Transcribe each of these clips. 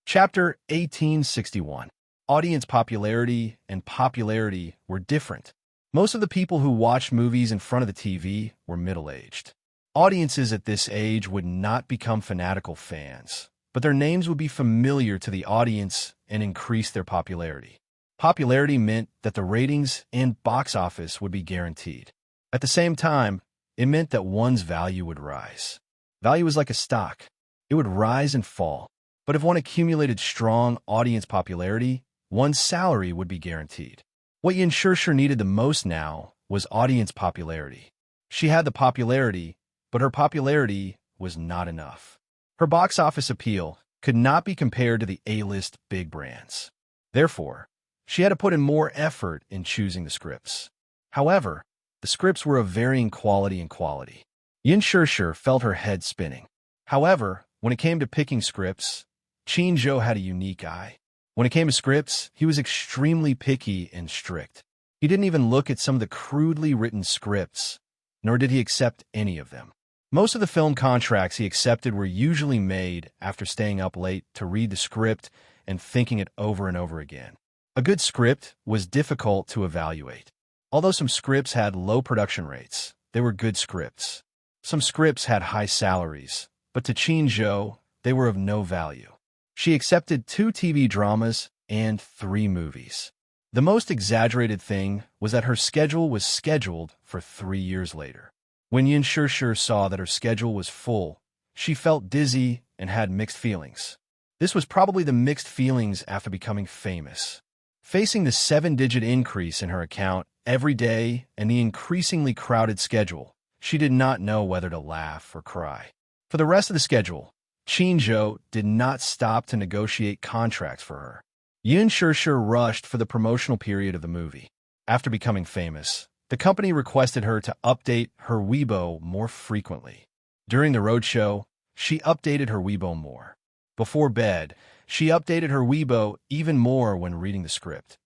Chapter 1861. Audience popularity and popularity were different. Most of the people who watched movies in front of the TV were middle-aged. Audiences at this age would not become fanatical fans, but their names would be familiar to the audience and increase their popularity. Popularity meant that the ratings and box office would be guaranteed. At the same time, it meant that one's value would rise. Value is like a stock. It would rise and fall. But if one accumulated strong audience popularity, one's salary would be guaranteed. What Yin Shirshir needed the most now was audience popularity. She had the popularity, but her popularity was not enough. Her box office appeal could not be compared to the A-list big brands. Therefore, she had to put in more effort in choosing the scripts. However, the scripts were of varying quality and quality. Yin Shirshir felt her head spinning. However, when it came to picking scripts, Qin Zhou had a unique eye. When it came to scripts, he was extremely picky and strict. He didn't even look at some of the crudely written scripts, nor did he accept any of them. Most of the film contracts he accepted were usually made after staying up late to read the script and thinking it over and over again. A good script was difficult to evaluate. Although some scripts had low production rates, they were good scripts. Some scripts had high salaries, but to Qin Zhou, they were of no value. She accepted 2 TV dramas and 3 movies. The most exaggerated thing was that her schedule was scheduled for 3 years later. When Yin Shirshir saw that her schedule was full, she felt dizzy and had mixed feelings. This was probably the mixed feelings after becoming famous. Facing the 7-digit increase in her account every day and the increasingly crowded schedule, she did not know whether to laugh or cry. For the rest of the schedule, Qin Zhou did not stop to negotiate contracts for her. Yin Shirshir rushed for the promotional period of the movie. After becoming famous, the company requested her to update her Weibo more frequently. During the roadshow, she updated her Weibo more. Before bed, she updated her Weibo even more when reading the script.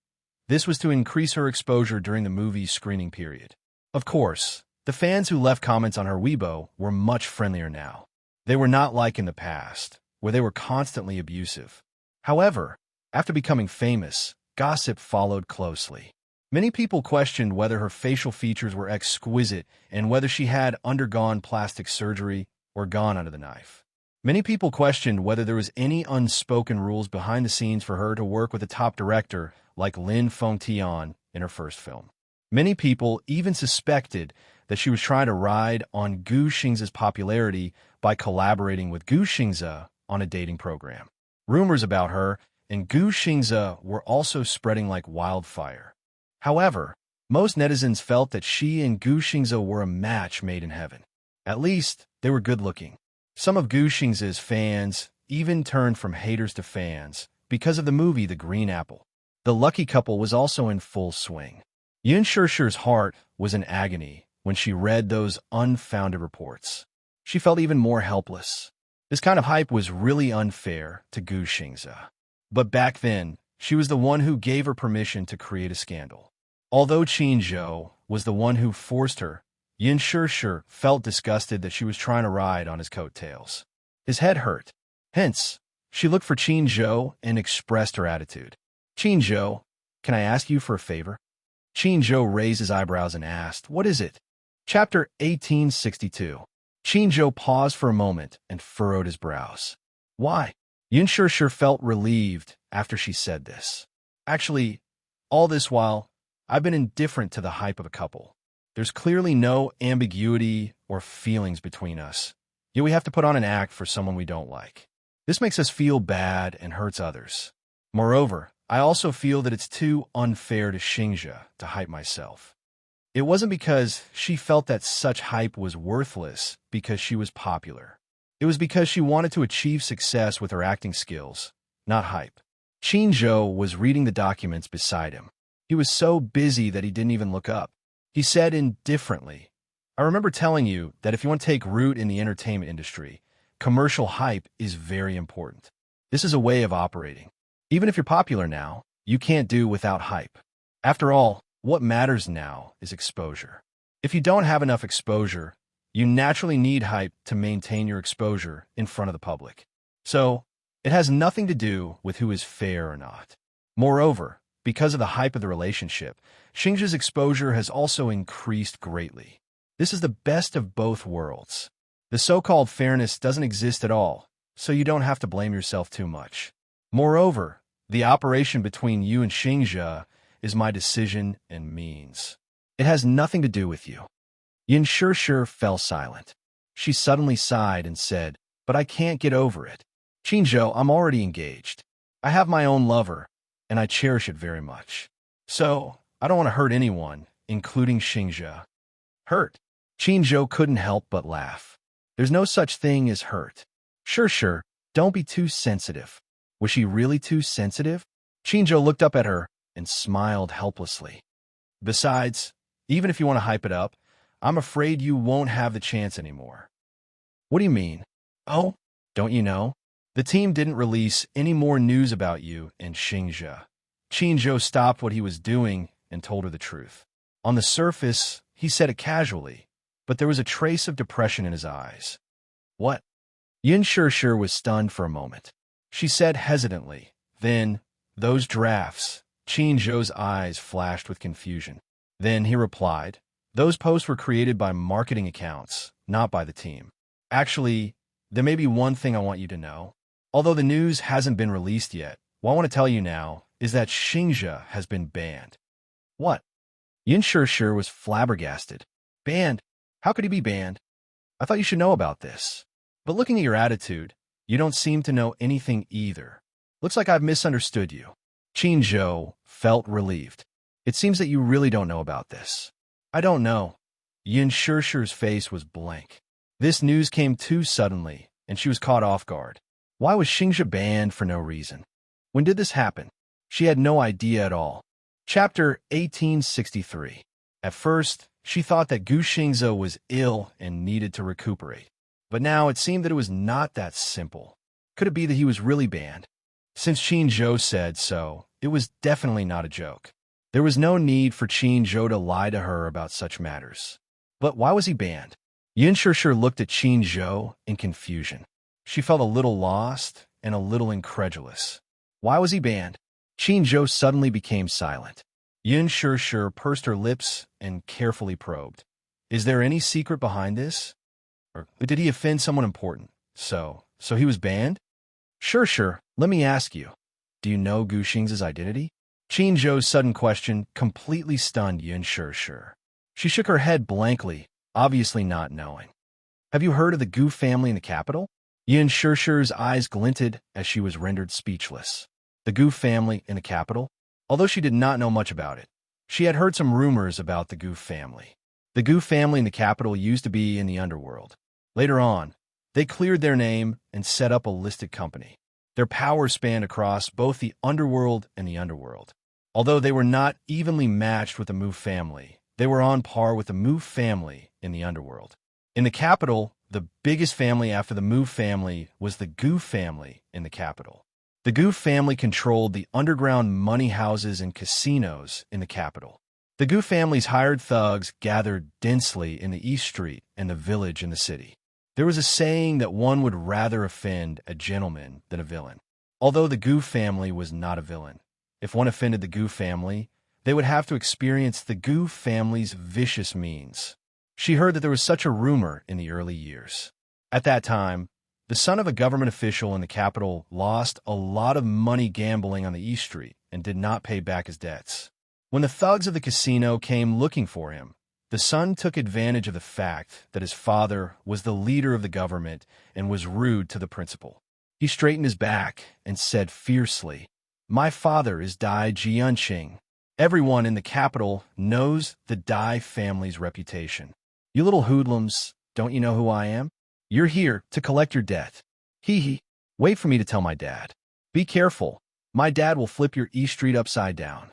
This was to increase her exposure during the movie's screening period. Of course, the fans who left comments on her Weibo were much friendlier now. They were not like in the past, where they were constantly abusive. However, after becoming famous, gossip followed closely. Many people questioned whether her facial features were exquisite and whether she had undergone plastic surgery or gone under the knife. Many people questioned whether there was any unspoken rules behind the scenes for her to work with a top director like Lin Fengtian in her first film. Many people even suspected that she was trying to ride on Gu Xingze's popularity by collaborating with Gu Xingze on a dating program. Rumors about her and Gu Xingze were also spreading like wildfire. However, most netizens felt that she and Gu Xingze were a match made in heaven. At least, they were good-looking. Some of Gu Xingze's fans even turned from haters to fans because of the movie The Green Apple. The lucky couple was also in full swing. Yin Shirshir's heart was in agony when she read those unfounded reports. She felt even more helpless. This kind of hype was really unfair to Gu Xingze. But back then, she was the one who gave her permission to create a scandal. Although Qin Zhou was the one who forced her, Yin Shirshir felt disgusted that she was trying to ride on his coattails. His head hurt. Hence, she looked for Qin Zhou and expressed her attitude. Qin Zhou, can I ask you for a favor? Qin Zhou raised his eyebrows and asked, what is it? Chapter 1862. Qin Zhou paused for a moment and furrowed his brows. Why? Yin Shirshir felt relieved after she said this. Actually, all this while, I've been indifferent to the hype of a couple. There's clearly no ambiguity or feelings between us, yet we have to put on an act for someone we don't like. This makes us feel bad and hurts others. Moreover, I also feel that it's too unfair to Xingze to hype myself. It wasn't because she felt that such hype was worthless because she was popular. It was because she wanted to achieve success with her acting skills, not hype. Qin Zhou was reading the documents beside him. He was so busy that he didn't even look up. He said indifferently, I remember telling you that if you want to take root in the entertainment industry, commercial hype is very important. This is a way of operating. Even if you're popular now, you can't do without hype. After all, what matters now is exposure. If you don't have enough exposure, you naturally need hype to maintain your exposure in front of the public. So, It has nothing to do with who is fair or not. Moreover, because of the hype of the relationship, Xingzhe's exposure has also increased greatly. This is the best of both worlds. The so-called fairness doesn't exist at all, so you don't have to blame yourself too much. Moreover, the operation between you and Xingzhe is my decision and means. It has nothing to do with you. Yin Shishir fell silent. She suddenly sighed and said, "But I can't get over it. Xingzhe, I'm already engaged. I have my own lover, and I cherish it very much. So, I don't want to hurt anyone, including Xingzhe." Hurt? Xingzhe couldn't help but laugh. There's no such thing as hurt. Sure, don't be too sensitive. Was she really too sensitive? Xingzhe looked up at her and smiled helplessly. Besides, even if you want to hype it up, I'm afraid you won't have the chance anymore. What do you mean? Oh, don't you know? The team didn't release any more news about you and Xingzhe. Xingzhe stopped what he was doing and told her the truth. On the surface, he said it casually, but there was a trace of depression in his eyes. What? Yin Shishir was stunned for a moment. She said hesitantly, then, "Those drafts." Xingzhe's eyes flashed with confusion. Then he replied, "Those posts were created by marketing accounts, not by the team. Actually, there may be one thing I want you to know. Although the news hasn't been released yet, what I want to tell you now is that Xingzhe has been banned." What? Yin Shishir was flabbergasted. Banned? How could he be banned? I thought you should know about this. But looking at your attitude, you don't seem to know anything either. Looks like I've misunderstood you. Xingzhe felt relieved. It seems that you really don't know about this. I don't know. Yin Shishir's face was blank. This news came too suddenly, and she was caught off guard. Why was Xingzhe banned for no reason? When did this happen? She had no idea at all. Chapter 1863. At first, she thought that Gu Xingzhe was ill and needed to recuperate. But now it seemed that it was not that simple. Could it be that he was really banned? Since Xingzhe said so, it was definitely not a joke. There was no need for Xingzhe to lie to her about such matters. But why was he banned? Yin Shishir looked at Xingzhe in confusion. She felt a little lost and a little incredulous. Why was he banned? Xingzhe suddenly became silent. Yin Shishir pursed her lips and carefully probed. Is there any secret behind this? Or did he offend someone important? So he was banned? Sure. Let me ask you. Do you know Gu Xingzhe's identity? Xingzhe's sudden question completely stunned Yin Shishir. She shook her head blankly, obviously not knowing. Have you heard of the Gu family in the capital? Yin Shishir's eyes glinted as she was rendered speechless. The Gu family in the capital? Although she did not know much about it, she had heard some rumors about the Gu family. The Gu family in the capital used to be in the underworld. Later on, they cleared their name and set up a listed company. Their power spanned across both the underworld and the underworld. Although they were not evenly matched with the Mu family, they were on par with the Mu family in the underworld. In the capital, the biggest family after the Mu family was the Gu family in the capital. The Gu family controlled the underground money houses and casinos in the capital. The Gu family's hired thugs gathered densely in the East Street and the village in the city. There was a saying that one would rather offend a gentleman than a villain. Although the Gu family was not a villain, if one offended the Gu family, they would have to experience the Gu family's vicious means. She heard that there was such a rumor in the early years. At that time, the son of a government official in the capital lost a lot of money gambling on the East Street and did not pay back his debts. When the thugs of the casino came looking for him, the son took advantage of the fact that his father was the leader of the government and was rude to the principal. He straightened his back and said fiercely, "My father is Dai Jianqing. Everyone in the capital knows the Dai family's reputation. You little hoodlums, don't you know who I am? You're here to collect your debt. Hee. Wait for me to tell my dad. Be careful. My dad will flip your East Street upside down."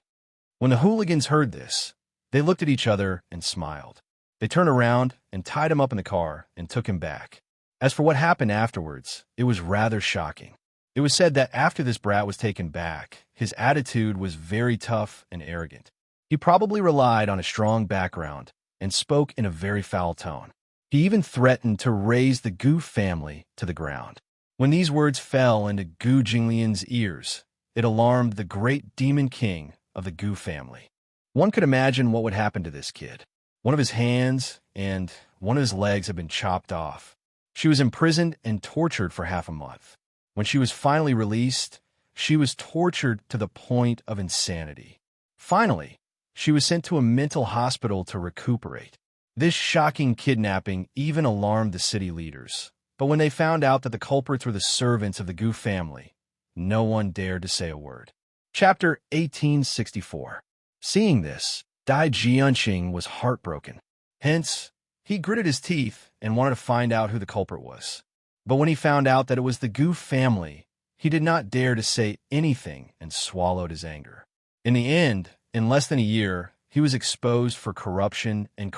When the hooligans heard this, they looked at each other and smiled. They turned around and tied him up in the car and took him back. As for what happened afterwards, it was rather shocking. It was said that after this brat was taken back, his attitude was very tough and arrogant. He probably relied on a strong background and spoke in a very foul tone. He even threatened to raze the Gu family to the ground. When these words fell into Gu Jinglian's ears, it alarmed the great demon king of the Gu family. One could imagine what would happen to this kid. One of his hands and one of his legs had been chopped off. She was imprisoned and tortured for half a month. When she was finally released, she was tortured to the point of insanity. Finally, she was sent to a mental hospital to recuperate. This shocking kidnapping even alarmed the city leaders. But when they found out that the culprits were the servants of the Gu family, no one dared to say a word. Chapter 1864. Seeing this, Dai Jianqing was heartbroken. Hence, he gritted his teeth and wanted to find out who the culprit was. But when he found out that it was the Gu family, he did not dare to say anything and swallowed his anger. In the end, in less than a year, he was exposed for corruption and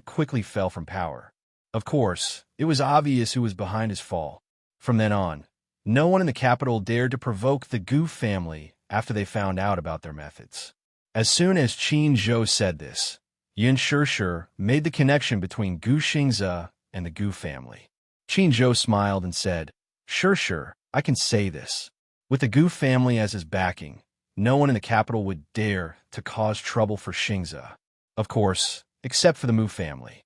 quickly fell from power. Of course, it was obvious who was behind his fall. From then on, no one in the capital dared to provoke the Gu family after they found out about their methods. As soon as Qin Zhou said this, Yin Shishir made the connection between Gu Xingze and the Gu family. Qin Zhou smiled and said, Shishir, I can say this. With the Gu family as his backing, no one in the capital would dare to cause trouble for Xingze. Of course, except for the Mu family.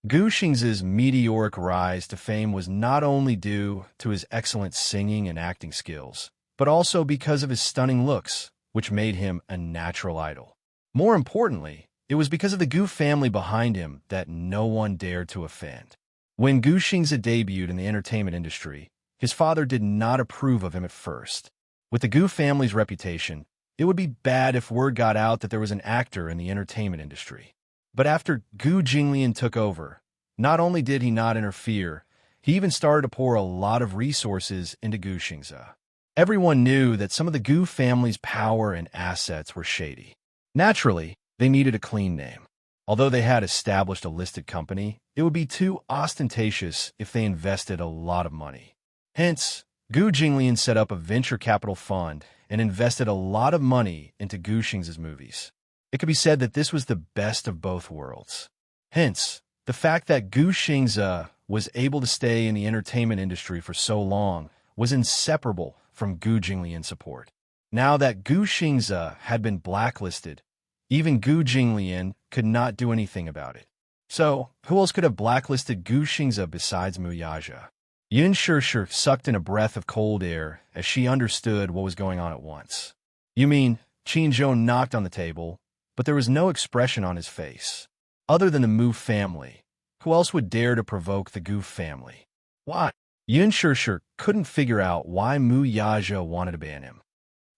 Gu Xingze's meteoric rise to fame was not only due to his excellent singing and acting skills, but also because of his stunning looks, which made him a natural idol. More importantly, it was because of the Gu family behind him that no one dared to offend. When Gu Xingze debuted in the entertainment industry, his father did not approve of him at first. With the Gu family's reputation, it would be bad if word got out that there was an actor in the entertainment industry. But after Gu Jinglian took over, not only did he not interfere, he even started to pour a lot of resources into Gu Xingze. Everyone knew that some of the Gu family's power and assets were shady. Naturally, they needed a clean name. Although they had established a listed company, it would be too ostentatious if they invested a lot of money. Hence, Gu Jinglian set up a venture capital fund and invested a lot of money into Gu Xingze's movies. It could be said that this was the best of both worlds. Hence, the fact that Gu Xingze was able to stay in the entertainment industry for so long was inseparable from Gu Jinglian's support. Now that Gu Xingze had been blacklisted, even Gu Jinglian could not do anything about it. So, who else could have blacklisted Gu Xingze besides Mu Yaja? Yin Shishir sucked in a breath of cold air as she understood what was going on at once. You mean, Qin Zhou knocked on the table, but there was no expression on his face. Other than the Mu family, who else would dare to provoke the Gu family? Why? Yin Shishir couldn't figure out why Mu Yaja wanted to ban him.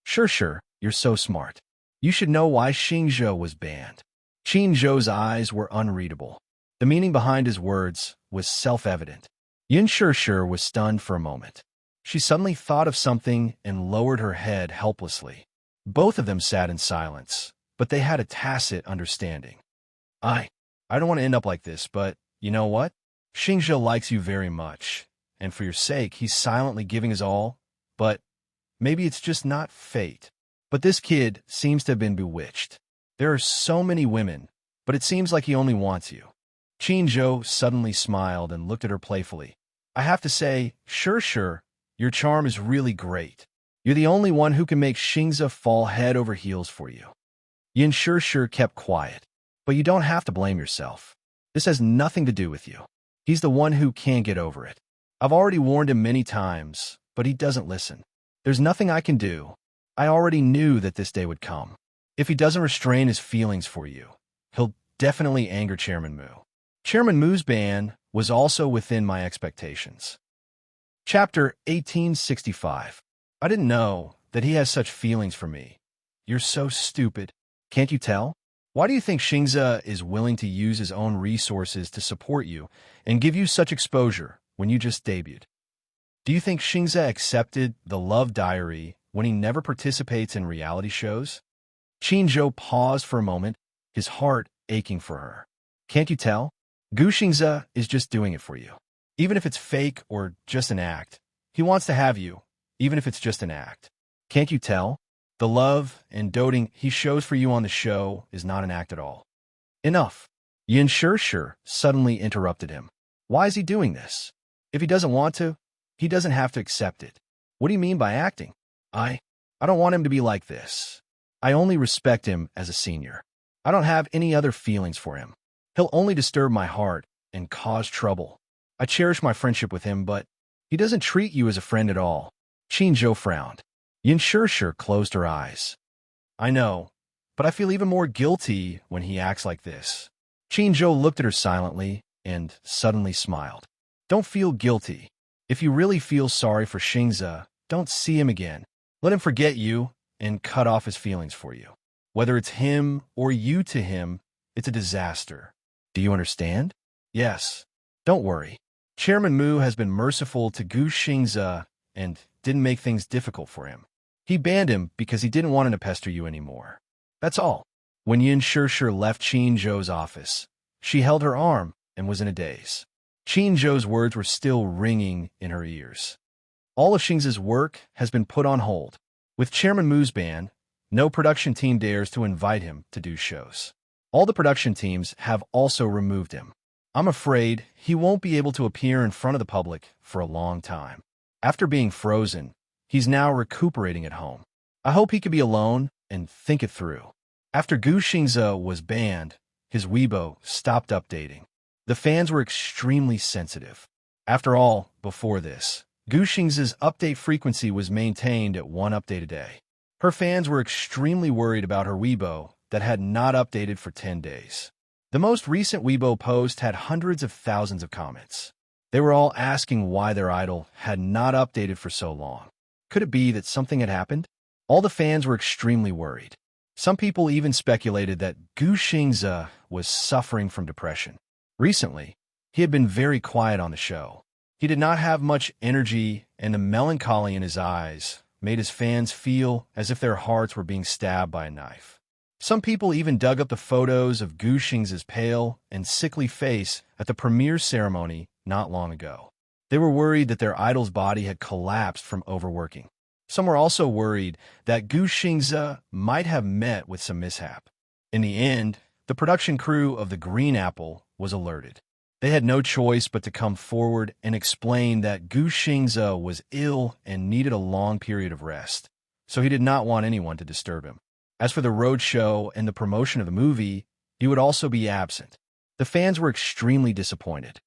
Shishir, you're so smart. You should know why Xingzhou was banned. Qin Zhou's eyes were unreadable. The meaning behind his words was self-evident. Yin Shishir was stunned for a moment. She suddenly thought of something and lowered her head helplessly. Both of them sat in silence, but they had a tacit understanding. I don't want to end up like this, but you know what? Xingzhou likes you very much, and for your sake, he's silently giving his all, but maybe it's just not fate. But this kid seems to have been bewitched. There are so many women, but it seems like he only wants you. Qin Zhou suddenly smiled and looked at her playfully. I have to say, sure, your charm is really great. You're the only one who can make Xingzhe fall head over heels for you. Yin Shishir kept quiet. But you don't have to blame yourself. This has nothing to do with you. He's the one who can't get over it. I've already warned him many times, but he doesn't listen. There's nothing I can do. I already knew that this day would come. If he doesn't restrain his feelings for you, he'll definitely anger Chairman Mu. Chairman Mu's ban was also within my expectations. Chapter 1865. I didn't know that he has such feelings for me. You're so stupid. Can't you tell? Why do you think Xingzhe is willing to use his own resources to support you and give you such exposure when you just debuted? Do you think Xingzhe accepted the Love Diary when he never participates in reality shows? Qin Zhou paused for a moment, his heart aching for her. Can't you tell? Gu Xingzhe is just doing it for you. Even if it's fake or just an act, he wants to have you, even if it's just an act. Can't you tell? The love and doting he shows for you on the show is not an act at all. Enough. Yin Shishir suddenly interrupted him. Why is he doing this? If he doesn't want to, He doesn't have to accept it. What do you mean by acting? I don't want him to be like this. I only respect him as a senior. I don't have any other feelings for him. He'll only disturb my heart and cause trouble. I cherish my friendship with him, but he doesn't treat you as a friend at all. Qin frowned. Yin Shishir closed her eyes. I know, but I feel even more guilty when he acts like this. Qin looked at her silently and suddenly smiled. Don't feel guilty. If you really feel sorry for Xingze, don't see him again. Let him forget you and cut off his feelings for you. Whether it's him or you to him, it's a disaster. Do you understand? Yes. Don't worry. Chairman Mu has been merciful to Gu Xingze and didn't make things difficult for him. He banned him because he didn't want him to pester you anymore. That's all. When Yin Shishir left Qin office, she held her arm and was in a daze. Qin words were still ringing in her ears. All of Xingze's work has been put on hold. With Chairman Mu's ban, no production team dares to invite him to do shows. All the production teams have also removed him. I'm afraid he won't be able to appear in front of the public for a long time. After being frozen, he's now recuperating at home. I hope he can be alone and think it through. After Gu Xingze was banned, his Weibo stopped updating. The fans were extremely sensitive. After all, before this, Gu Xingze's update frequency was maintained at 1 update a day. Her fans were extremely worried about her Weibo that had not updated for 10 days. The most recent Weibo post had hundreds of thousands of comments. They were all asking why their idol had not updated for so long. Could it be that something had happened? All the fans were extremely worried. Some people even speculated that Gu Xingze was suffering from depression. Recently, he had been very quiet on the show. He did not have much energy, and the melancholy in his eyes made his fans feel as if their hearts were being stabbed by a knife. Some people even dug up the photos of Gu Xingze's pale and sickly face at the premiere ceremony not long ago. They were worried that their idol's body had collapsed from overworking. Some were also worried that Gu Xingze might have met with some mishap. In the end, the production crew of The Green Apple was alerted. They had no choice but to come forward and explain that Gu Xingze was ill and needed a long period of rest, so he did not want anyone to disturb him. As for the road show and the promotion of the movie, he would also be absent. The fans were extremely disappointed.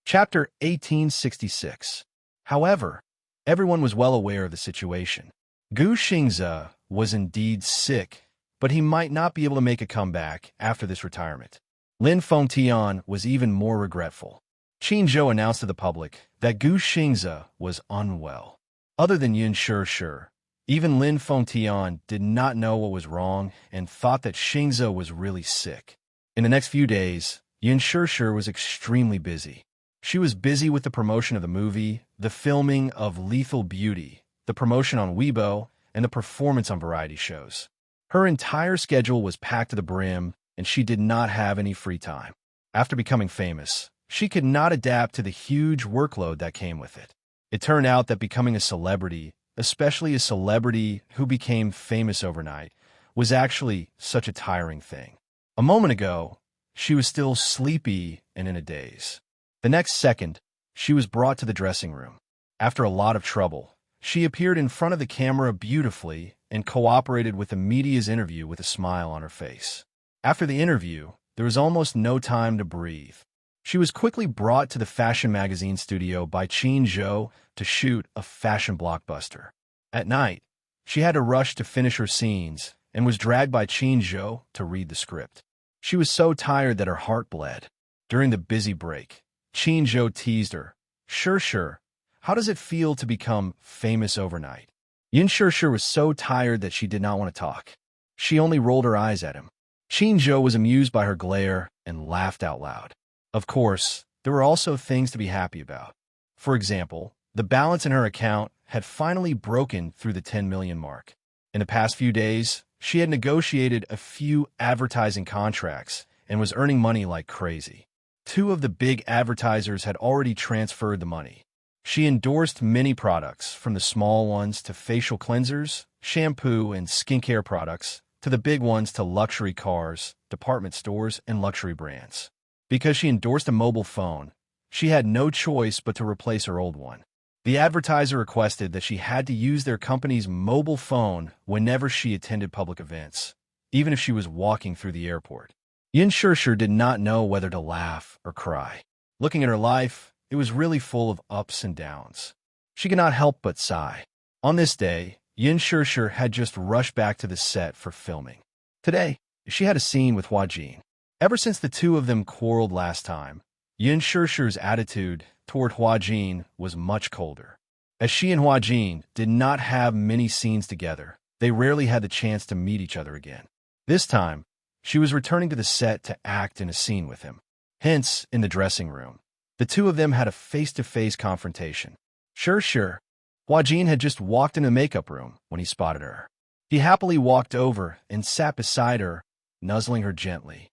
Chapter 1866. However, everyone was well aware of the situation. Gu Xingze was indeed sick, but he might not be able to make a comeback after this retirement. Lin Fengtian was even more regretful. Qin announced to the public that Gu Xingze was unwell. Other than Yin Shishir, even Lin Fengtian did not know what was wrong and thought that Xingze was really sick. In the next few days, Yin Shishir was extremely busy. She was busy with the promotion of the movie, the filming of Lethal Beauty, the promotion on Weibo, and the performance on variety shows. Her entire schedule was packed to the brim, and she did not have any free time. After becoming famous, she could not adapt to the huge workload that came with it. It turned out that becoming a celebrity, especially a celebrity who became famous overnight, was actually such a tiring thing. A moment ago, she was still sleepy and in a daze. The next second, she was brought to the dressing room. After a lot of trouble, she appeared in front of the camera beautifully and cooperated with the media's interview with a smile on her face. After the interview, there was almost no time to breathe. She was quickly brought to the fashion magazine studio by Qin to shoot a fashion blockbuster. At night, she had to rush to finish her scenes and was dragged by Qin to read the script. She was so tired that her heart bled. During the busy break, Qin teased her. Sure, how does it feel to become famous overnight? Yin Shishir was so tired that she did not want to talk. She only rolled her eyes at him. Qin was amused by her glare and laughed out loud. Of course, there were also things to be happy about. For example, the balance in her account had finally broken through the 10 million mark. In the past few days, she had negotiated a few advertising contracts and was earning money like crazy. 2 of the big advertisers had already transferred the money. She endorsed many products, from the small ones to facial cleansers, shampoo, and skincare products, to the big ones to luxury cars, department stores, and luxury brands. Because she endorsed a mobile phone, she had no choice but to replace her old one. The advertiser requested that she had to use their company's mobile phone whenever she attended public events, even if she was walking through the airport. Yin Shishir did not know whether to laugh or cry. Looking at her life, it was really full of ups and downs. She could not help but sigh. On this day, Yin Shishir had just rushed back to the set for filming. Today, she had a scene with Hua Jin. Ever since the two of them quarreled last time, Yin Shishir's attitude toward Hua Jin was much colder. As she and Hua Jin did not have many scenes together, they rarely had the chance to meet each other again. This time, she was returning to the set to act in a scene with him. Hence, in the dressing room, the two of them had a face-to-face confrontation. Sure. Hua Jin had just walked in the makeup room when he spotted her. He happily walked over and sat beside her, nuzzling her gently.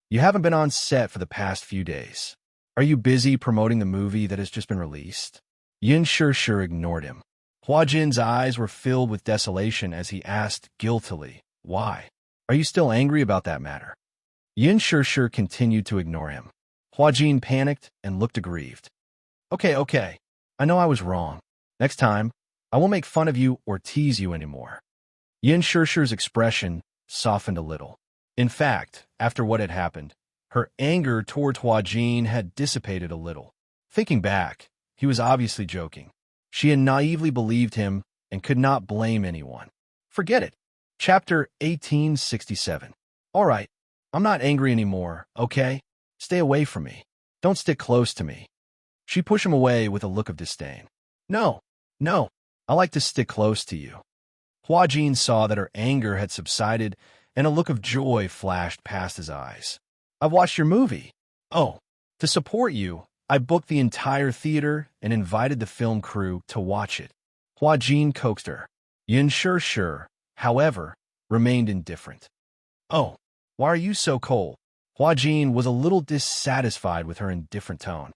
You haven't been on set for the past few days. Are you busy promoting the movie that has just been released? Yin Shishir ignored him. Hua Jin's eyes were filled with desolation as he asked guiltily, why? Are you still angry about that matter? Yin Shishir continued to ignore him. Hua Jin panicked and looked aggrieved. Okay. I know I was wrong. Next time, I won't make fun of you or tease you anymore. Yin Shishir's expression softened a little. In fact, after what had happened, her anger towards Hua Jin had dissipated a little. Thinking back, he was obviously joking. She had naively believed him and could not blame anyone. Forget it. Chapter 1867. All right, I'm not angry anymore, okay? Stay away from me. Don't stick close to me. She pushed him away with a look of disdain. No, I like to stick close to you. Hua Jin saw that her anger had subsided and a look of joy flashed past his eyes. I've watched your movie. Oh, to support you, I booked the entire theater and invited the film crew to watch it. Hua Jin coaxed her. Yin Shishir, however, remained indifferent. Oh, why are you so cold? Hua Jin was a little dissatisfied with her indifferent tone.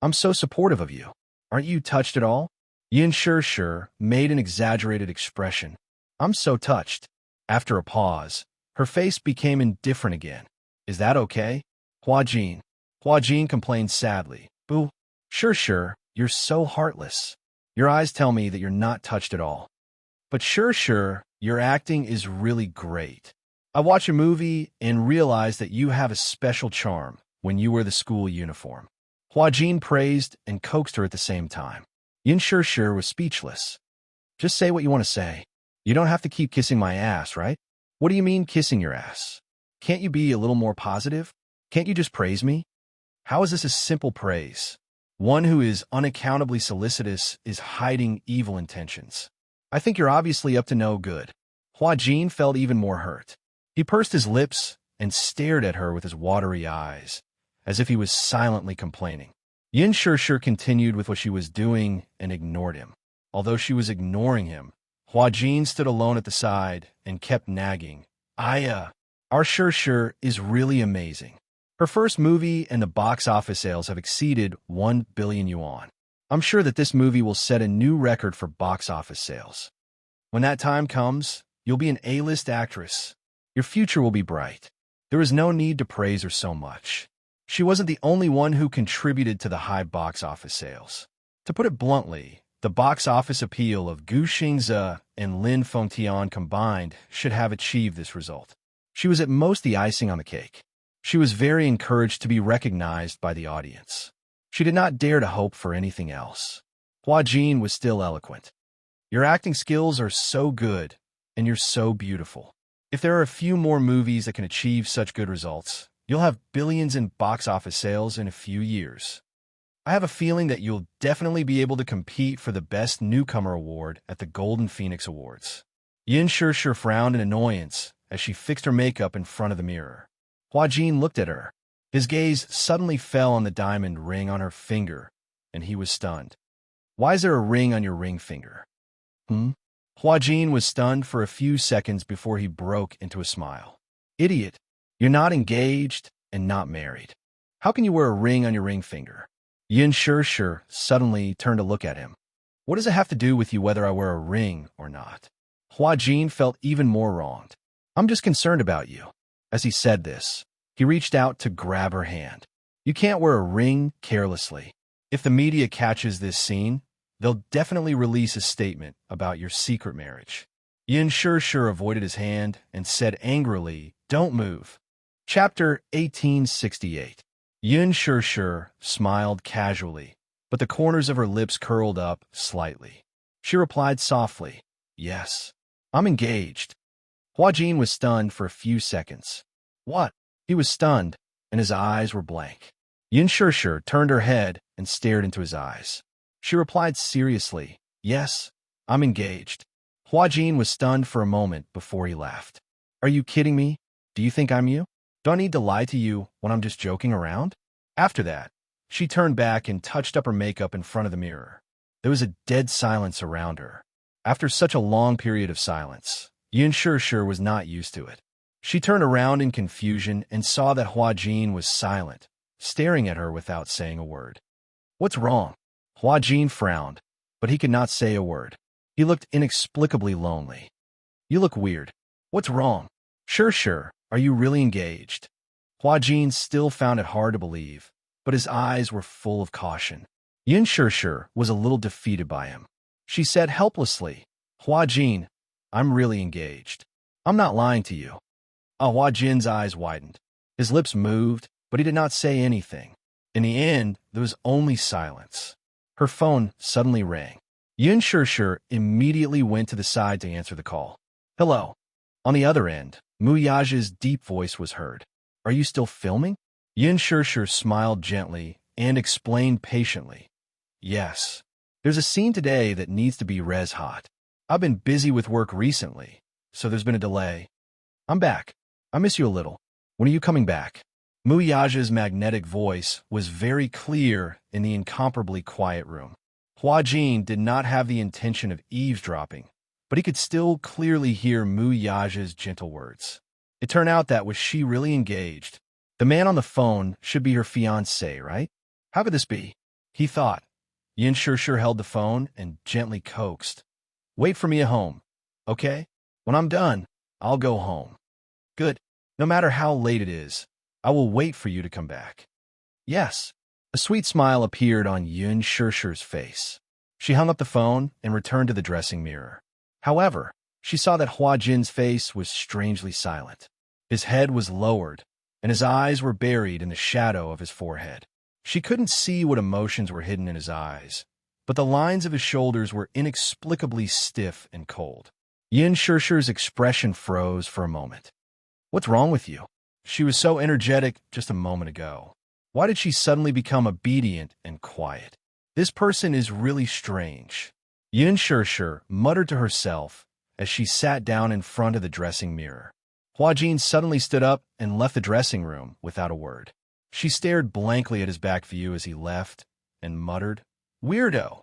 I'm so supportive of you. Aren't you touched at all? Yin Shishir made an exaggerated expression. I'm so touched. After a pause, her face became indifferent again. Is that okay? Hua Jin complained sadly. Boo. Sure, you're so heartless. Your eyes tell me that you're not touched at all. But sure, your acting is really great. I watch a movie and realize that you have a special charm when you wear the school uniform. Hua Jin praised and coaxed her at the same time. Yin Shishir was speechless. Just say what you want to say. You don't have to keep kissing my ass, right? What do you mean kissing your ass? Can't you be a little more positive? Can't you just praise me? How is this a simple praise? One who is unaccountably solicitous is hiding evil intentions. I think you're obviously up to no good. Hua Jin felt even more hurt. He pursed his lips and stared at her with his watery eyes, as if he was silently complaining. Yin Shishir continued with what she was doing and ignored him. Although she was ignoring him, Hua Jin stood alone at the side and kept nagging. Our Shishir is really amazing. Her first movie and the box office sales have exceeded 1 billion yuan. I'm sure that this movie will set a new record for box office sales. When that time comes, you'll be an A-list actress. Your future will be bright. There is no need to praise her so much. She wasn't the only one who contributed to the high box office sales. To put it bluntly, the box office appeal of Gu Xingze and Lin Fengtian combined should have achieved this result. She was at most the icing on the cake. She was very encouraged to be recognized by the audience. She did not dare to hope for anything else. Hua Jin was still eloquent. Your acting skills are so good, and you're so beautiful. If there are a few more movies that can achieve such good results, you'll have billions in box office sales in a few years. I have a feeling that you'll definitely be able to compete for the Best Newcomer Award at the Golden Phoenix Awards. Yin Shishir frowned in annoyance as she fixed her makeup in front of the mirror. Hua Jin looked at her. His gaze suddenly fell on the diamond ring on her finger, and he was stunned. Why is there a ring on your ring finger? Hua Jin was stunned for a few seconds before he broke into a smile. Idiot, you're not engaged and not married. How can you wear a ring on your ring finger? Yin Shishir suddenly turned to look at him. What does it have to do with you whether I wear a ring or not? Hua Jin felt even more wronged. I'm just concerned about you. As he said this, he reached out to grab her hand. You can't wear a ring carelessly. If the media catches this scene, They'll definitely release a statement about your secret marriage. Yin Shishir avoided his hand and said angrily, "Don't move." Chapter 1868. Yin Shishir smiled casually, but the corners of her lips curled up slightly. She replied softly, "Yes, I'm engaged." Hua Jin was stunned for a few seconds. What? He was stunned, and his eyes were blank. Yin Shishir turned her head and stared into his eyes. She replied seriously, "Yes, I'm engaged." Hua Jin was stunned for a moment before he laughed. "Are you kidding me? Do you think I'm you? Do I need to lie to you when I'm just joking around?" After that, she turned back and touched up her makeup in front of the mirror. There was a dead silence around her. After such a long period of silence, Yin Shishir was not used to it. She turned around in confusion and saw that Hua Jin was silent, staring at her without saying a word. "What's wrong?" Hua Jin frowned, but he could not say a word. He looked inexplicably lonely. "You look weird. What's wrong?" Shishir, are you really engaged?" Hua Jin still found it hard to believe, but his eyes were full of caution. Yin Shishir was a little defeated by him. She said helplessly, "Hua Jin, I'm really engaged. I'm not lying to you." Hua Jin's eyes widened. His lips moved, but he did not say anything. In the end, there was only silence. Her phone suddenly rang. Yin Shishir immediately went to the side to answer the call. "Hello." On the other end, Mu Yaja's deep voice was heard. "Are you still filming?" Yin Shishir smiled gently and explained patiently. "Yes. There's a scene today that needs to be res hot. I've been busy with work recently, so there's been a delay. I'm back. I miss you a little. When are you coming back?" Mu Yaja's magnetic voice was very clear in the incomparably quiet room. Hua Jin did not have the intention of eavesdropping, but he could still clearly hear Mu Yaja's gentle words. It turned out that was she really engaged? The man on the phone should be her fiancé, right? How could this be? He thought. Yin Shishir held the phone and gently coaxed. "Wait for me at home, okay? When I'm done, I'll go home." "Good. No matter how late it is, I will wait for you to come back." "Yes." A sweet smile appeared on Yin Shishir's face. She hung up the phone and returned to the dressing mirror. However, she saw that Hua Jin's face was strangely silent. His head was lowered, and his eyes were buried in the shadow of his forehead. She couldn't see what emotions were hidden in his eyes, but the lines of his shoulders were inexplicably stiff and cold. Yin Shishir's expression froze for a moment. "What's wrong with you? She was so energetic just a moment ago. Why did she suddenly become obedient and quiet? This person is really strange." Yin Shishir muttered to herself as she sat down in front of the dressing mirror. Hua Jin suddenly stood up and left the dressing room without a word. She stared blankly at his back view as he left and muttered, "Weirdo."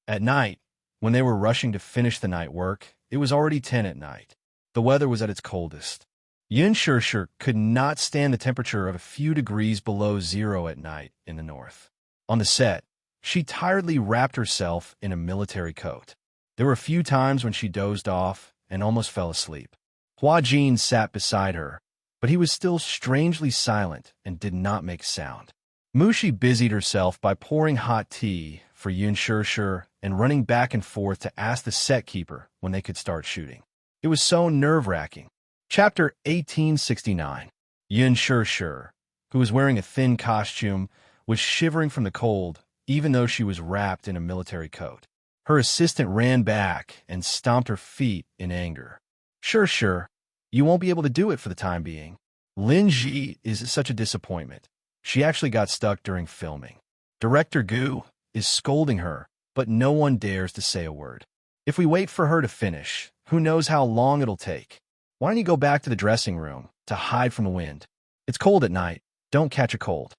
At night, when they were rushing to finish the night work, it was already 10 at night. The weather was at its coldest. Yin Shishir could not stand the temperature of a few degrees below zero at night in the north. On the set, she tiredly wrapped herself in a military coat. There were a few times when she dozed off and almost fell asleep. Hua Jin sat beside her, but he was still strangely silent and did not make sound. Mushi busied herself by pouring hot tea for Yin Shishir and running back and forth to ask the set keeper when they could start shooting. It was so nerve-wracking. Chapter 1869. Yin Shishir, who was wearing a thin costume, was shivering from the cold, even though she was wrapped in a military coat. Her assistant ran back and stomped her feet in anger. Shishir, you won't be able to do it for the time being. Lin Ji is such a disappointment. She actually got stuck during filming. Director Gu is scolding her, but no one dares to say a word. If we wait for her to finish, who knows how long it'll take. Why don't you go back to the dressing room to hide from the wind? It's cold at night. Don't catch a cold.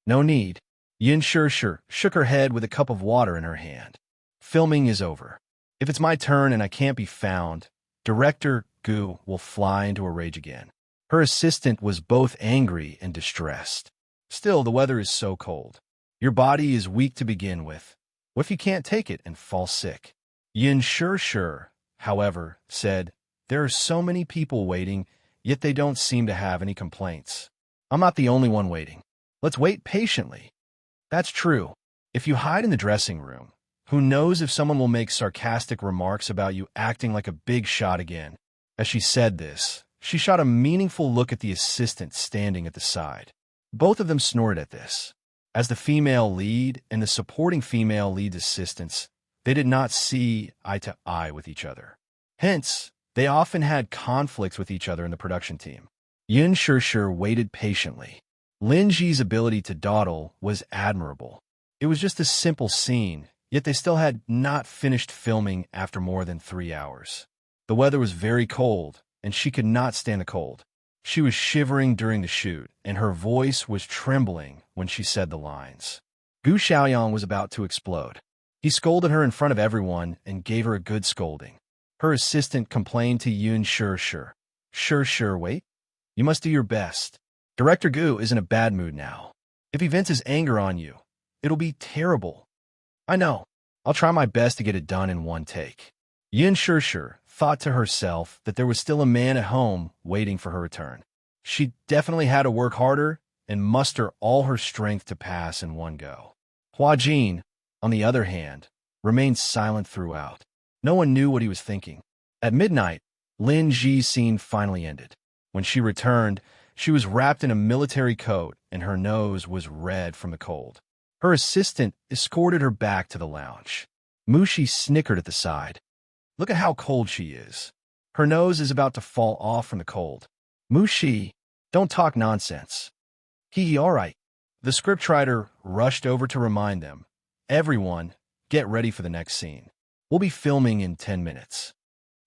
No need. Yin Shishir shook her head with a cup of water in her hand. Filming is over. If it's my turn and I can't be found, Director Gu will fly into a rage again. Her assistant was both angry and distressed. Still, the weather is so cold. Your body is weak to begin with. What if you can't take it and fall sick? Yin Shishir, however, said, there are so many people waiting, yet they don't seem to have any complaints. I'm not the only one waiting. Let's wait patiently. That's true. If you hide in the dressing room, Who knows if someone will make sarcastic remarks about you acting like a big shot again. As she said this, she shot a meaningful look at the assistant standing at the side. Both of them snorted at this. As the female lead and the supporting female lead's assistants, they did not see eye to eye with each other. Hence, they often had conflicts with each other in the production team. Yin Shishir waited patiently. Lin Ji's ability to dawdle was admirable. It was just a simple scene, yet they still had not finished filming after more than 3 hours. The weather was very cold, and she could not stand the cold. She was shivering during the shoot, and her voice was trembling when she said the lines. Gu Xiaoyang was about to explode. He scolded her in front of everyone and gave her a good scolding. Her assistant complained to Yin Shishir. Shishir, wait. You must do your best. Director Gu is in a bad mood now. If he vents his anger on you, it'll be terrible. I know. I'll try my best to get it done in one take. Yin Shishir thought to herself that there was still a man at home waiting for her return. She definitely had to work harder and muster all her strength to pass in one go. Hua Jin, on the other hand, remained silent throughout. No one knew what he was thinking. At midnight, Lin Ji's scene finally ended. When she returned, she was wrapped in a military coat and her nose was red from the cold. Her assistant escorted her back to the lounge. Mushi snickered at the side. Look at how cold she is. Her nose is about to fall off from the cold. Mushi, don't talk nonsense. All right. The scriptwriter rushed over to remind them. Everyone, get ready for the next scene. We'll be filming in 10 minutes.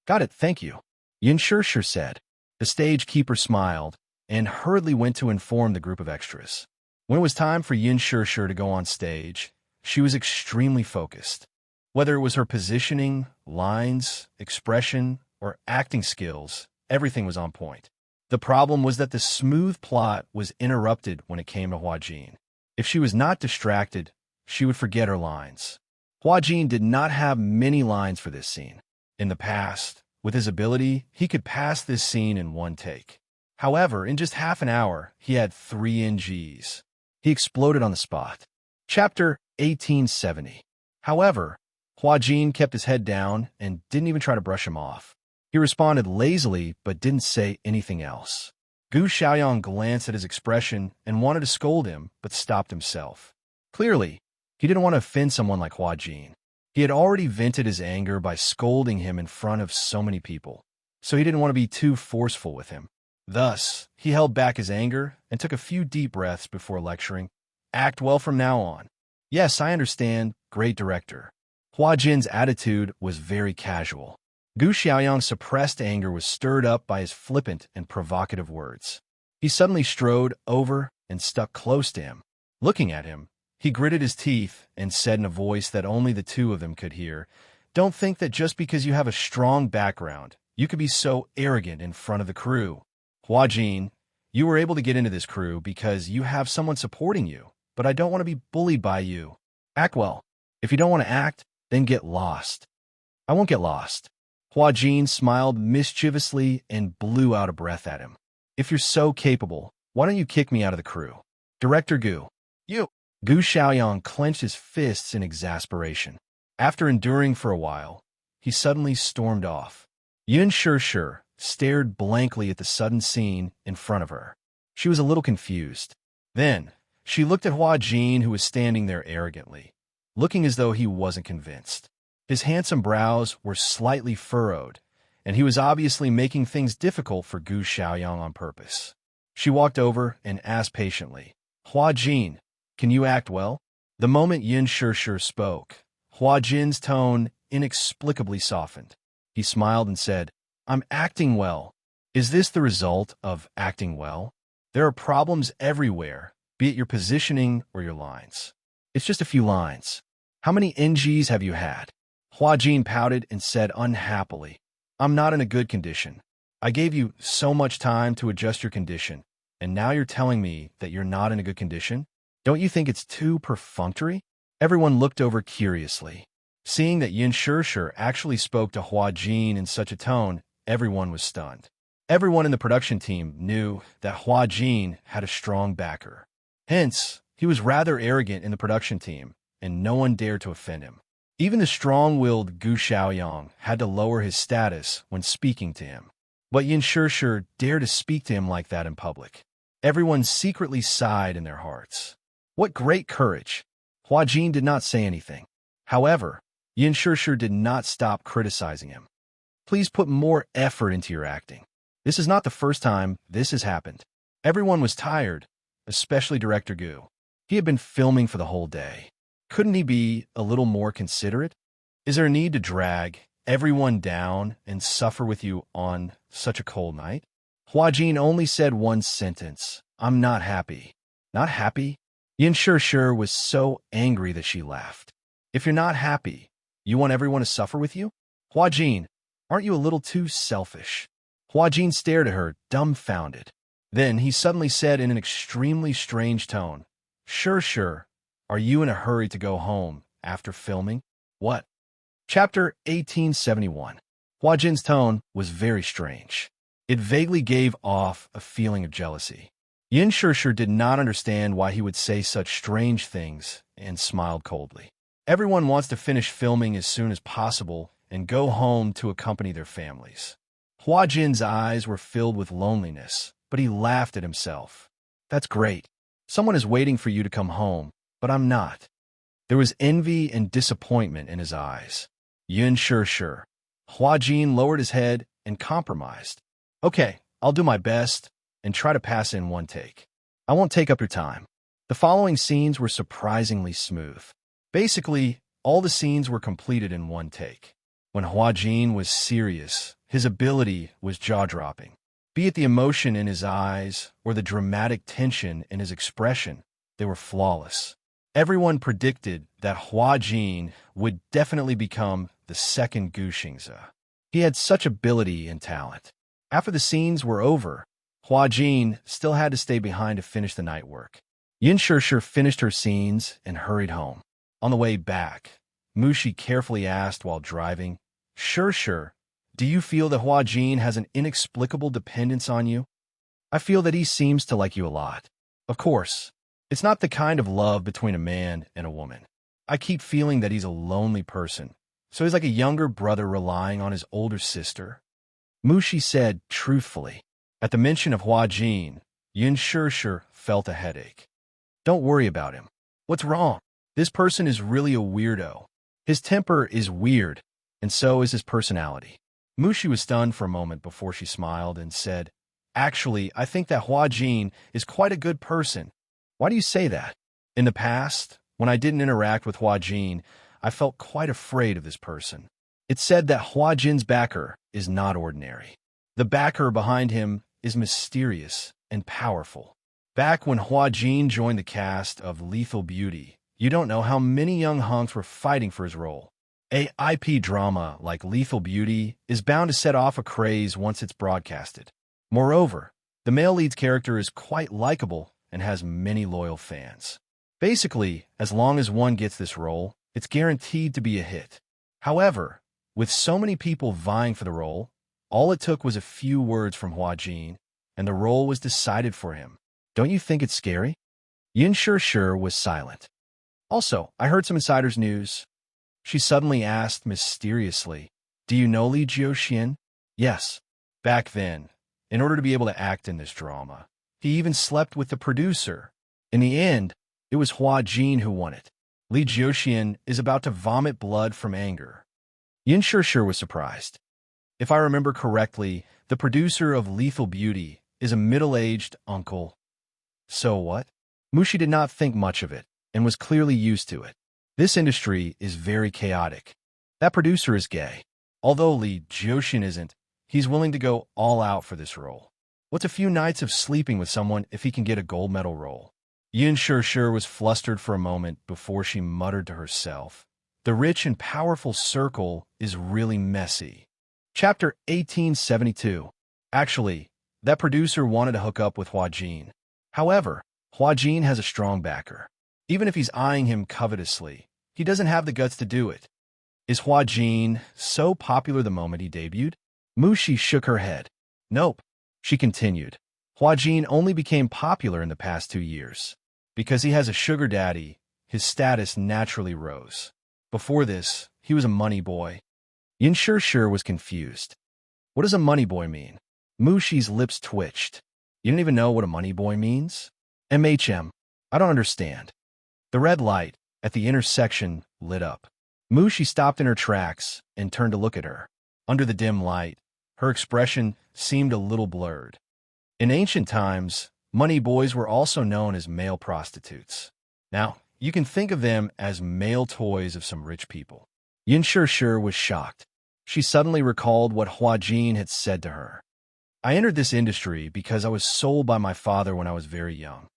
Got it, thank you. Yin Shishir said. The stage keeper smiled and hurriedly went to inform the group of extras. When it was time for Yin Shishir to go on stage, she was extremely focused. Whether it was her positioning, lines, expression, or acting skills, everything was on point. The problem was that the smooth plot was interrupted when it came to Hua Jin. If she was not distracted, she would forget her lines. Hua Jin did not have many lines for this scene. In the past, with his ability, he could pass this scene in one take. However, in just half an hour, he had 3 NGs. He exploded on the spot. Chapter 1870. However, Hua Jin kept his head down and didn't even try to brush him off. He responded lazily but didn't say anything else. Gu Xiaoyang glanced at his expression and wanted to scold him, but stopped himself. Clearly, he didn't want to offend someone like Hua Jin. He had already vented his anger by scolding him in front of so many people, so he didn't want to be too forceful with him. Thus, he held back his anger and took a few deep breaths before lecturing. Act well from now on. Yes, I understand, great director. Hua Jin's attitude was very casual. Gu Xiaoyang's suppressed anger was stirred up by his flippant and provocative words. He suddenly strode over and stuck close to him. Looking at him, he gritted his teeth and said in a voice that only the two of them could hear, "Don't think that just because you have a strong background, you could be so arrogant in front of the crew. Hua Jin, you were able to get into this crew because you have someone supporting you, but I don't want to be bullied by you. Act well. If you don't want to act, then get lost." "I won't get lost." Hua Jin smiled mischievously and blew out a breath at him. "If you're so capable, why don't you kick me out of the crew?" "Director Gu." "You." Gu Xiaoyang clenched his fists in exasperation. After enduring for a while, he suddenly stormed off. Yin Shishir stared blankly at the sudden scene in front of her. She was a little confused. Then, she looked at Hua Jin, who was standing there arrogantly, looking as though he wasn't convinced. His handsome brows were slightly furrowed, and he was obviously making things difficult for Gu Xiaoyang on purpose. She walked over and asked patiently, "Hua Jin, can you act well?" The moment Yin Shishir spoke, Hua Jin's tone inexplicably softened. He smiled and said, "I'm acting well." "Is this the result of acting well? There are problems everywhere, be it your positioning or your lines. It's just a few lines. How many NGs have you had?" Hua Jin pouted and said unhappily, "I'm not in a good condition. I gave you so much time to adjust your condition, and now you're telling me that you're not in a good condition? Don't you think it's too perfunctory?" Everyone looked over curiously. Seeing that Yin Shishir actually spoke to Hua Jin in such a tone, everyone was stunned. Everyone in the production team knew that Hua Jin had a strong backer. Hence, he was rather arrogant in the production team, and no one dared to offend him. Even the strong-willed Gu Xiaoyang had to lower his status when speaking to him. But Yin Shishir dared to speak to him like that in public. Everyone secretly sighed in their hearts. What great courage! Hua Jin did not say anything. However, Yin Shishir did not stop criticizing him. Please put more effort into your acting. This is not the first time this has happened. Everyone was tired, especially Director Gu. He had been filming for the whole day. Couldn't he be a little more considerate? Is there a need to drag everyone down and suffer with you on such a cold night? Hua Jin only said one sentence. I'm not happy. Not happy? Yin Shishir was so angry that she laughed. If you're not happy, you want everyone to suffer with you? Hua Jin, aren't you a little too selfish? Hua Jin stared at her, dumbfounded. Then he suddenly said in an extremely strange tone, Sure. Are you in a hurry to go home after filming? What? Chapter 1871. Hua Jin's tone was very strange. It vaguely gave off a feeling of jealousy. Yin Shishir did not understand why he would say such strange things and smiled coldly. Everyone wants to finish filming as soon as possible and go home to accompany their families. Hua Jin's eyes were filled with loneliness, but he laughed at himself. That's great. Someone is waiting for you to come home, but I'm not. There was envy and disappointment in his eyes. Yin Shishir. Hua Jin lowered his head and compromised. Okay, I'll do my best and try to pass in one take. I won't take up your time. The following scenes were surprisingly smooth. Basically, all the scenes were completed in one take. When Hua Jin was serious, his ability was jaw-dropping. Be it the emotion in his eyes or the dramatic tension in his expression, they were flawless. Everyone predicted that Hua Jin would definitely become the second Gu Xingze. He had such ability and talent. After the scenes were over, Hua Jin still had to stay behind to finish the night work. Yin Shishir finished her scenes and hurried home. On the way back, Mushi carefully asked while driving, Sure. Do you feel that Hua Jin has an inexplicable dependence on you? I feel that he seems to like you a lot. Of course, it's not the kind of love between a man and a woman. I keep feeling that he's a lonely person, so he's like a younger brother relying on his older sister. Mushi said truthfully. At the mention of Hua Jin, Yin Shishir felt a headache. Don't worry about him. What's wrong? This person is really a weirdo. His temper is weird, and so is his personality. Mushi was stunned for a moment before she smiled and said, Actually, I think that Hua Jin is quite a good person. Why do you say that? In the past, when I didn't interact with Hua Jin, I felt quite afraid of this person. It's said that Hua Jin's backer is not ordinary. The backer behind him is mysterious and powerful. Back when Hua Jin joined the cast of Lethal Beauty, you don't know how many young hunks were fighting for his role. A IP drama like Lethal Beauty is bound to set off a craze once it's broadcasted. Moreover, the male lead's character is quite likable and has many loyal fans. Basically, as long as one gets this role, it's guaranteed to be a hit. However, with so many people vying for the role, all it took was a few words from Hua Jin, and the role was decided for him. Don't you think it's scary? Yin Shishir was silent. Also, I heard some insider's news. She suddenly asked mysteriously, Do you know Li Jiuxian? Yes. Back then, in order to be able to act in this drama, he even slept with the producer. In the end, it was Hua Jin who won it. Li Jiuxian is about to vomit blood from anger. Yin Shishir was surprised. If I remember correctly, the producer of Lethal Beauty is a middle-aged uncle. So what? Mushi did not think much of it and was clearly used to it. This industry is very chaotic. That producer is gay. Although Li Jiuxian isn't, he's willing to go all out for this role. What's a few nights of sleeping with someone if he can get a gold medal role? Yin Shishir was flustered for a moment before she muttered to herself, The rich and powerful circle is really messy. Chapter 1872. Actually, that producer wanted to hook up with Hua Jin. However, Hua Jin has a strong backer. Even if he's eyeing him covetously, he doesn't have the guts to do it. Is Hua Jin so popular the moment he debuted? Mushi shook her head. Nope. She continued. Hua Jin only became popular in the past 2 years. Because he has a sugar daddy, his status naturally rose. Before this, he was a money boy. Yin Shishir was confused. What does a money boy mean? Mushi's lips twitched. You don't even know what a money boy means? I don't understand. The red light at the intersection lit up. Mushi stopped in her tracks and turned to look at her. Under the dim light, her expression seemed a little blurred. In ancient times, money boys were also known as male prostitutes. Now, you can think of them as male toys of some rich people. Yin Shishir was shocked. She suddenly recalled what Huajin had said to her. I entered this industry because I was sold by my father when I was very young.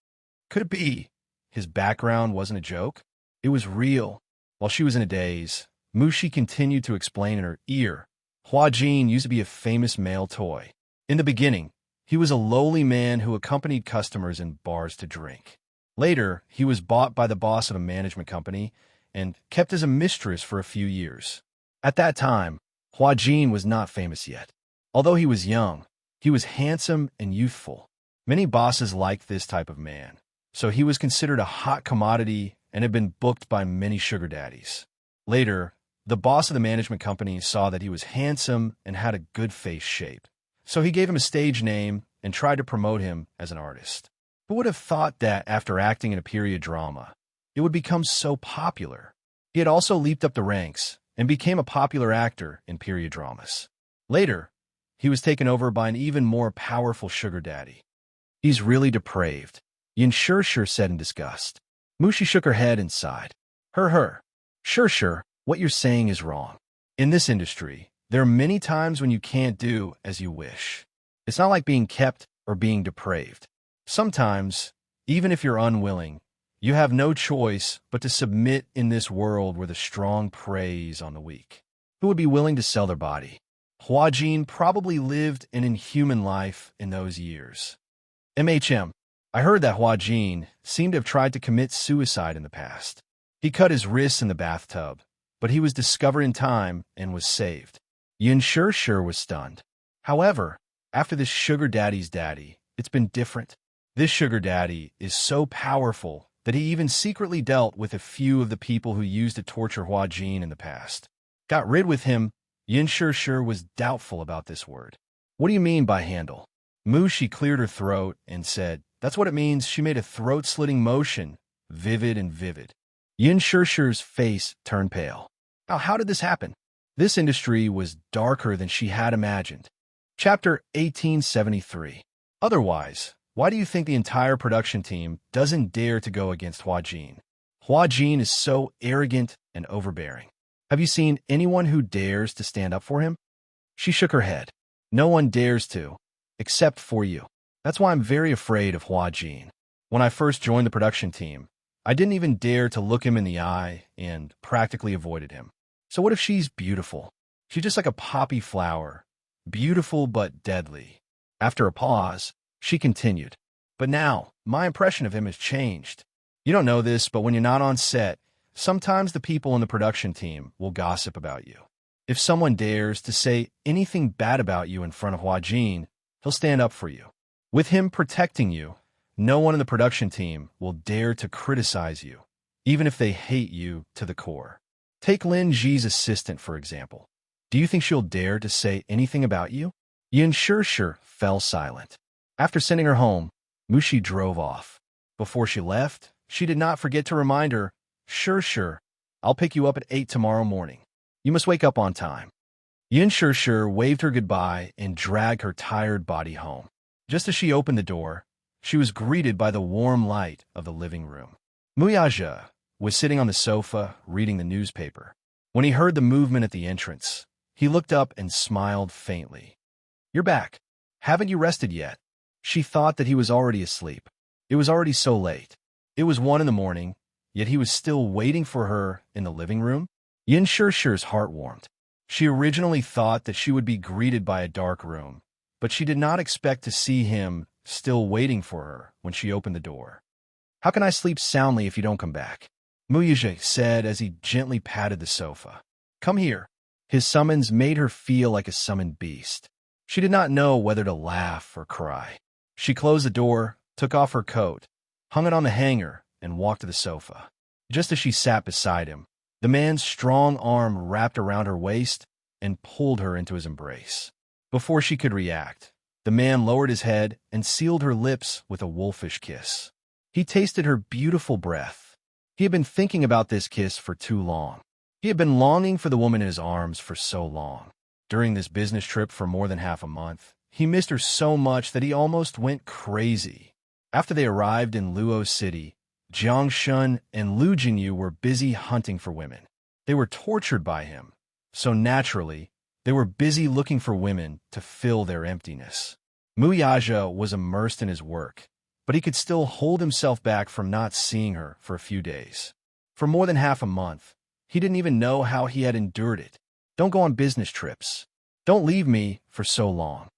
Could it be his background wasn't a joke? It was real. While she was in a daze, Mushi continued to explain in her ear. Huajin used to be a famous male toy. In the beginning, he was a lowly man who accompanied customers in bars to drink. Later, he was bought by the boss of a management company and kept as a mistress for a few years. At that time, Huajin was not famous yet. Although he was young, he was handsome and youthful. Many bosses liked this type of man, so he was considered a hot commodity and had been booked by many sugar daddies. Later, the boss of the management company saw that he was handsome and had a good face shape, so he gave him a stage name and tried to promote him as an artist. Who would have thought that after acting in a period drama, it would become so popular? He had also leaped up the ranks and became a popular actor in period dramas. Later, he was taken over by an even more powerful sugar daddy. He's really depraved, Yin Shishir said in disgust. Mushi shook her head and sighed. Shishir, what you're saying is wrong. In this industry, there are many times when you can't do as you wish. It's not like being kept or being depraved. Sometimes, even if you're unwilling, you have no choice but to submit in this world where the strong preys on the weak. Who would be willing to sell their body? Huajin probably lived an inhuman life in those years. I heard that Huajin seemed to have tried to commit suicide in the past. He cut his wrists in the bathtub, but he was discovered in time and was saved. Yin Shishir was stunned. However, after this sugar daddy's daddy, it's been different. This sugar daddy is so powerful that he even secretly dealt with a few of the people who used to torture Huajin in the past. Got rid with him. Yin Shishir was doubtful about this word. What do you mean by handle? Mushi cleared her throat and said, that's what it means. She made a throat-slitting motion, vivid and vivid. Yin Shishir's face turned pale. How did this happen? This industry was darker than she had imagined. Chapter 1873. Otherwise, why do you think the entire production team doesn't dare to go against Huajin? Huajin is so arrogant and overbearing. Have you seen anyone who dares to stand up for him? She shook her head. No one dares to, except for you. That's why I'm very afraid of Huajin. When I first joined the production team, I didn't even dare to look him in the eye and practically avoided him. So what if she's beautiful? She's just like a poppy flower, beautiful but deadly. After a pause, she continued, but now, my impression of him has changed. You don't know this, but when you're not on set, sometimes the people in the production team will gossip about you. If someone dares to say anything bad about you in front of Huajin, he'll stand up for you. With him protecting you, no one in the production team will dare to criticize you, even if they hate you to the core. Take Lin Ji's assistant, for example. Do you think she'll dare to say anything about you? Yin Shishir fell silent. After sending her home, Mushi drove off. Before she left, she did not forget to remind her, Shishir, I'll pick you up at 8 tomorrow morning. You must wake up on time. Yin Shishir waved her goodbye and dragged her tired body home. Just as she opened the door, she was greeted by the warm light of the living room. Muyaja was sitting on the sofa reading the newspaper. When he heard the movement at the entrance, he looked up and smiled faintly. You're back. Haven't you rested yet? She thought that he was already asleep. It was already so late. It was 1 a.m, yet he was still waiting for her in the living room. Yin Shishir's heart warmed. She originally thought that she would be greeted by a dark room, but she did not expect to see him still waiting for her when she opened the door. How can I sleep soundly if you don't come back? Muyaja said as he gently patted the sofa. Come here. His summons made her feel like a summoned beast. She did not know whether to laugh or cry. She closed the door, took off her coat, hung it on the hanger, and walked to the sofa. Just as she sat beside him, The man's strong arm wrapped around her waist and pulled her into his embrace. Before she could react, the man lowered his head and sealed her lips with a wolfish kiss. He tasted her beautiful breath. He had been thinking about this kiss for too long. He had been longing for the woman in his arms for so long. During this business trip for more than half a month, he missed her so much that he almost went crazy. After they arrived in Luo City, Jiang Shun and Lu Jinyu were busy hunting for women. They were tortured by him, so naturally, they were busy looking for women to fill their emptiness. Muyaja was immersed in his work, but he could still hold himself back from not seeing her for a few days. For more than half a month, he didn't even know how he had endured it. Don't go on business trips. Don't leave me for so long.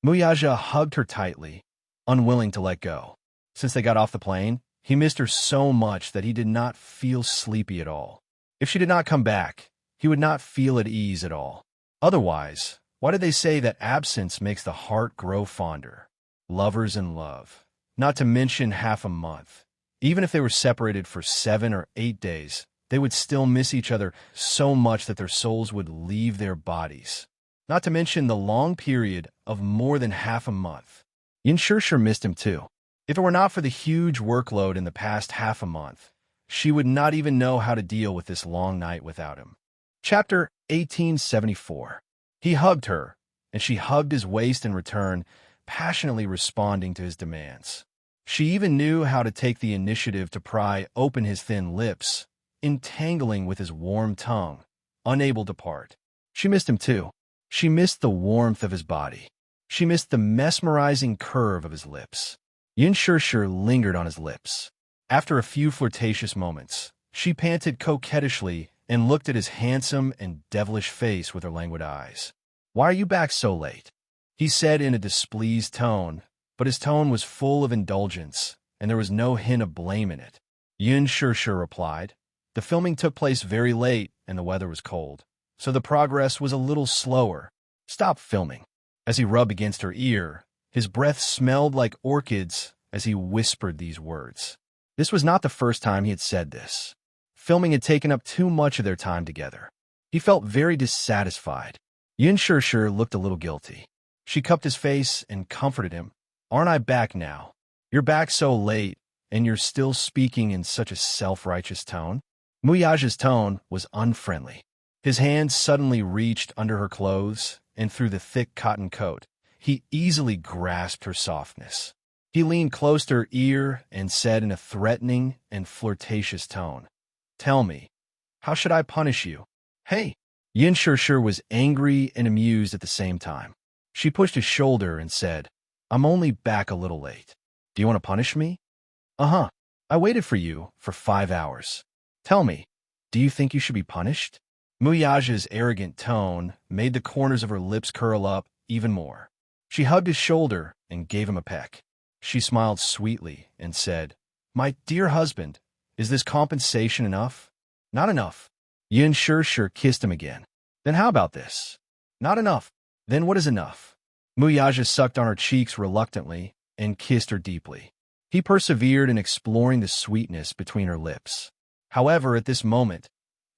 Muyaja hugged her tightly, unwilling to let go. Since they got off the plane, he missed her so much that he did not feel sleepy at all. If she did not come back, he would not feel at ease at all. Otherwise, why did they say that absence makes the heart grow fonder? Lovers in love. Not to mention half a month. Even if they were separated for 7 or 8 days, they would still miss each other so much that their souls would leave their bodies. Not to mention the long period of more than half a month. Yin sure missed him too. If it were not for the huge workload in the past half a month, she would not even know how to deal with this long night without him. Chapter 1874. He hugged her, and she hugged his waist in return, passionately responding to his demands. She even knew how to take the initiative to pry open his thin lips, entangling with his warm tongue, unable to part. She missed him too. She missed the warmth of his body. She missed the mesmerizing curve of his lips. Yin Shir lingered on his lips. After a few flirtatious moments, she panted coquettishly and looked at his handsome and devilish face with her languid eyes. "Why are you back so late?" he said in a displeased tone, but his tone was full of indulgence, and there was no hint of blame in it. Yin Shir replied, "The filming took place very late and the weather was cold, so the progress was a little slower. Stop filming." As he rubbed against her ear, his breath smelled like orchids as he whispered these words. This was not the first time he had said this. Filming had taken up too much of their time together. He felt very dissatisfied. Yin Shir looked a little guilty. She cupped his face and comforted him. "Aren't I back now? You're back so late, and you're still speaking in such a self-righteous tone?" Muyaja's tone was unfriendly. His hands suddenly reached under her clothes, and through the thick cotton coat, he easily grasped her softness. He leaned close to her ear and said in a threatening and flirtatious tone, "Tell me, how should I punish you?" "Hey!" Yin Shir was angry and amused at the same time. She pushed his shoulder and said, "I'm only back a little late. Do you want to punish me?" "Uh-huh. I waited for you for 5 hours. Tell me, do you think you should be punished?" Muyaja's arrogant tone made the corners of her lips curl up even more. She hugged his shoulder and gave him a peck. She smiled sweetly and said, "My dear husband, is this compensation enough?" "Not enough." Yin Shir kissed him again. "Then how about this?" "Not enough." "Then what is enough?" Muyaja sucked on her cheeks reluctantly and kissed her deeply. He persevered in exploring the sweetness between her lips. However, at this moment,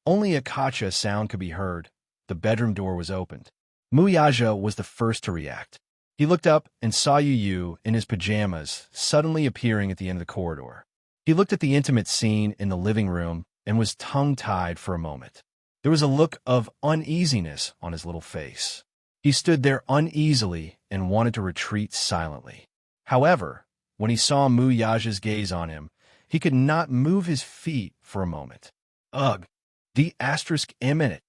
only a kacha sound could be heard. The bedroom door was opened. Muyaja was the first to react. He looked up and saw Yu in his pajamas suddenly appearing at the end of the corridor. He looked at the intimate scene in the living room and was tongue-tied for a moment. There was a look of uneasiness on his little face. He stood there uneasily and wanted to retreat silently. However, when he saw Muyaja's gaze on him, he could not move his feet for a moment. Ugh! The *M in it.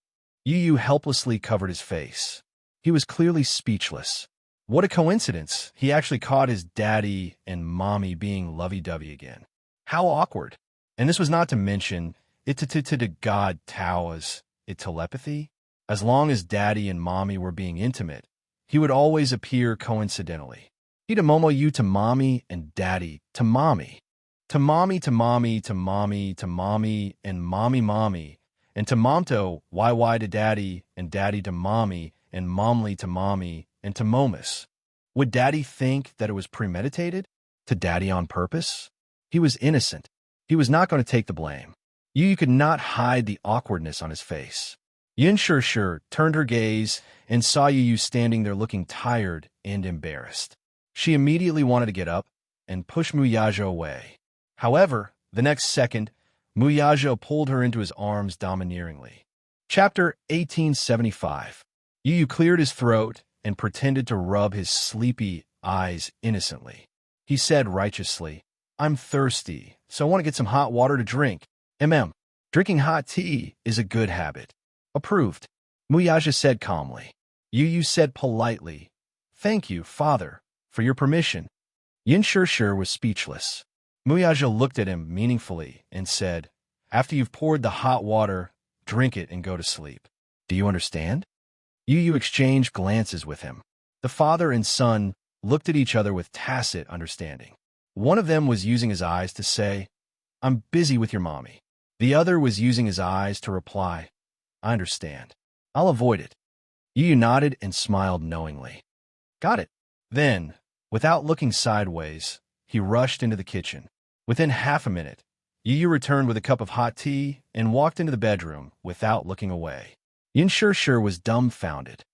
Yu helplessly covered his face. He was clearly speechless. What a coincidence, he actually caught his daddy and mommy being lovey-dovey again. How awkward. And this was not to mention, to God Tao's telepathy. As long as daddy and mommy were being intimate, he would always appear coincidentally. He'd momo you to mommy and daddy to mommy. To mommy to mommy to mommy to mommy and mommy, and to momto YY to daddy and daddy to mommy and momly to mommy and to momus. Would daddy think that it was premeditated? To daddy on purpose? He was innocent. He was not going to take the blame. Yu could not hide the awkwardness on his face. Yin Shir turned her gaze and saw Yu standing there looking tired and embarrassed. She immediately wanted to get up and push Muyaja away. However, the next second, Muyaja pulled her into his arms domineeringly. Chapter 1875. Yu cleared his throat and pretended to rub his sleepy eyes innocently. He said righteously, "I'm thirsty, so I want to get some hot water to drink. Drinking hot tea is a good habit." "Approved," Muyaja said calmly. Yu said politely, "Thank you, father, for your permission." Yin Shir was speechless. Muyaja looked at him meaningfully and said, "After you've poured the hot water, drink it and go to sleep. Do you understand?" Yu exchanged glances with him. The father and son looked at each other with tacit understanding. One of them was using his eyes to say, "I'm busy with your mommy." The other was using his eyes to reply, "I understand. I'll avoid it." Yu nodded and smiled knowingly. "Got it." Then, without looking sideways, he rushed into the kitchen. Within half a minute, Yu returned with a cup of hot tea and walked into the bedroom without looking away. Yin Shir was dumbfounded.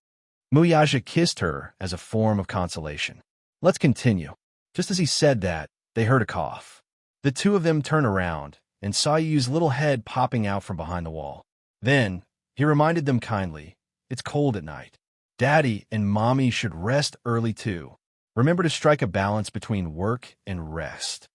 Muyaja kissed her as a form of consolation. "Let's continue." Just as he said that, they heard a cough. The two of them turned around and saw Yu's little head popping out from behind the wall. Then, he reminded them kindly, "It's cold at night. Daddy and Mommy should rest early too. Remember to strike a balance between work and rest."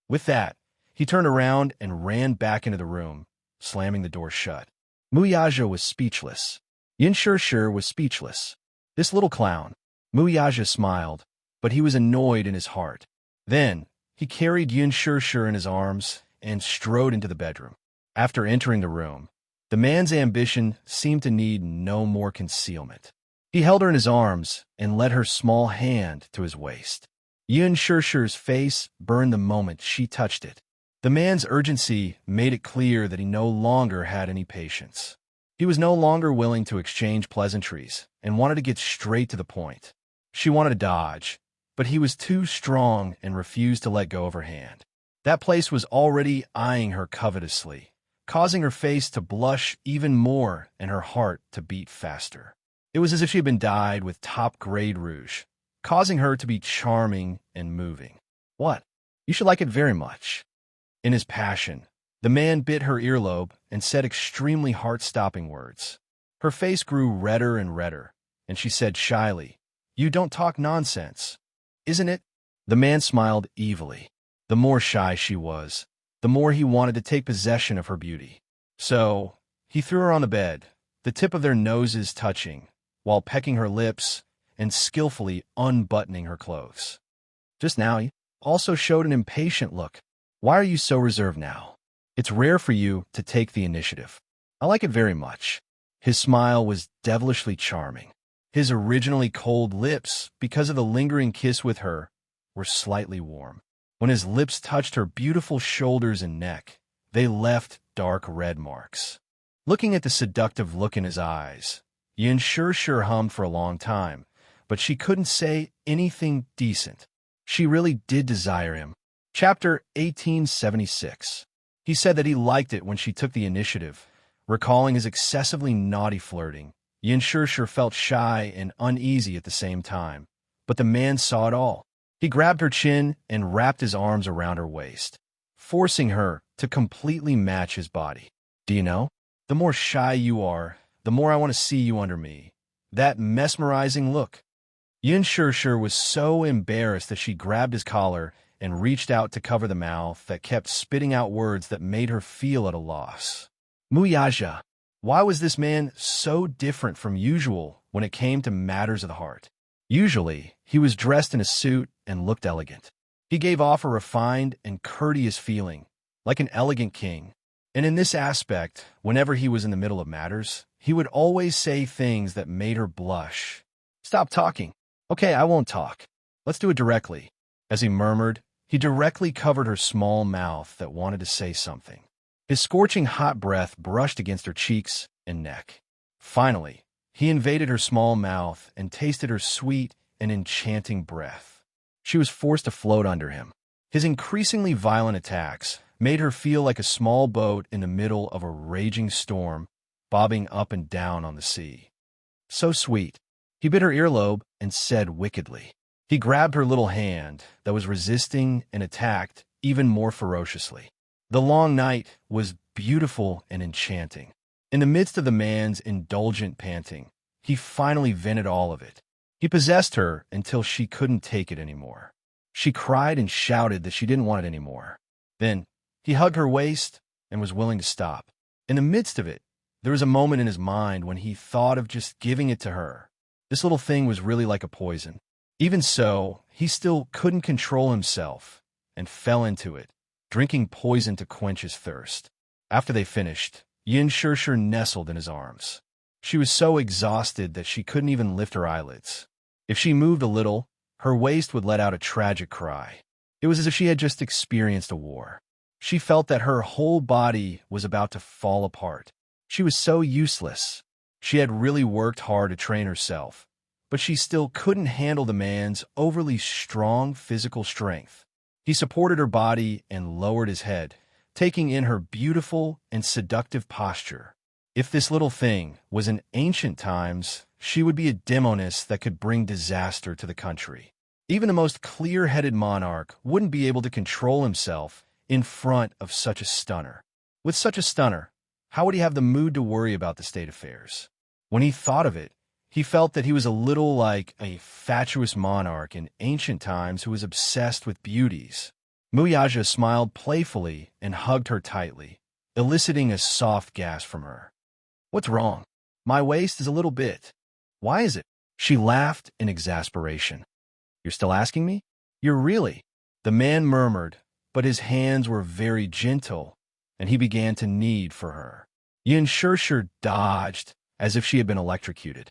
With that, he turned around and ran back into the room, slamming the door shut. Muyaja was speechless. Yin Shir was speechless. This little clown. Muyaja smiled, but he was annoyed in his heart. Then, he carried Yin Shir in his arms and strode into the bedroom. After entering the room, the man's ambition seemed to need no more concealment. He held her in his arms and led her small hand to his waist. Yin Shir's face burned the moment she touched it. The man's urgency made it clear that he no longer had any patience. He was no longer willing to exchange pleasantries and wanted to get straight to the point. She wanted to dodge, but he was too strong and refused to let go of her hand. That place was already eyeing her covetously, causing her face to blush even more and her heart to beat faster. It was as if she had been dyed with top-grade rouge, causing her to be charming and moving. "What? You should like it very much." In his passion, the man bit her earlobe and said extremely heart-stopping words. Her face grew redder and redder, and she said shyly, "You don't talk nonsense, isn't it?" The man smiled evilly. The more shy she was, the more he wanted to take possession of her beauty. So, he threw her on the bed, the tip of their noses touching, while pecking her lips and skillfully unbuttoning her clothes. Just now, he also showed an impatient look. "Why are you so reserved now? It's rare for you to take the initiative." "I like it very much." His smile was devilishly charming. His originally cold lips, because of the lingering kiss with her, were slightly warm. When his lips touched her beautiful shoulders and neck, they left dark red marks. Looking at the seductive look in his eyes, Yin Shir hummed for a long time, but she couldn't say anything decent. She really did desire him. Chapter 1876. He said that he liked it when she took the initiative. Recalling his excessively naughty flirting, Yin Shir felt shy and uneasy at the same time, but the man saw it all. He grabbed her chin and wrapped his arms around her waist, forcing her to completely match his body. "Do you know? The more shy you are, the more I want to see you under me." That mesmerizing look. Yin Shir was so embarrassed that she grabbed his collar and reached out to cover the mouth that kept spitting out words that made her feel at a loss. Muyaja. Why was this man so different from usual when it came to matters of the heart? Usually, he was dressed in a suit and looked elegant. He gave off a refined and courteous feeling, like an elegant king. And in this aspect, whenever he was in the middle of matters, he would always say things that made her blush. "Stop talking." "Okay, I won't talk. Let's do it directly." As he murmured, he directly covered her small mouth that wanted to say something. His scorching hot breath brushed against her cheeks and neck. Finally, he invaded her small mouth and tasted her sweet and enchanting breath. She was forced to float under him. His increasingly violent attacks made her feel like a small boat in the middle of a raging storm, bobbing up and down on the sea. So sweet. He bit her earlobe and said wickedly. He grabbed her little hand that was resisting and attacked even more ferociously. The long night was beautiful and enchanting. In the midst of the man's indulgent panting, he finally vented all of it. He possessed her until she couldn't take it anymore. She cried and shouted that she didn't want it anymore. Then, he hugged her waist and was willing to stop. In the midst of it, there was a moment in his mind when he thought of just giving it to her. This little thing was really like a poison. Even so, he still couldn't control himself and fell into it, drinking poison to quench his thirst. After they finished, Yin Shirshir nestled in his arms. She was so exhausted that she couldn't even lift her eyelids. If she moved a little, her waist would let out a tragic cry. It was as if she had just experienced a war. She felt that her whole body was about to fall apart. She was so useless. She had really worked hard to train herself, but she still couldn't handle the man's overly strong physical strength. He supported her body and lowered his head, taking in her beautiful and seductive posture. If this little thing was in ancient times, she would be a demoness that could bring disaster to the country. Even the most clear-headed monarch wouldn't be able to control himself in front of such a stunner. With such a stunner, how would he have the mood to worry about the state affairs? When he thought of it, he felt that he was a little like a fatuous monarch in ancient times who was obsessed with beauties. Muyaja smiled playfully and hugged her tightly, eliciting a soft gasp from her. "What's wrong? My waist is a little bit. Why is it?" She laughed in exasperation. "You're still asking me?" "You're really?" The man murmured, but his hands were very gentle, and he began to knead for her. Yin Shirshir dodged as if she had been electrocuted.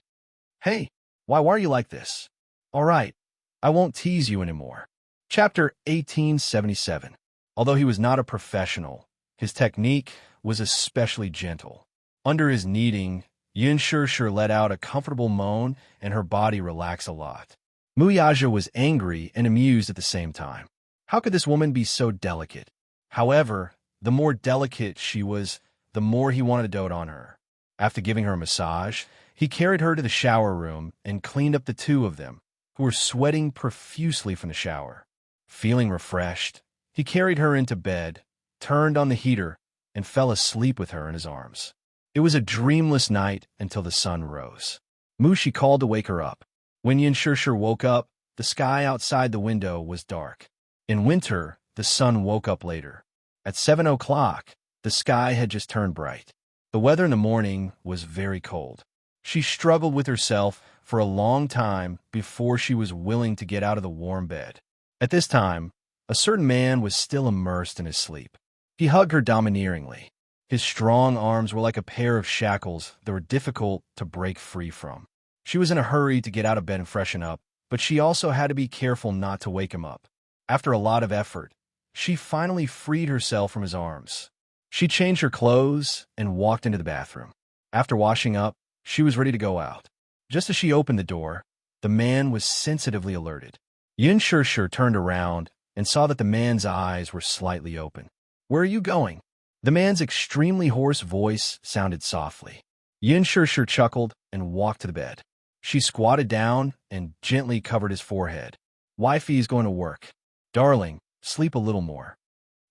"Hey, why are you like this?" "All right, I won't tease you anymore." Chapter 1877. Although he was not a professional, his technique was especially gentle. Under his kneading, Yin Shirshir let out a comfortable moan and her body relaxed a lot. Muyaja was angry and amused at the same time. How could this woman be so delicate? However, the more delicate she was, the more he wanted to dote on her. After giving her a massage, he carried her to the shower room and cleaned up the two of them, who were sweating profusely from the shower. Feeling refreshed, he carried her into bed, turned on the heater, and fell asleep with her in his arms. It was a dreamless night until the sun rose. Mushi called to wake her up. When Yin Shirshir woke up, the sky outside the window was dark. In winter, the sun woke up later. At 7 o'clock, the sky had just turned bright. The weather in the morning was very cold. She struggled with herself for a long time before she was willing to get out of the warm bed. At this time, a certain man was still immersed in his sleep. He hugged her domineeringly. His strong arms were like a pair of shackles that were difficult to break free from. She was in a hurry to get out of bed and freshen up, but she also had to be careful not to wake him up. After a lot of effort, she finally freed herself from his arms. She changed her clothes and walked into the bathroom. After washing up, she was ready to go out. Just as she opened the door, the man was sensitively alerted. Yin Shirshir turned around and saw that the man's eyes were slightly open. "Where are you going?" The man's extremely hoarse voice sounded softly. Yin Shirshir chuckled and walked to the bed. She squatted down and gently covered his forehead. "Wifey is going to work. Darling, sleep a little more."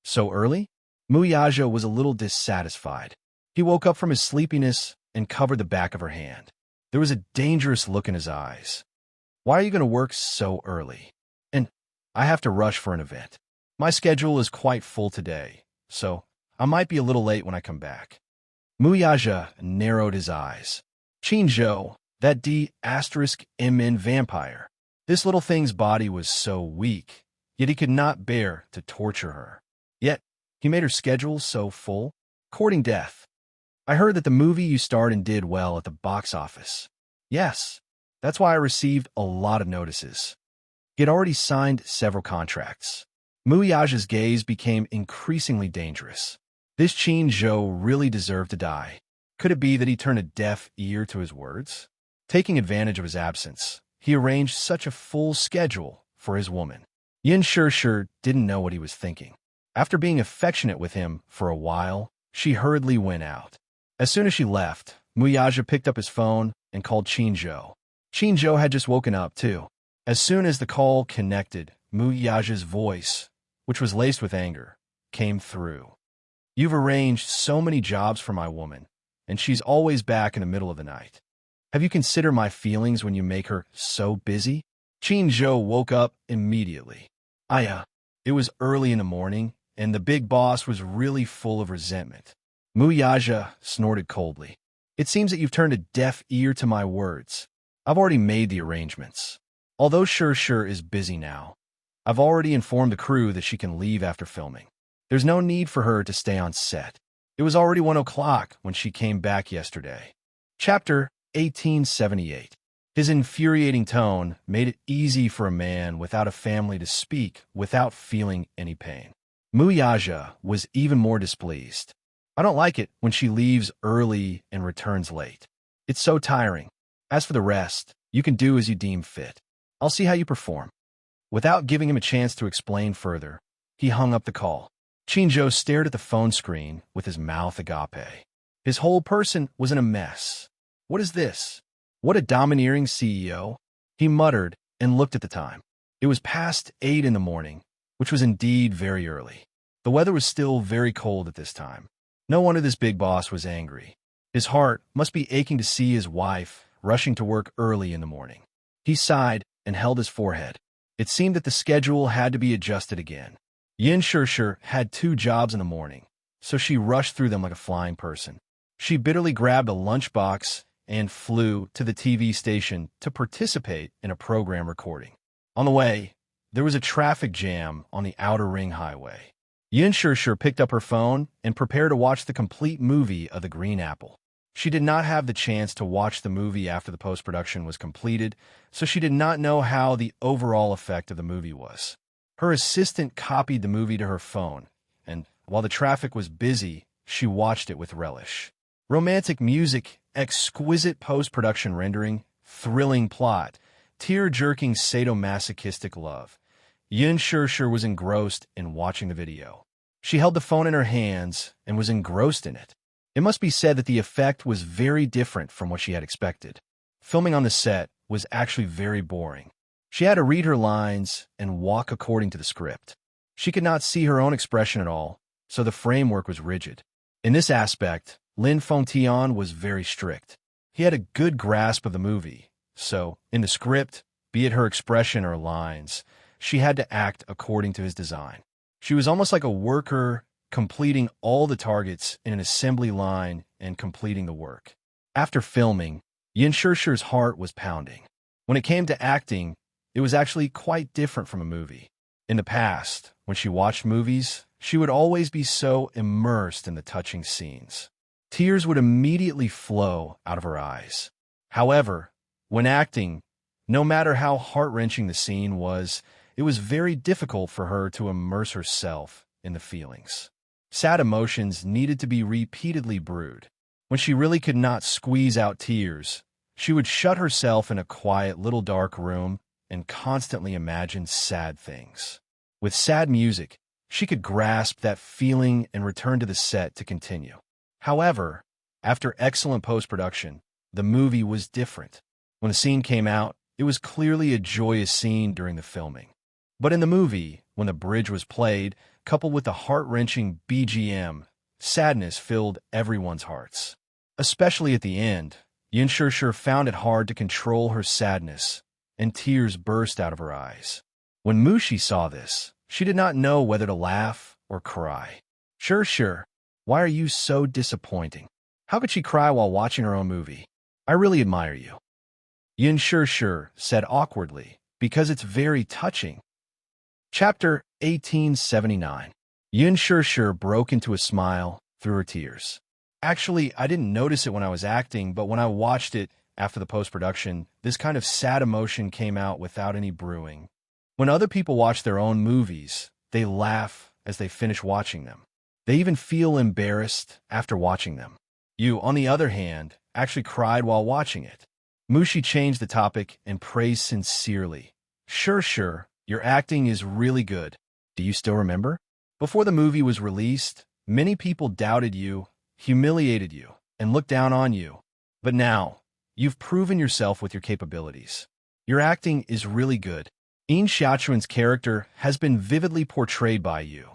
"So early?" Muyaja was a little dissatisfied. He woke up from his sleepiness and covered the back of her hand. There was a dangerous look in his eyes. "Why are you going to work so early?" "And I have to rush for an event. My schedule is quite full today, so I might be a little late when I come back." Muyaja narrowed his eyes. Qingzhou, that D*MN vampire. This little thing's body was so weak, yet he could not bear to torture her. Yet, he made her schedule so full. "Courting death. I heard that the movie you starred in did well at the box office." "Yes, that's why I received a lot of notices." He had already signed several contracts. Muyaja's gaze became increasingly dangerous. This Qingzhou really deserved to die. Could it be that he turned a deaf ear to his words? Taking advantage of his absence, he arranged such a full schedule for his woman. Yin Shirshir didn't know what he was thinking. After being affectionate with him for a while, she hurriedly went out. As soon as she left, Muyaja picked up his phone and called Qinzhou. Qinzhou had just woken up, too. As soon as the call connected, Muyaja's voice, which was laced with anger, came through. "You've arranged so many jobs for my woman, and she's always back in the middle of the night. Have you considered my feelings when you make her so busy?" Qinzhou woke up immediately. It was early in the morning, and the big boss was really full of resentment. Muyaja snorted coldly. "It seems that you've turned a deaf ear to my words. I've already made the arrangements. Although Sure is busy now, I've already informed the crew that she can leave after filming. There's no need for her to stay on set. It was already 1 o'clock when she came back yesterday." Chapter 1878. His infuriating tone made it easy for a man without a family to speak without feeling any pain. Muyaja was even more displeased. "I don't like it when she leaves early and returns late. It's so tiring. As for the rest, you can do as you deem fit. I'll see how you perform." Without giving him a chance to explain further, he hung up the call. Qinzhou stared at the phone screen with his mouth agape. His whole person was in a mess. "What is this? What a domineering CEO," he muttered and looked at the time. It was past 8 in the morning, which was indeed very early. The weather was still very cold at this time. No wonder this big boss was angry. His heart must be aching to see his wife rushing to work early in the morning. He sighed and held his forehead. It seemed that the schedule had to be adjusted again. Yin Sure had 2 jobs in the morning, so she rushed through them like a flying person. She bitterly grabbed a lunchbox and flew to the TV station to participate in a program recording. On the way, there was a traffic jam on the Outer Ring Highway. Yin Sure picked up her phone and prepared to watch the complete movie of The Green Apple. She did not have the chance to watch the movie after the post-production was completed, so she did not know how the overall effect of the movie was. Her assistant copied the movie to her phone, and while the traffic was busy, she watched it with relish. Romantic music, exquisite post-production rendering, thrilling plot, tear-jerking sadomasochistic love. Yin Sure was engrossed in watching the video. She held the phone in her hands and was engrossed in it. It must be said that the effect was very different from what she had expected. Filming on the set was actually very boring. She had to read her lines and walk according to the script. She could not see her own expression at all, so the framework was rigid. In this aspect, Lin Fengtian was very strict. He had a good grasp of the movie, so, in the script, be it her expression or lines, she had to act according to his design. She was almost like a worker, completing all the targets in an assembly line and completing the work. After filming, Yin Shure's heart was pounding. When it came to acting, it was actually quite different from a movie. In the past, when she watched movies, she would always be so immersed in the touching scenes. Tears would immediately flow out of her eyes. However, when acting, no matter how heart-wrenching the scene was, it was very difficult for her to immerse herself in the feelings. Sad emotions needed to be repeatedly brewed. When she really could not squeeze out tears, she would shut herself in a quiet little dark room and constantly imagine sad things. With sad music, she could grasp that feeling and return to the set to continue. However, after excellent post-production, the movie was different. When the scene came out, it was clearly a joyous scene during the filming. But in the movie, when the bridge was played, coupled with the heart-wrenching BGM, sadness filled everyone's hearts. Especially at the end, Yin Sure found it hard to control her sadness, and tears burst out of her eyes. When Mushi saw this, she did not know whether to laugh or cry. Sure, why are you so disappointing? How could she cry while watching her own movie? I really admire you. Yin Sure said awkwardly, because it's very touching. Chapter 1879. Yin Sure broke into a smile through her tears. Actually, I didn't notice it when I was acting, but when I watched it after the post-production, this kind of sad emotion came out without any brewing. When other people watch their own movies, they laugh as they finish watching them. They even feel embarrassed after watching them. You, on the other hand, actually cried while watching it. Mushi changed the topic and praised sincerely. Sure, your acting is really good. Do you still remember? Before the movie was released, many people doubted you, humiliated you, and looked down on you. But now, you've proven yourself with your capabilities. Your acting is really good. Yin Xiaochuan's character has been vividly portrayed by you.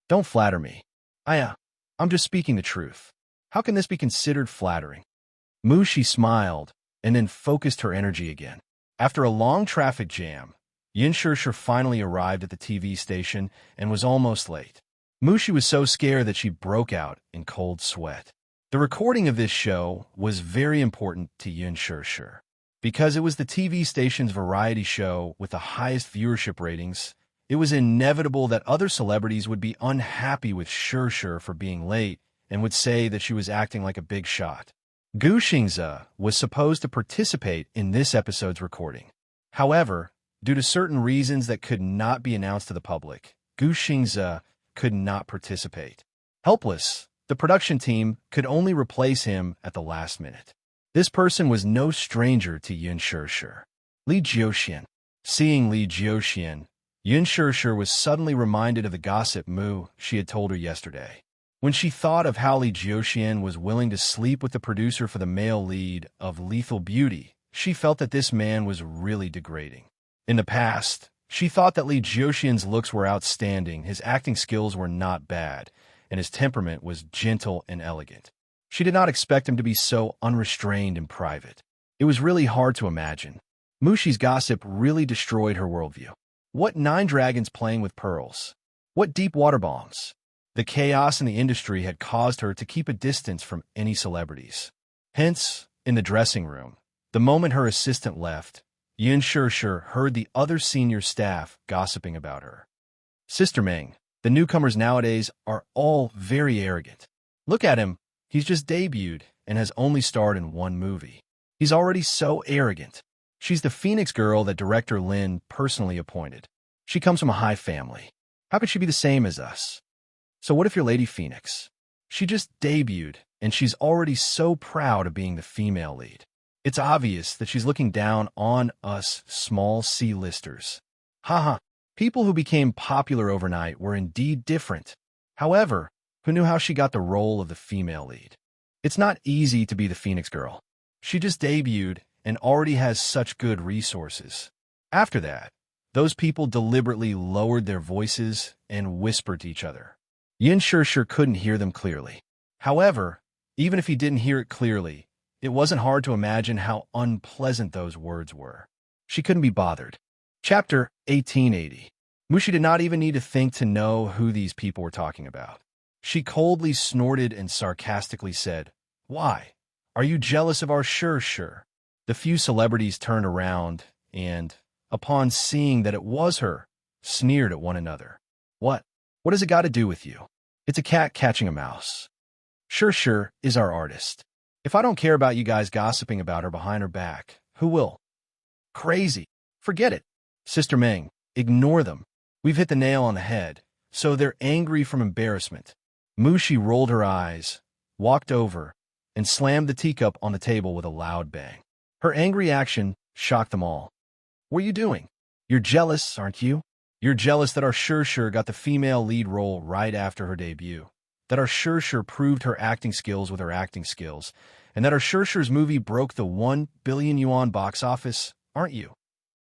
Don't flatter me. I'm just speaking the truth. How can this be considered flattering? Mushi smiled and then focused her energy again. After a long traffic jam, Yin Shishir finally arrived at the TV station and was almost late. Mushi was so scared that she broke out in cold sweat. The recording of this show was very important to Yin Shishir. Because it was the TV station's variety show with the highest viewership ratings, it was inevitable that other celebrities would be unhappy with Shishir for being late and would say that she was acting like a big shot. Gu Xingze was supposed to participate in this episode's recording. However, due to certain reasons that could not be announced to the public, Gu Xingze could not participate. Helpless, the production team could only replace him at the last minute. This person was no stranger to Yin Shishir. Li Jiuxian. Seeing Li Jiuxian, Yin Shishir was suddenly reminded of the gossip Mu she had told her yesterday. When she thought of how Li Jiuxian was willing to sleep with the producer for the male lead of Lethal Beauty, she felt that this man was really degrading. In the past, she thought that Li Jiuxian's looks were outstanding, his acting skills were not bad, and his temperament was gentle and elegant. She did not expect him to be so unrestrained in private. It was really hard to imagine. Mushi's gossip really destroyed her worldview. What 9 dragons playing with pearls? What deep water bombs? The chaos in the industry had caused her to keep a distance from any celebrities. Hence, in the dressing room, the moment her assistant left, Yin Shishir heard the other senior staff gossiping about her. Sister Meng, the newcomers nowadays are all very arrogant. Look at him, he's just debuted and has only starred in 1 movie. He's already so arrogant. She's the Phoenix girl that director Lin personally appointed. She comes from a high family. How could she be the same as us? So what if you're Lady Phoenix? She just debuted, and she's already so proud of being the female lead. It's obvious that she's looking down on us small C-listers. Haha, people who became popular overnight were indeed different. However, who knew how she got the role of the female lead? It's not easy to be the Phoenix girl. She just debuted and already has such good resources. After that, those people deliberately lowered their voices and whispered to each other. Yin Shishir couldn't hear them clearly. However, even if he didn't hear it clearly, it wasn't hard to imagine how unpleasant those words were. She couldn't be bothered. Chapter 1880. Mushi did not even need to think to know who these people were talking about. She coldly snorted and sarcastically said, "Why? Are you jealous of our Shishir?" The few celebrities turned around and, upon seeing that it was her, sneered at one another. What has it got to do with you? It's a cat catching a mouse. Shishir is our artist. If I don't care about you guys gossiping about her behind her back, who will? Crazy. Forget it. Sister Meng, ignore them. We've hit the nail on the head, so they're angry from embarrassment. Mushi rolled her eyes, walked over, and slammed the teacup on the table with a loud bang. Her angry action shocked them all. What are you doing? You're jealous, aren't you? You're jealous that our Shishir got the female lead role right after her debut, that our Shishir proved her acting skills with her acting skills, and that our Shishir's movie broke the 1 billion yuan box office, aren't you?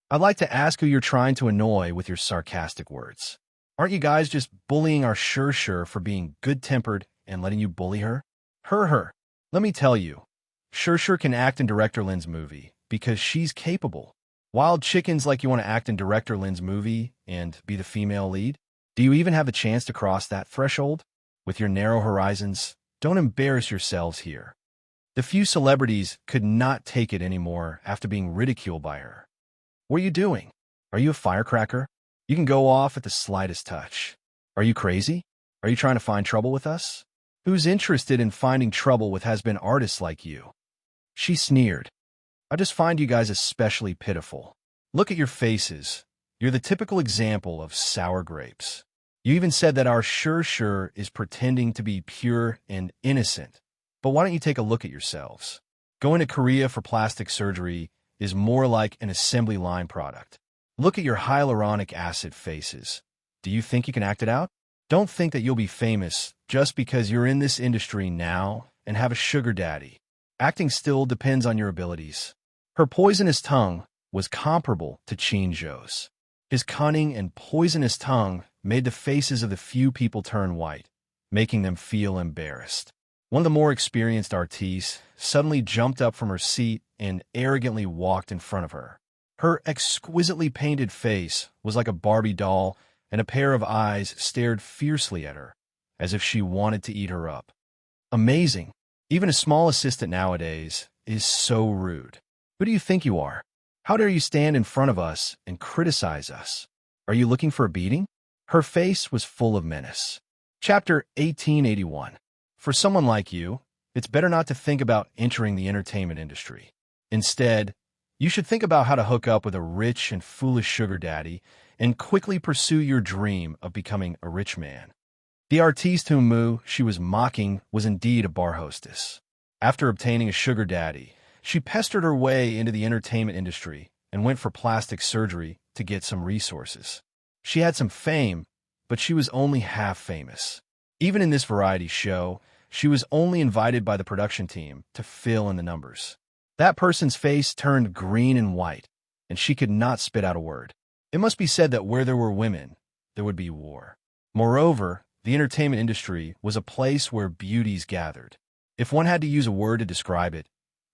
I'd like to ask who you're trying to annoy with your sarcastic words. Aren't you guys just bullying our Shishir for being good-tempered and letting you bully her? Her. Let me tell you, Shishir can act in Director Lin's movie because she's capable. Wild chickens like you want to act in Director Lin's movie and be the female lead? Do you even have a chance to cross that threshold? With your narrow horizons, don't embarrass yourselves here. The few celebrities could not take it anymore after being ridiculed by her. What are you doing? Are you a firecracker? You can go off at the slightest touch. Are you crazy? Are you trying to find trouble with us? Who's interested in finding trouble with has-been artists like you? She sneered. I just find you guys especially pitiful. Look at your faces. You're the typical example of sour grapes. You even said that our Shishir is pretending to be pure and innocent. But why don't you take a look at yourselves? Going to Korea for plastic surgery is more like an assembly line product. Look at your hyaluronic acid faces. Do you think you can act it out? Don't think that you'll be famous just because you're in this industry now and have a sugar daddy. Acting still depends on your abilities. Her poisonous tongue was comparable to Chinjo's. His cunning and poisonous tongue made the faces of the few people turn white, making them feel embarrassed. One of the more experienced artistes suddenly jumped up from her seat and arrogantly walked in front of her. Her exquisitely painted face was like a Barbie doll, and a pair of eyes stared fiercely at her, as if she wanted to eat her up. Amazing. Even a small assistant nowadays is so rude. Who do you think you are? How dare you stand in front of us and criticize us? Are you looking for a beating? Her face was full of menace. Chapter 1881. For someone like you, it's better not to think about entering the entertainment industry. Instead, you should think about how to hook up with a rich and foolish sugar daddy and quickly pursue your dream of becoming a rich man. The artiste whom she was mocking was indeed a bar hostess. After obtaining a sugar daddy, she pestered her way into the entertainment industry and went for plastic surgery to get some resources. She had some fame, but she was only half famous. Even in this variety show, she was only invited by the production team to fill in the numbers. That person's face turned green and white, and she could not spit out a word. It must be said that where there were women, there would be war. Moreover, the entertainment industry was a place where beauties gathered. If one had to use a word to describe it,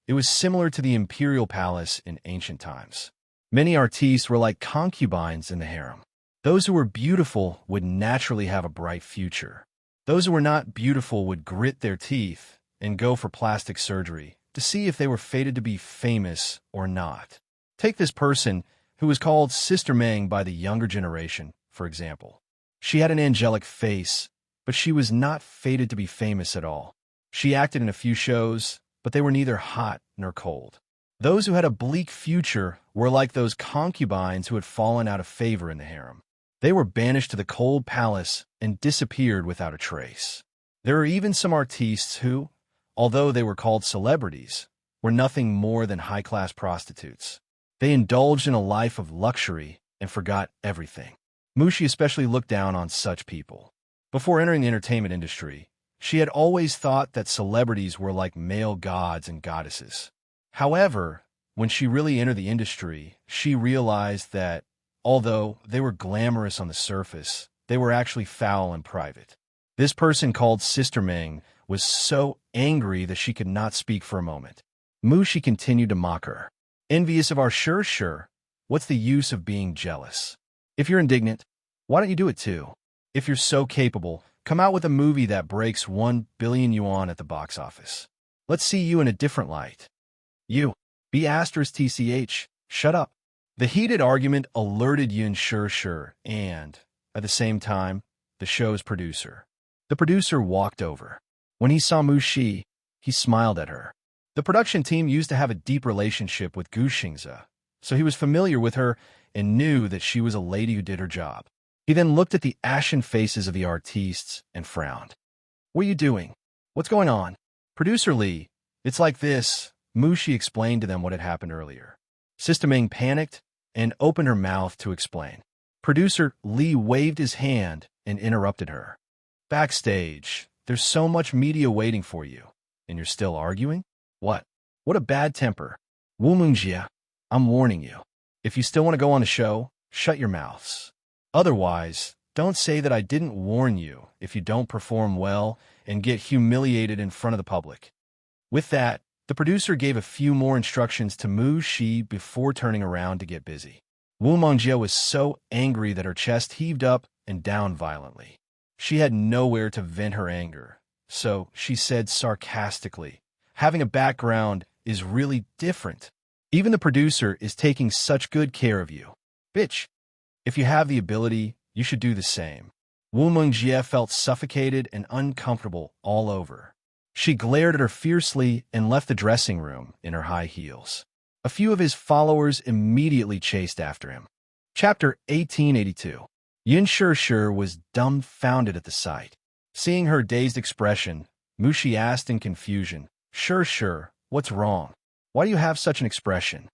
it was similar to the imperial palace in ancient times. Many artistes were like concubines in the harem. Those who were beautiful would naturally have a bright future. Those who were not beautiful would grit their teeth and go for plastic surgery to see if they were fated to be famous or not. Take this person who was called Sister Meng by the younger generation, for example. She had an angelic face, but she was not fated to be famous at all. She acted in a few shows, but they were neither hot nor cold. Those who had a bleak future were like those concubines who had fallen out of favor in the harem. They were banished to the cold palace and disappeared without a trace. There are even some artistes who, although they were called celebrities, were nothing more than high-class prostitutes. They indulged in a life of luxury and forgot everything. Mushi especially looked down on such people. Before entering the entertainment industry, she had always thought that celebrities were like male gods and goddesses. However, when she really entered the industry, she realized that, although they were glamorous on the surface, they were actually foul in private. This person called Sister Ming was so angry that she could not speak for a moment. Mushi continued to mock her. Envious of our sure, what's the use of being jealous? If you're indignant, why don't you do it too? If you're so capable, come out with a movie that breaks 1 billion yuan at the box office. Let's see you in a different light. You, B*TCH, shut up. The heated argument alerted Yun Sure and, at the same time, the show's producer. The producer walked over. When he saw Mushi, he smiled at her. The production team used to have a deep relationship with Gu Xingze, so he was familiar with her and knew that she was a lady who did her job. He then looked at the ashen faces of the artistes and frowned. What are you doing? What's going on? Producer Lee, it's like this. Mushi explained to them what had happened earlier. Sister Ming panicked and opened her mouth to explain. Producer Lee waved his hand and interrupted her. Backstage, there's so much media waiting for you, and you're still arguing? What? What a bad temper. Wu Mungjie, I'm warning you. If you still want to go on the show, shut your mouths. Otherwise, don't say that I didn't warn you if you don't perform well and get humiliated in front of the public. With that, the producer gave a few more instructions to Mu Shi before turning around to get busy. Wu Mongjie was so angry that her chest heaved up and down violently. She had nowhere to vent her anger, so she said sarcastically, having a background is really different. Even the producer is taking such good care of you. Bitch, if you have the ability, you should do the same. Wu Mongjie felt suffocated and uncomfortable all over. She glared at her fiercely and left the dressing room in her high heels. A few of his followers immediately chased after him. Chapter 1882. Yin Sure was dumbfounded at the sight. Seeing her dazed expression, Mushi asked in confusion, Sure, what's wrong? Why do you have such an expression?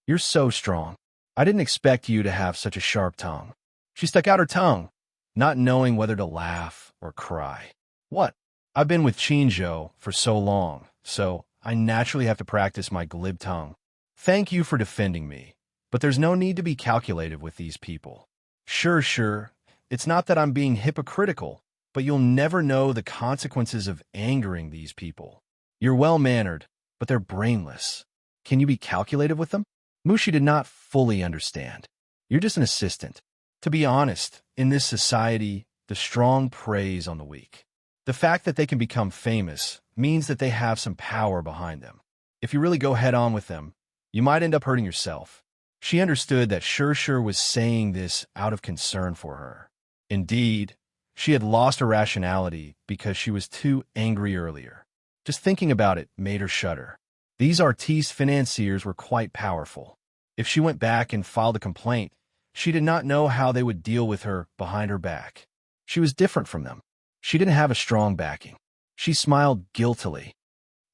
You're so strong. I didn't expect you to have such a sharp tongue. She stuck out her tongue. not knowing whether to laugh or cry. What? I've been with Chinjo for so long, so I naturally have to practice my glib tongue. Thank you for defending me, but there's no need to be calculative with these people. Sure. It's not that I'm being hypocritical, but you'll never know the consequences of angering these people. You're well-mannered, but they're brainless. Can you be calculative with them? Mushi did not fully understand. You're just an assistant. To be honest, in this society, the strong preys on the weak. The fact that they can become famous means that they have some power behind them. If you really go head-on with them, you might end up hurting yourself. She understood that Shur was saying this out of concern for her. Indeed, she had lost her rationality because she was too angry earlier. Just thinking about it made her shudder. These artiste financiers were quite powerful. If she went back and filed a complaint, she did not know how they would deal with her behind her back. She was different from them. She didn't have a strong backing. She smiled guiltily.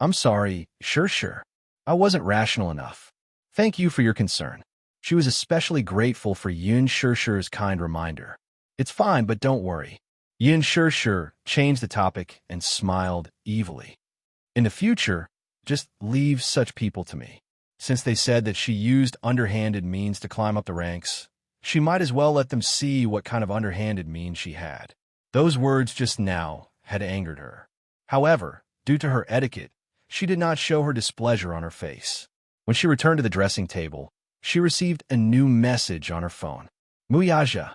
I'm sorry, Shur. I wasn't rational enough. Thank you for your concern. She was especially grateful for Yun Shur's kind reminder. It's fine, but don't worry. Yun Shur changed the topic and smiled evilly. In the future, just leave such people to me. Since they said that she used underhanded means to climb up the ranks, she might as well let them see what kind of underhanded means she had. Those words just now had angered her. However, due to her etiquette, she did not show her displeasure on her face. When she returned to the dressing table, she received a new message on her phone. Muyaja,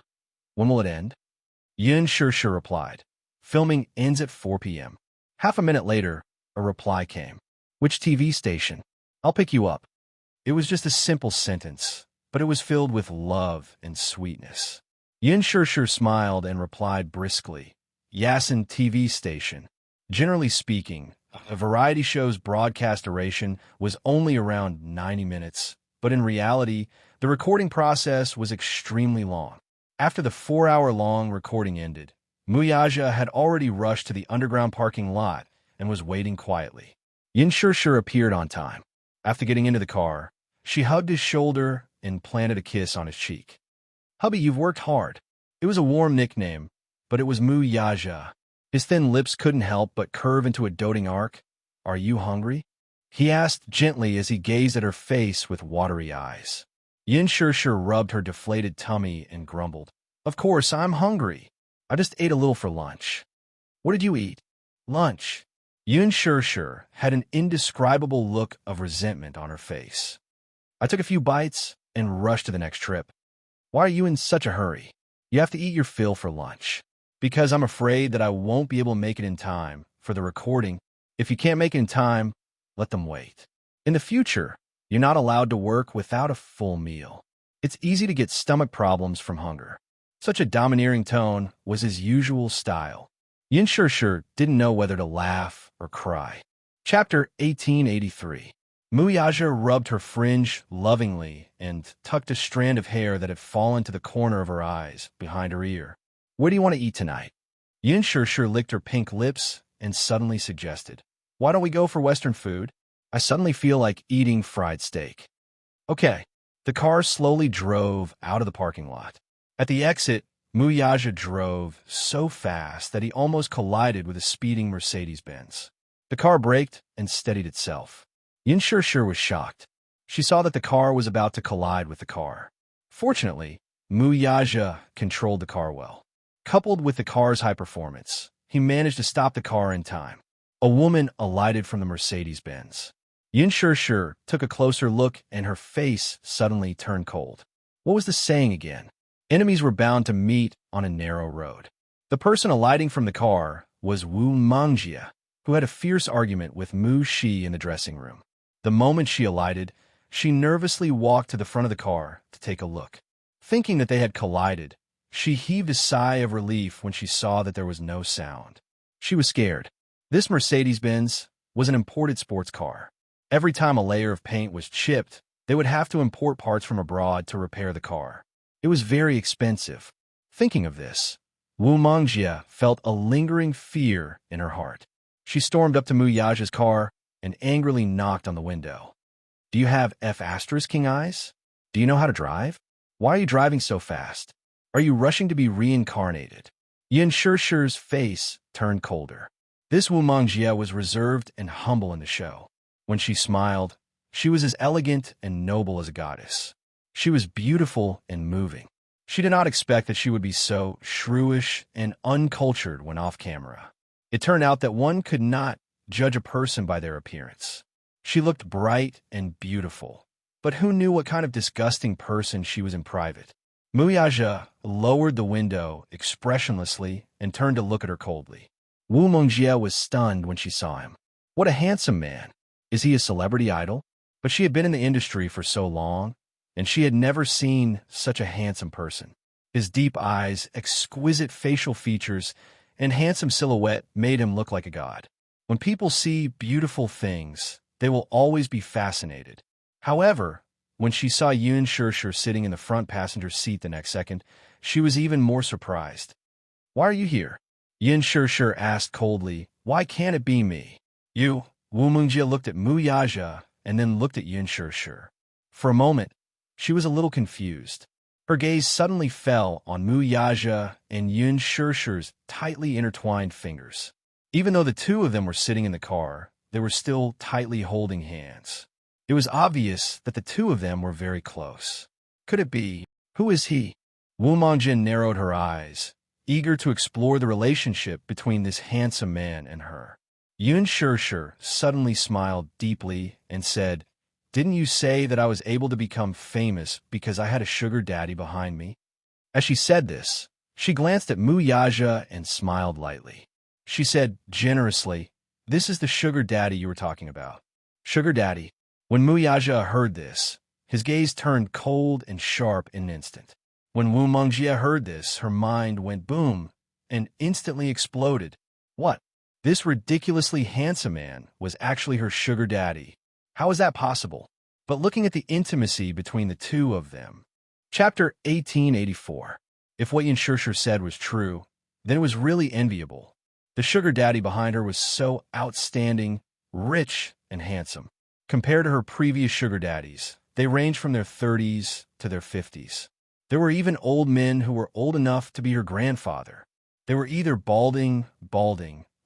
when will it end? Yun Shur replied. Filming ends at 4 p.m. Half a minute later, a reply came. Which TV station? I'll pick you up. It was just a simple sentence, but it was filled with love and sweetness. Yun Shur smiled and replied briskly. Yasin TV station. Generally speaking, a variety show's broadcast duration was only around 90 minutes, but in reality, the recording process was extremely long. After the 4-hour-long recording ended, Muyaja had already rushed to the underground parking lot and was waiting quietly. Yun Shur appeared on time. After getting into the car, she hugged his shoulder and planted a kiss on his cheek. Hubby, you've worked hard. It was a warm nickname, but it was Muyaja. His thin lips couldn't help but curve into a doting arc. Are you hungry? He asked gently as he gazed at her face with watery eyes. Yun Shur rubbed her deflated tummy and grumbled. Of course, I'm hungry. I just ate a little for lunch. What did you eat? Lunch. Yun Shur had an indescribable look of resentment on her face. I took a few bites and rushed to the next trip. Why are you in such a hurry? You have to eat your fill for lunch. Because I'm afraid that I won't be able to make it in time for the recording. If you can't make it in time, let them wait. In the future, you're not allowed to work without a full meal. It's easy to get stomach problems from hunger. Such a domineering tone was his usual style. Yun Shur didn't know whether to laugh or cry. Chapter 1883. Muyaja rubbed her fringe lovingly and tucked a strand of hair that had fallen to the corner of her eyes behind her ear. Where do you want to eat tonight? Yun Shur licked her pink lips and suddenly suggested. Why don't we go for Western food? I suddenly feel like eating fried steak. Okay. The car slowly drove out of the parking lot. At the exit, Muyaja drove so fast that he almost collided with a speeding Mercedes-Benz. The car braked and steadied itself. Yun Shur was shocked. She saw that the car was about to collide with the car. Fortunately, Muyaja controlled the car well. Coupled with the car's high performance, he managed to stop the car in time. A woman alighted from the Mercedes-Benz. Yun Shur took a closer look and her face suddenly turned cold. What was the saying again? Enemies were bound to meet on a narrow road. The person alighting from the car was Wu Mangjia, who had a fierce argument with Mu Shi in the dressing room. The moment she alighted, she nervously walked to the front of the car to take a look. Thinking that they had collided, she heaved a sigh of relief when she saw that there was no sound. She was scared. This Mercedes-Benz was an imported sports car. Every time a layer of paint was chipped, they would have to import parts from abroad to repair the car. It was very expensive. Thinking of this, Wu Mangjia felt a lingering fear in her heart. She stormed up to Muyaja's car and angrily knocked on the window. Do you have F***ing eyes? Do you know how to drive? Why are you driving so fast? Are you rushing to be reincarnated? Yin Shishir's face turned colder. This Wu Mongjie was reserved and humble in the show. When she smiled, she was as elegant and noble as a goddess. She was beautiful and moving. She did not expect that she would be so shrewish and uncultured when off camera. It turned out that one could not judge a person by their appearance. She looked bright and beautiful, but who knew what kind of disgusting person she was in private? Muyaja lowered the window expressionlessly and turned to look at her coldly. Wu Mongjie was stunned when she saw him. What a handsome man! Is he a celebrity idol? But she had been in the industry for so long, and she had never seen such a handsome person. His deep eyes, exquisite facial features, and handsome silhouette made him look like a god. When people see beautiful things, they will always be fascinated. However, when she saw Yin Shishir sitting in the front passenger seat the next second, she was even more surprised. "Why are you here?" Yin Shishir asked coldly. "Why can't it be me?" "You." Wu Mongjie looked at Muyaja and then looked at Yin Shishir. For a moment, she was a little confused. Her gaze suddenly fell on Muyaja and Yin Shishir's tightly intertwined fingers. Even though the two of them were sitting in the car, they were still tightly holding hands. It was obvious that the two of them were very close. Could it be? Who is he? Wu Mongjie narrowed her eyes, eager to explore the relationship between this handsome man and her. Yin Shishir suddenly smiled deeply and said, "Didn't you say that I was able to become famous because I had a sugar daddy behind me?" As she said this, she glanced at Muyaja and smiled lightly. She said generously, "This is the sugar daddy you were talking about." Sugar daddy. When Muyaja heard this, his gaze turned cold and sharp in an instant. When Wu Mongjie heard this, her mind went boom and instantly exploded. What? This ridiculously handsome man was actually her sugar daddy. How is that possible? But looking at the intimacy between the two of them. Chapter 1884. If what Yin Shishir said was true, then it was really enviable. The sugar daddy behind her was so outstanding, rich, and handsome. Compared to her previous sugar daddies, they ranged from their 30s to their 50s. There were even old men who were old enough to be her grandfather. They were either balding,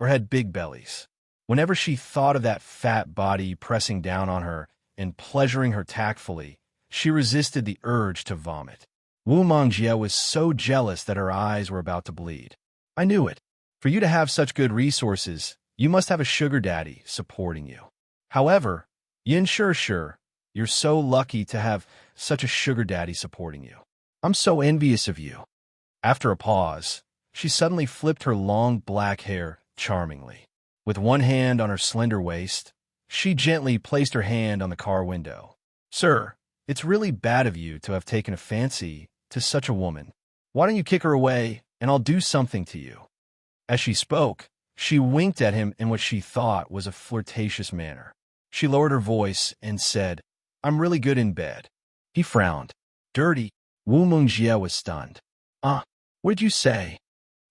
or had big bellies. Whenever she thought of that fat body pressing down on her and pleasuring her tactfully, she resisted the urge to vomit. Wu Mongjie was so jealous that her eyes were about to bleed. "I knew it. For you to have such good resources, you must have a sugar daddy supporting you. However, Yin Shishir, you're so lucky to have such a sugar daddy supporting you. I'm so envious of you." After a pause, she suddenly flipped her long black hair charmingly. With one hand on her slender waist, she gently placed her hand on the car window. "Sir, it's really bad of you to have taken a fancy to such a woman. Why don't you kick her away, and I'll do something to you?" As she spoke, she winked at him in what she thought was a flirtatious manner. She lowered her voice and said, "I'm really good in bed." He frowned. "Dirty?" Wu Mongjie was stunned. What'd you say?"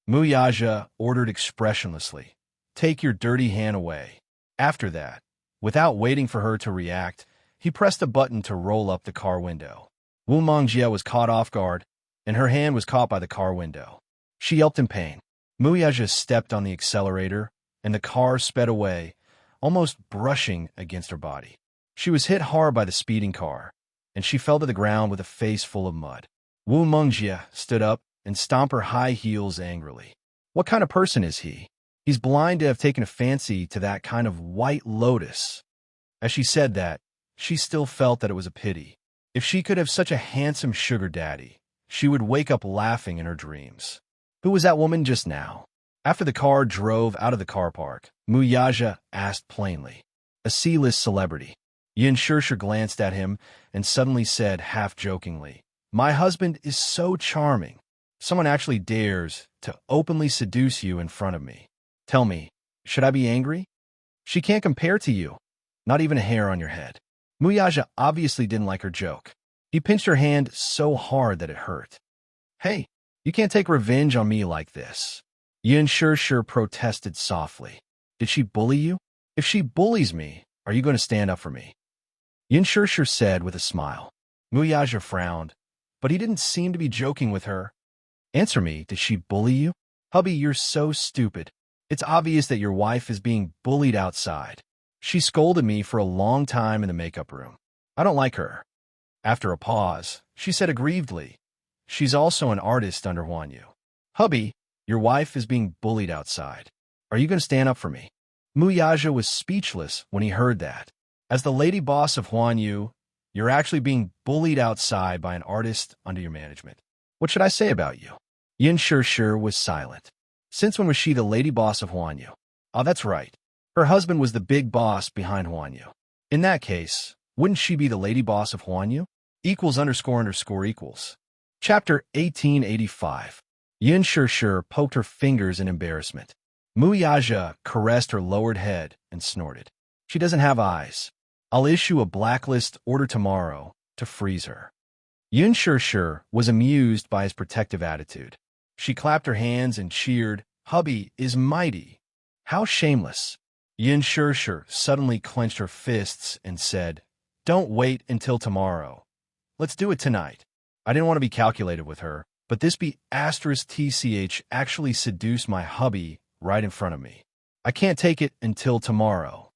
Muyaja ordered expressionlessly, "Take your dirty hand away." After that, without waiting for her to react, he pressed a button to roll up the car window. Wu Mongjie was caught off guard, and her hand was caught by the car window. She yelped in pain. Muyaja stepped on the accelerator, and the car sped away, almost brushing against her body. She was hit hard by the speeding car, and she fell to the ground with a face full of mud. Wu Mongjie stood up and stomped her high heels angrily. What kind of person is he? He's blind to have taken a fancy to that kind of white lotus. As she said that, she still felt that it was a pity. If she could have such a handsome sugar daddy, she would wake up laughing in her dreams. Who was that woman just now? After the car drove out of the car park, Muyaja asked plainly, "A C-list celebrity." Yin Shishir glanced at him and suddenly said, half-jokingly, "My husband is so charming. Someone actually dares to openly seduce you in front of me. Tell me, should I be angry? She can't compare to you. Not even a hair on your head." Muyaja obviously didn't like her joke. He pinched her hand so hard that it hurt. "Hey, you can't take revenge on me like this." Yin Shishir protested softly. "Did she bully you? If she bullies me, are you going to stand up for me?" Yin Shishir said with a smile. Muyaja frowned, but he didn't seem to be joking with her. "Answer me, did she bully you?" Hubby, you're so stupid. It's obvious that your wife is being bullied outside. She scolded me for a long time in the makeup room. I don't like her. After a pause, she said aggrievedly, she's also an artist under Huan Yu. Hubby, your wife is being bullied outside. Are you going to stand up for me? Muyaja was speechless when he heard that. As the lady boss of Huan Yu, you're actually being bullied outside by an artist under your management. What should I say about you? Yin Shishir was silent. Since when was she the lady boss of Huan Yu? Oh, that's right. Her husband was the big boss behind Huan Yu. In that case, wouldn't she be the lady boss of Huan Yu? Equals underscore underscore equals. Chapter 1885. Yin Shishir poked her fingers in embarrassment. Muyaja caressed her lowered head and snorted. She doesn't have eyes. I'll issue a blacklist order tomorrow to freeze her. Yin Shishir was amused by his protective attitude. She clapped her hands and cheered, Hubby is mighty. How shameless. Yin Shishir suddenly clenched her fists and said, Don't wait until tomorrow. Let's do it tonight. I didn't want to be calculated with her, but this TCH actually seduced my hubby right in front of me. I can't take it until tomorrow.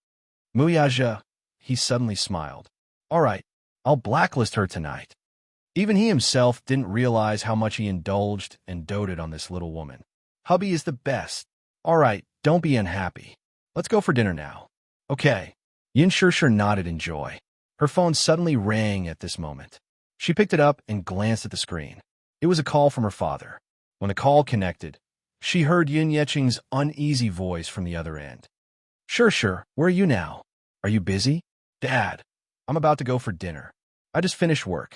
Muyaja, he suddenly smiled. All right, I'll blacklist her tonight. Even he himself didn't realize how much he indulged and doted on this little woman. Hubby is the best. All right, don't be unhappy. Let's go for dinner now. Okay. Yin Shishir nodded in joy. Her phone suddenly rang at this moment. She picked it up and glanced at the screen. It was a call from her father. When the call connected, she heard Yin Yeching's uneasy voice from the other end. Shishir, where are you now? Are you busy? Dad, I'm about to go for dinner. I just finished work.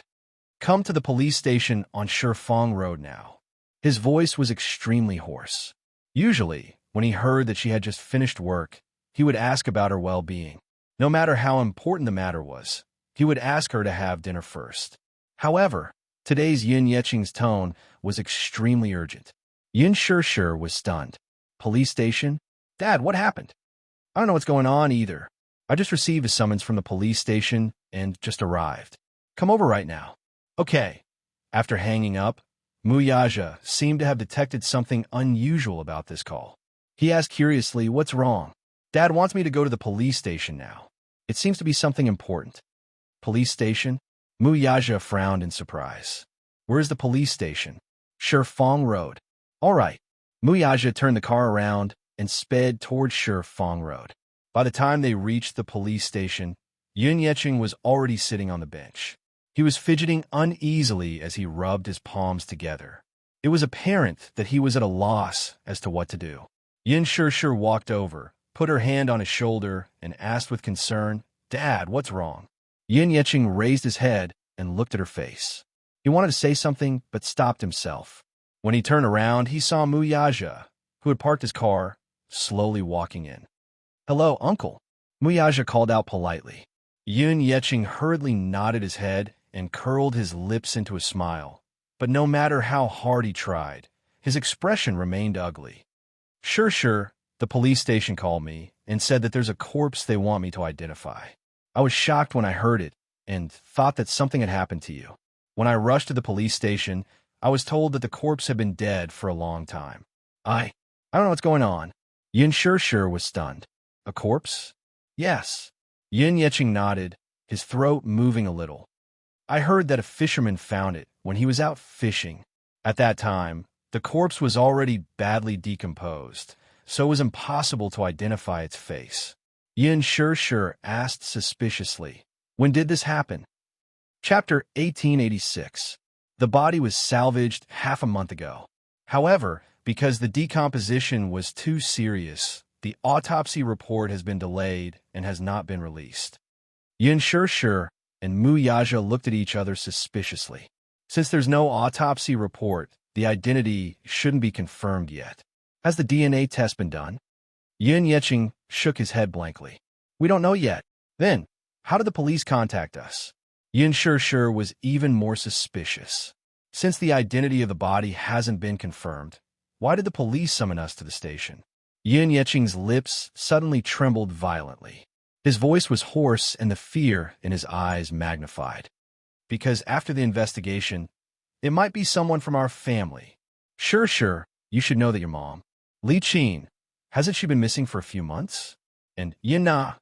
Come to the police station on Shifeng Road now. His voice was extremely hoarse. Usually, when he heard that she had just finished work, he would ask about her well-being. No matter how important the matter was, he would ask her to have dinner first. However, today's Yin Yeching's tone was extremely urgent. Yin Shishir was stunned. Police station? Dad, what happened? I don't know what's going on either. I just received a summons from the police station and just arrived. Come over right now. Okay. After hanging up, Muyaja seemed to have detected something unusual about this call. He asked curiously, what's wrong? Dad wants me to go to the police station now. It seems to be something important. Police station? Muyaja frowned in surprise. Where's the police station? Shifeng Road. All right. Muyaja turned the car around and sped towards Shifeng Road. By the time they reached the police station, Yin Yeching was already sitting on the bench. He was fidgeting uneasily as he rubbed his palms together. It was apparent that he was at a loss as to what to do. Yin Shishir walked over, put her hand on his shoulder, and asked with concern, Dad, what's wrong? Yin Yeching raised his head and looked at her face. He wanted to say something, but stopped himself. When he turned around, he saw Muyaja, who had parked his car, slowly walking in. Hello, uncle. Muyaja called out politely. Yin Yeching hurriedly nodded his head and curled his lips into a smile. But no matter how hard he tried, his expression remained ugly. Sure, the police station called me and said that there's a corpse they want me to identify. I was shocked when I heard it and thought that something had happened to you. When I rushed to the police station, I was told that the corpse had been dead for a long time. I don't know what's going on. Yin Shishir was stunned. A corpse? Yes. Yin Yeching nodded, his throat moving a little. I heard that a fisherman found it when he was out fishing. At that time, the corpse was already badly decomposed, so it was impossible to identify its face. Yin Shishir asked suspiciously, When did this happen? Chapter 1886. The body was salvaged half a month ago. However, because the decomposition was too serious, the autopsy report has been delayed and has not been released. Yin Shishir and Muyaja looked at each other suspiciously. Since there's no autopsy report, the identity shouldn't be confirmed yet. Has the DNA test been done? Yin Yeching shook his head blankly. We don't know yet. Then, how did the police contact us? Yin Shishir was even more suspicious. Since the identity of the body hasn't been confirmed, why did the police summon us to the station? Yin Yeching's lips suddenly trembled violently. His voice was hoarse and the fear in his eyes magnified. Because after the investigation, it might be someone from our family. Sure, You should know that your mom, Li Qin, hasn't she been missing for a few months? And Yin Na,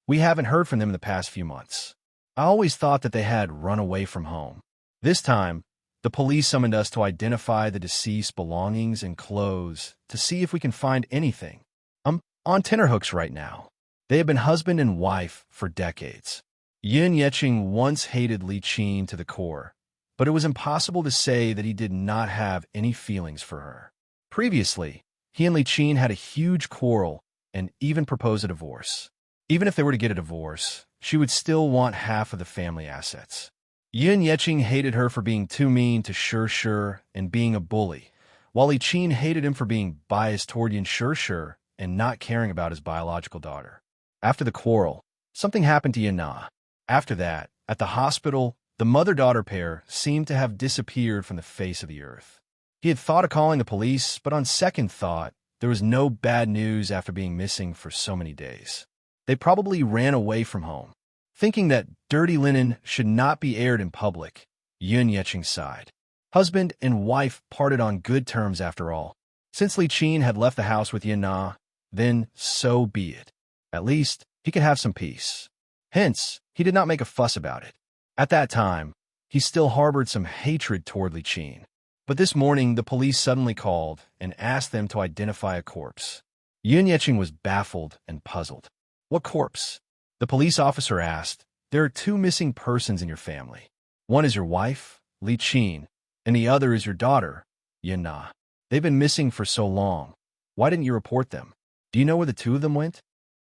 we haven't heard from them in the past few months. I always thought that they had run away from home. This time, the police summoned us to identify the deceased's belongings and clothes to see if we can find anything. I'm on tenterhooks right now. They have been husband and wife for decades. Yin Yeqing once hated Li Qin to the core, but it was impossible to say that he did not have any feelings for her. Previously, he and Li Qin had a huge quarrel and even proposed a divorce. Even if they were to get a divorce, she would still want half of the family assets. Yin Yeqing hated her for being too mean to Shi and being a bully, while Li Qin hated him for being biased toward Yin Shi and not caring about his biological daughter. After the quarrel, something happened to Yin Na. After that, at the hospital, the mother-daughter pair seemed to have disappeared from the face of the earth. He had thought of calling the police, but on second thought, there was no bad news after being missing for so many days. They probably ran away from home. Thinking that dirty linen should not be aired in public, Yin Yeqing sighed. Husband and wife parted on good terms after all. Since Li Qin had left the house with Yin Na, then so be it. At least, he could have some peace. Hence, he did not make a fuss about it. At that time, he still harbored some hatred toward Li Qin. But this morning, the police suddenly called and asked them to identify a corpse. Yin Yeqing was baffled and puzzled. What corpse? The police officer asked. There are 2 missing persons in your family. One is your wife, Li Qin, and the other is your daughter, Yin Na. They've been missing for so long. Why didn't you report them? Do you know where the 2 of them went?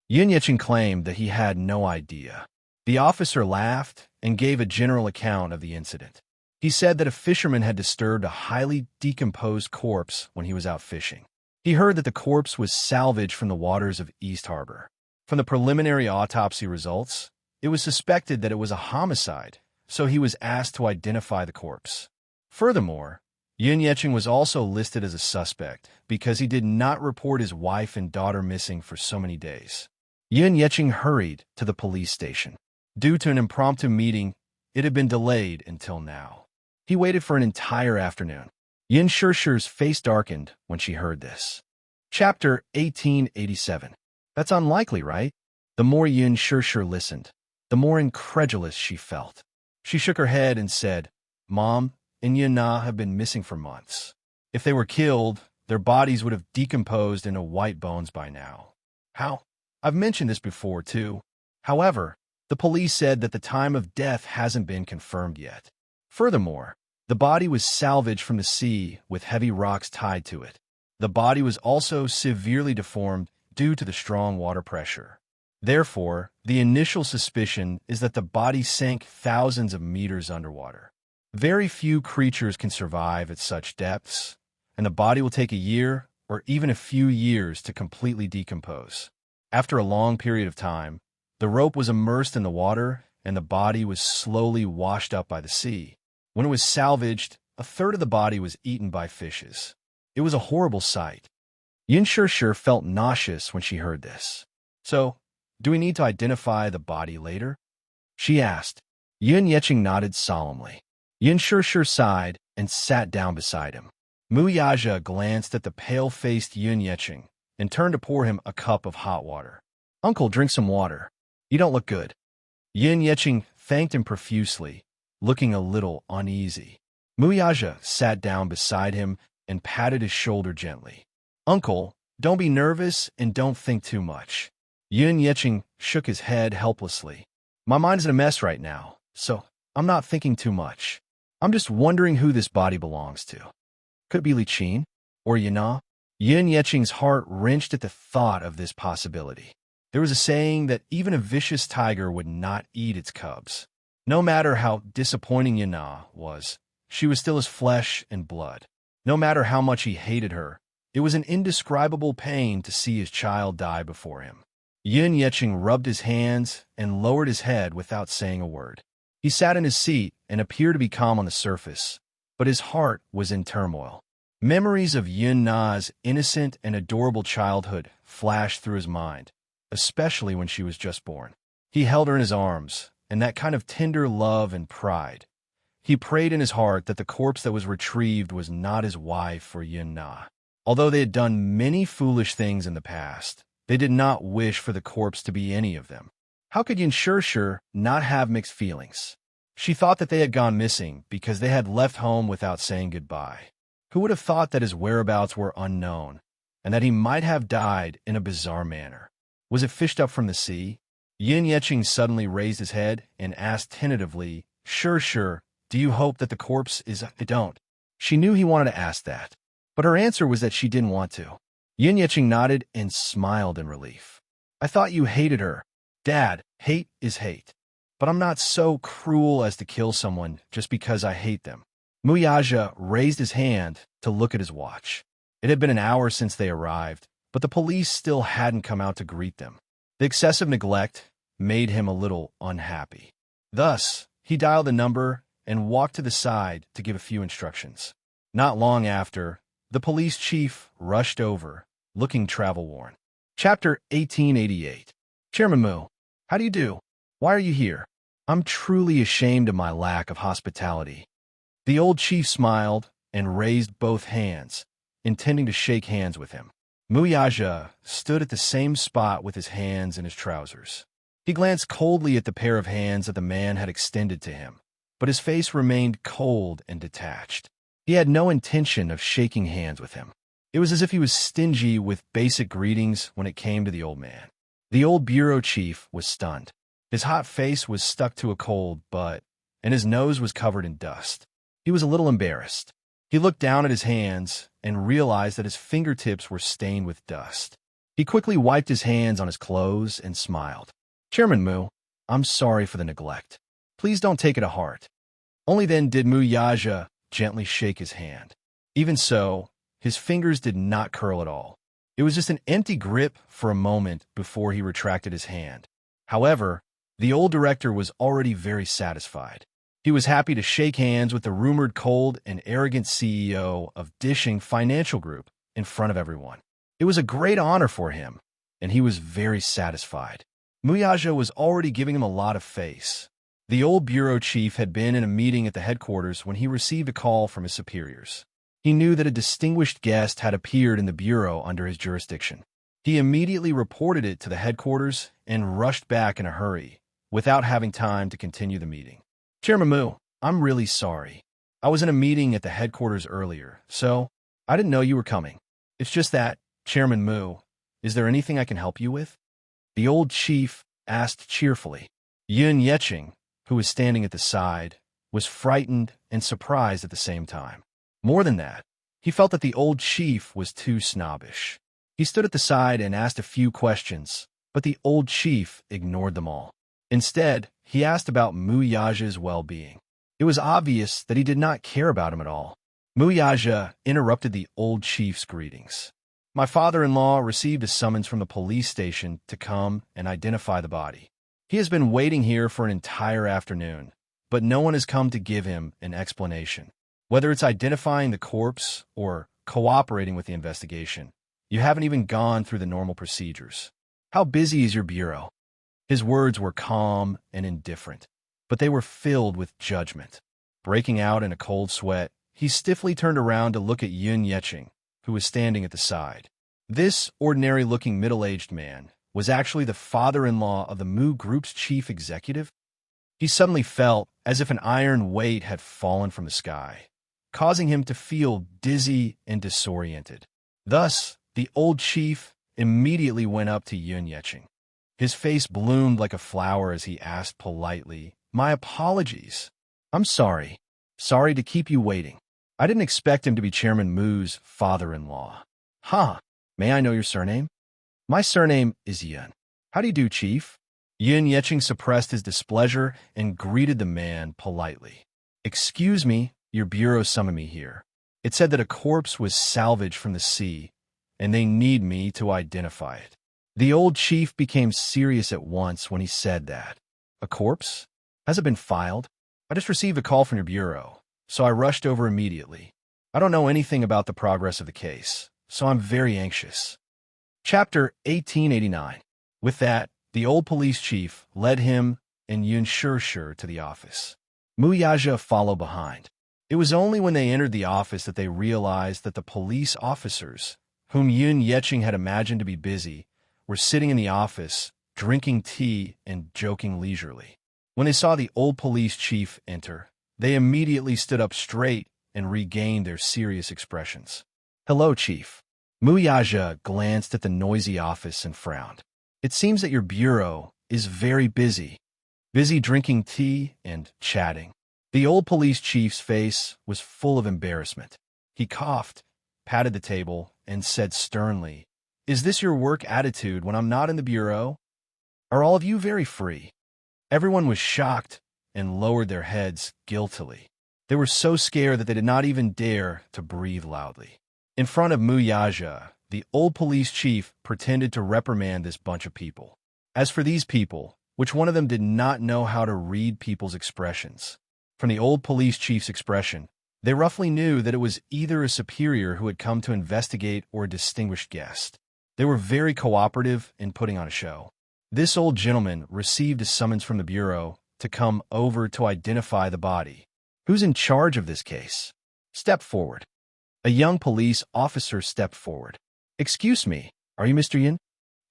Yin Yeqing claimed that he had no idea. The officer laughed and gave a general account of the incident. He said that a fisherman had disturbed a highly decomposed corpse when he was out fishing. He heard that the corpse was salvaged from the waters of East Harbor. From the preliminary autopsy results, it was suspected that it was a homicide, so he was asked to identify the corpse. Furthermore, Yin Yeqing was also listed as a suspect because he did not report his wife and daughter missing for so many days. Yin Yeqing hurried to the police station. Due to an impromptu meeting, it had been delayed until now. He waited for an entire afternoon. Yin Shi's face darkened when she heard this. Chapter 1887. That's unlikely, right? The more Yin Shi listened, the more incredulous she felt. She shook her head and said, Mom and Yin Na have been missing for months. If they were killed, their bodies would have decomposed into white bones by now. How? I've mentioned this before, too. However, the police said that the time of death hasn't been confirmed yet. Furthermore, the body was salvaged from the sea with heavy rocks tied to it. The body was also severely deformed due to the strong water pressure. Therefore, the initial suspicion is that the body sank thousands of meters underwater. Very few creatures can survive at such depths, and the body will take a year or even a few years to completely decompose. After a long period of time, the rope was immersed in the water and the body was slowly washed up by the sea. When it was salvaged, a third of the body was eaten by fishes. It was a horrible sight. Yin Shi felt nauseous when she heard this. So, do we need to identify the body later? She asked. Yin Yeqing nodded solemnly. Yin Shi sighed and sat down beside him. Mu Yaja glanced at the pale-faced Yin Yeqing and turned to pour him a cup of hot water. Uncle, drink some water. You don't look good. Yin Yeqing thanked him profusely, looking a little uneasy. Mu Yaja sat down beside him and patted his shoulder gently. Uncle, don't be nervous and don't think too much. Yin Yeqing shook his head helplessly. My mind's in a mess right now, so I'm not thinking too much. I'm just wondering who this body belongs to. Could it be Li Qin? Or Yin Na? Yin Yeqing's heart wrenched at the thought of this possibility. There was a saying that even a vicious tiger would not eat its cubs. No matter how disappointing Yin Na was, she was still his flesh and blood. No matter how much he hated her, it was an indescribable pain to see his child die before him. Yin Yeqing rubbed his hands and lowered his head without saying a word. He sat in his seat and appeared to be calm on the surface, but his heart was in turmoil. Memories of Yin Na's innocent and adorable childhood flashed through his mind, especially when she was just born. He held her in his arms, and that kind of tender love and pride. He prayed in his heart that the corpse that was retrieved was not his wife or Yin Na. Although they had done many foolish things in the past, they did not wish for the corpse to be any of them. How could Yin not have mixed feelings? She thought that they had gone missing because they had left home without saying goodbye. Who would have thought that his whereabouts were unknown, and that he might have died in a bizarre manner? Was it fished up from the sea? Yin suddenly raised his head and asked tentatively, Sure, do you hope that the corpse is— I don't. She knew he wanted to ask that, but her answer was that she didn't want to. Yin nodded and smiled in relief. I thought you hated her. Dad, hate is hate. But I'm not so cruel as to kill someone just because I hate them. Muyaja raised his hand to look at his watch. It had been an hour since they arrived, but the police still hadn't come out to greet them. The excessive neglect made him a little unhappy. Thus, he dialed the number and walked to the side to give a few instructions. Not long after, the police chief rushed over, looking travel-worn. Chapter 1888. Chairman Mu, how do you do? Why are you here? I'm truly ashamed of my lack of hospitality. The old chief smiled and raised both hands, intending to shake hands with him. Muyaja stood at the same spot with his hands in his trousers. He glanced coldly at the pair of hands that the man had extended to him, but his face remained cold and detached. He had no intention of shaking hands with him. It was as if he was stingy with basic greetings when it came to the old man. The old bureau chief was stunned. His hot face was stuck to a cold butt, and his nose was covered in dust. He was a little embarrassed. He looked down at his hands and realized that his fingertips were stained with dust. He quickly wiped his hands on his clothes and smiled. Chairman Mu, I'm sorry for the neglect. Please don't take it to heart. Only then did Muyaja gently shake his hand. Even so, his fingers did not curl at all. It was just an empty grip for a moment before he retracted his hand. However, the old director was already very satisfied. He was happy to shake hands with the rumored cold and arrogant CEO of Dishing Financial Group in front of everyone. It was a great honor for him, and he was very satisfied. Muyaja was already giving him a lot of face. The old bureau chief had been in a meeting at the headquarters when he received a call from his superiors. He knew that a distinguished guest had appeared in the bureau under his jurisdiction. He immediately reported it to the headquarters and rushed back in a hurry, without having time to continue the meeting. Chairman Mu, I'm really sorry. I was in a meeting at the headquarters earlier, so I didn't know you were coming. It's just that, Chairman Mu, is there anything I can help you with? The old chief asked cheerfully. Yin, who was standing at the side, was frightened and surprised at the same time. More than that, he felt that the old chief was too snobbish. He stood at the side and asked a few questions, but the old chief ignored them all. Instead, he asked about Muyaja's well-being. It was obvious that he did not care about him at all. Muyaja interrupted the old chief's greetings. My father-in-law received a summons from the police station to come and identify the body. He has been waiting here for an entire afternoon, but no one has come to give him an explanation. Whether it's identifying the corpse or cooperating with the investigation, you haven't even gone through the normal procedures. How busy is your bureau? His words were calm and indifferent, but they were filled with judgment. Breaking out in a cold sweat, he stiffly turned around to look at Yin, who was standing at the side. This ordinary-looking middle-aged man was actually the father-in-law of the Mu Group's chief executive. He suddenly felt as if an iron weight had fallen from the sky, causing him to feel dizzy and disoriented. Thus, the old chief immediately went up to Yin. His face bloomed like a flower as he asked politely, My apologies. I'm sorry. Sorry to keep you waiting. I didn't expect him to be Chairman Mu's father-in-law. May I know your surname? My surname is Yin. How do you do, Chief? Yin suppressed his displeasure and greeted the man politely. Excuse me, your bureau summoned me here. It said that a corpse was salvaged from the sea, and they need me to identify it. The old chief became serious at once when he said that. A corpse? Has it been filed? I just received a call from your bureau, so I rushed over immediately. I don't know anything about the progress of the case, so I'm very anxious. Chapter 1889. With that, the old police chief led him and Yin to the office. Muyaja followed behind. It was only when they entered the office that they realized that the police officers, whom Yun Yeching had imagined to be busy, were sitting in the office, drinking tea and joking leisurely. When they saw the old police chief enter, they immediately stood up straight and regained their serious expressions. "Hello, Chief." Muyaja glanced at the noisy office and frowned. "It seems that your bureau is very busy. Busy drinking tea and chatting." The old police chief's face was full of embarrassment. He coughed, patted the table, and said sternly, "Is this your work attitude when I'm not in the bureau? Are all of you very free?" Everyone was shocked and lowered their heads guiltily. They were so scared that they did not even dare to breathe loudly. In front of Muyaja, the old police chief pretended to reprimand this bunch of people. As for these people, which one of them did not know how to read people's expressions? From the old police chief's expression, they roughly knew that it was either a superior who had come to investigate or a distinguished guest. They were very cooperative in putting on a show. This old gentleman received a summons from the bureau to come over to identify the body. "Who's in charge of this case? Step forward." A young police officer stepped forward. "Excuse me, are you Mr. Yin?"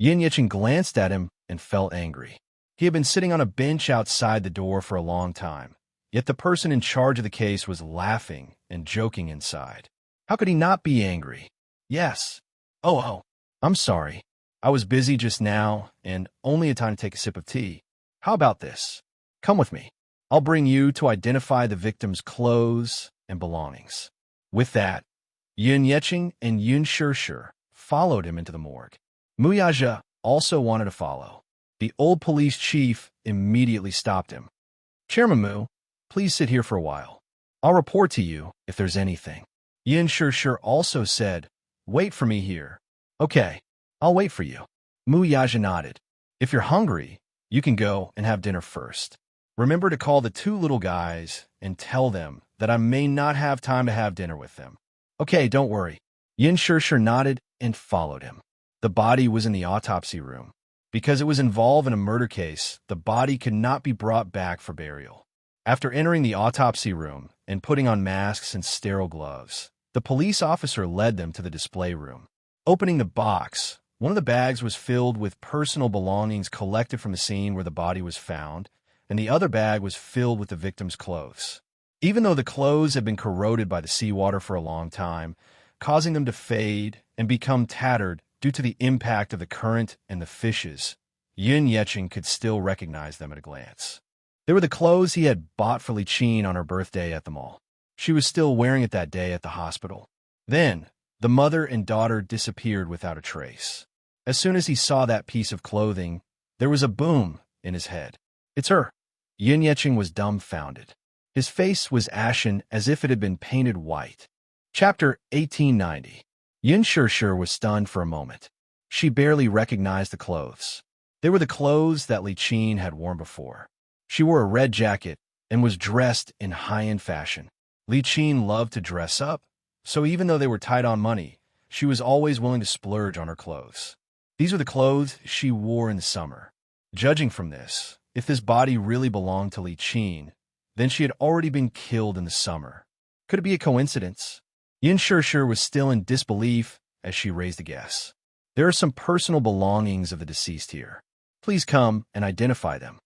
Yin Yeching glanced at him and felt angry. He had been sitting on a bench outside the door for a long time. Yet the person in charge of the case was laughing and joking inside. How could he not be angry? "Yes. Oh, I'm sorry. I was busy just now and only had time to take a sip of tea. How about this? Come with me. I'll bring you to identify the victim's clothes and belongings." With that, Yun Yeching and Yun Shishir followed him into the morgue. Muyaja also wanted to follow. The old police chief immediately stopped him. "Chairman Mu, please sit here for a while. I'll report to you if there's anything." Yin Shishir also said, "Wait for me here." "Okay, I'll wait for you." Muyaja nodded. "If you're hungry, you can go and have dinner first. Remember to call the two little guys and tell them that I may not have time to have dinner with them." "Okay, don't worry." Yin Shishir nodded and followed him. The body was in the autopsy room. Because it was involved in a murder case, the body could not be brought back for burial. After entering the autopsy room and putting on masks and sterile gloves, the police officer led them to the display room. Opening the box, one of the bags was filled with personal belongings collected from the scene where the body was found, and the other bag was filled with the victim's clothes. Even though the clothes had been corroded by the seawater for a long time, causing them to fade and become tattered due to the impact of the current and the fishes, Yun Yeching could still recognize them at a glance. They were the clothes he had bought for Li Qin on her birthday at the mall. She was still wearing it that day at the hospital. Then, the mother and daughter disappeared without a trace. As soon as he saw that piece of clothing, there was a boom in his head. "It's her." Yun Yeching was dumbfounded. His face was ashen as if it had been painted white. Chapter 1890. Yun Shishir was stunned for a moment. She barely recognized the clothes. They were the clothes that Li Qin had worn before. She wore a red jacket and was dressed in high-end fashion. Li Qin loved to dress up, so even though they were tight on money, she was always willing to splurge on her clothes. These were the clothes she wore in the summer. Judging from this, if this body really belonged to Li Qin, then she had already been killed in the summer. Could it be a coincidence? Yin Shishir was still in disbelief as she raised a guess. "There are some personal belongings of the deceased here. Please come and identify them."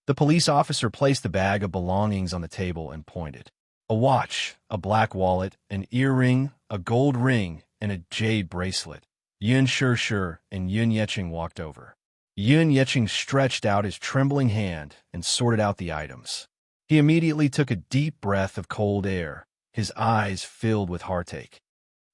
The police officer placed the bag of belongings on the table and pointed. A watch, a black wallet, an earring, a gold ring, and a jade bracelet. Yun Shishir and Yun Yeching walked over. Yun Yeching stretched out his trembling hand and sorted out the items. He immediately took a deep breath of cold air, his eyes filled with heartache.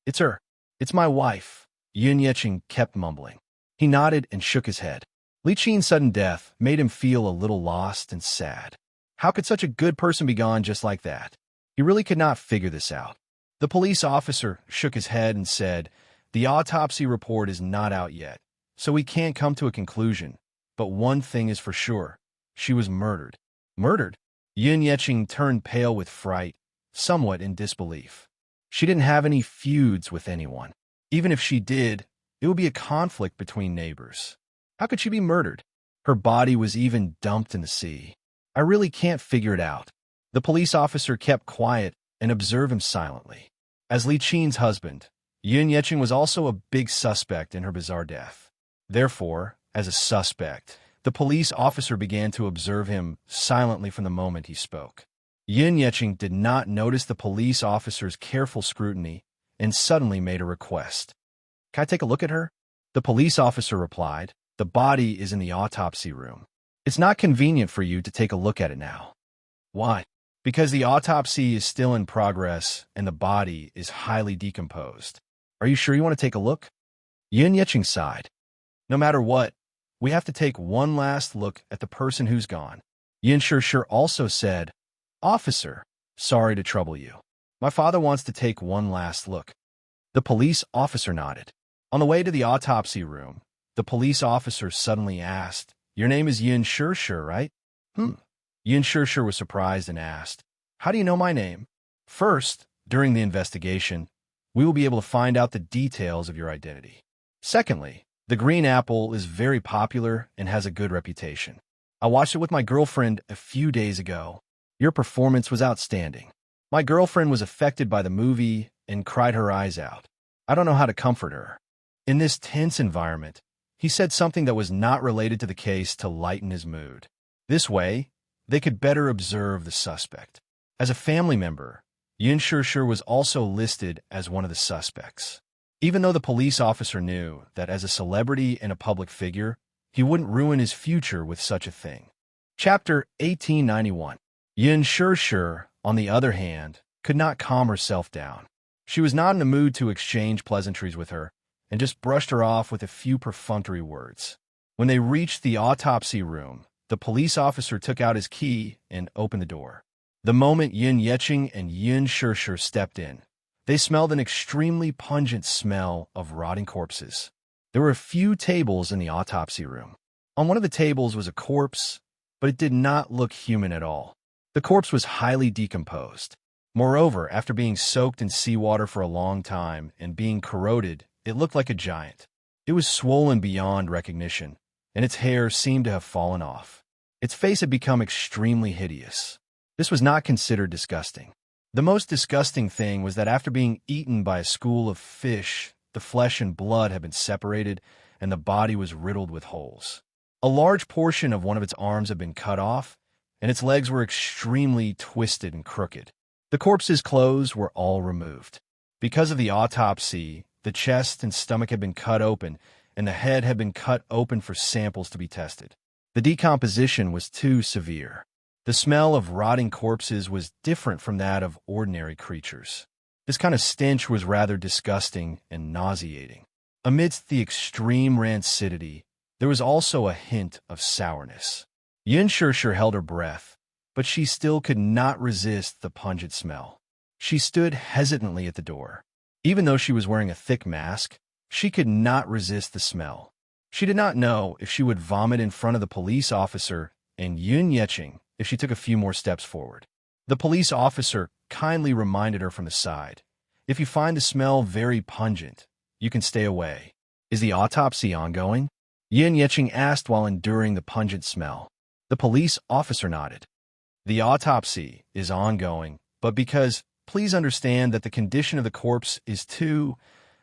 "It's her. It's my wife," Yun Yeching kept mumbling. He nodded and shook his head. Li Qin's sudden death made him feel a little lost and sad. How could such a good person be gone just like that? He really could not figure this out. The police officer shook his head and said, "The autopsy report is not out yet, so we can't come to a conclusion. But one thing is for sure. She was murdered." "Murdered?" Yun Yeching turned pale with fright, somewhat in disbelief. She didn't have any feuds with anyone. Even if she did, it would be a conflict between neighbors. How could she be murdered? Her body was even dumped in the sea. I really can't figure it out. The police officer kept quiet and observe him silently. As Li Qin's husband, Yun Yeqing was also a big suspect in her bizarre death. Therefore, as a suspect, the police officer began to observe him silently from the moment he spoke. Yun Yeqing did not notice the police officer's careful scrutiny and suddenly made a request. "Can I take a look at her?" The police officer replied, "The body is in the autopsy room. It's not convenient for you to take a look at it now." "Why?" "Because the autopsy is still in progress and the body is highly decomposed." "Are you sure you want to take a look?" Yun Yeqing sighed. "No matter what, we have to take one last look at the person who's gone." Yun Shishir also said, "Officer, sorry to trouble you. My father wants to take one last look." The police officer nodded. On the way to the autopsy room, the police officer suddenly asked, "Your name is Yun Shishir, right?" Yun Shishir was surprised and asked, "How do you know my name?" "First, during the investigation, we will be able to find out the details of your identity. Secondly, the green apple is very popular and has a good reputation. I watched it with my girlfriend a few days ago. Your performance was outstanding. My girlfriend was affected by the movie and cried her eyes out. I don't know how to comfort her." In this tense environment, he said something that was not related to the case to lighten his mood. This way, they could better observe the suspect. As a family member, Yun Shishir was also listed as one of the suspects. Even though the police officer knew that as a celebrity and a public figure, he wouldn't ruin his future with such a thing. Chapter 1891. Yun Shishir, on the other hand, could not calm herself down. She was not in the mood to exchange pleasantries with her, and just brushed her off with a few perfunctory words. When they reached the autopsy room, the police officer took out his key and opened the door. The moment Yun Yeqing and Yun Shishir stepped in, they smelled an extremely pungent smell of rotting corpses. There were a few tables in the autopsy room. On one of the tables was a corpse, but it did not look human at all. The corpse was highly decomposed. Moreover, after being soaked in seawater for a long time and being corroded, it looked like a giant. It was swollen beyond recognition, and its hair seemed to have fallen off. Its face had become extremely hideous. This was not considered disgusting. The most disgusting thing was that after being eaten by a school of fish, the flesh and blood had been separated, and the body was riddled with holes. A large portion of one of its arms had been cut off, and its legs were extremely twisted and crooked. The corpse's clothes were all removed. Because of the autopsy, the chest and stomach had been cut open, and the head had been cut open for samples to be tested. The decomposition was too severe. The smell of rotting corpses was different from that of ordinary creatures. This kind of stench was rather disgusting and nauseating. Amidst the extreme rancidity, there was also a hint of sourness. Yun Shishir held her breath, but she still could not resist the pungent smell. She stood hesitantly at the door. Even though she was wearing a thick mask, she could not resist the smell. She did not know if she would vomit in front of the police officer and Yun Yeqing if she took a few more steps forward. The police officer kindly reminded her from the side, "If you find the smell very pungent, you can stay away." "Is the autopsy ongoing?" Yun Yeqing asked while enduring the pungent smell. The police officer nodded. "The autopsy is ongoing, but please understand that the condition of the corpse is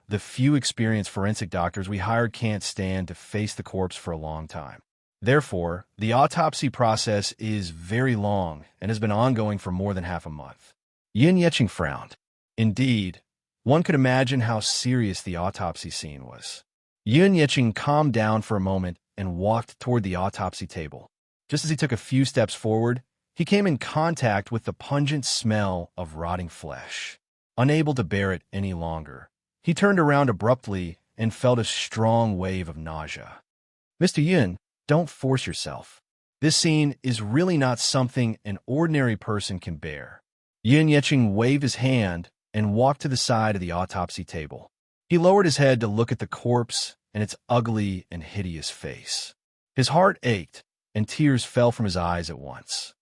the few experienced forensic doctors we hired can't stand to face the corpse for a long time. Therefore, the autopsy process is very long and has been ongoing for more than half a month." Yun Yeqing frowned. Indeed, one could imagine how serious the autopsy scene was. Yun Yeqing calmed down for a moment and walked toward the autopsy table. Just as he took a few steps forward, he came in contact with the pungent smell of rotting flesh. Unable to bear it any longer, he turned around abruptly and felt a strong wave of nausea. "Mr. Yun, don't force yourself. This scene is really not something an ordinary person can bear." Yun Yeqing waved his hand and walked to the side of the autopsy table. He lowered his head to look at the corpse and its ugly and hideous face. His heart ached, and tears fell from his eyes at once.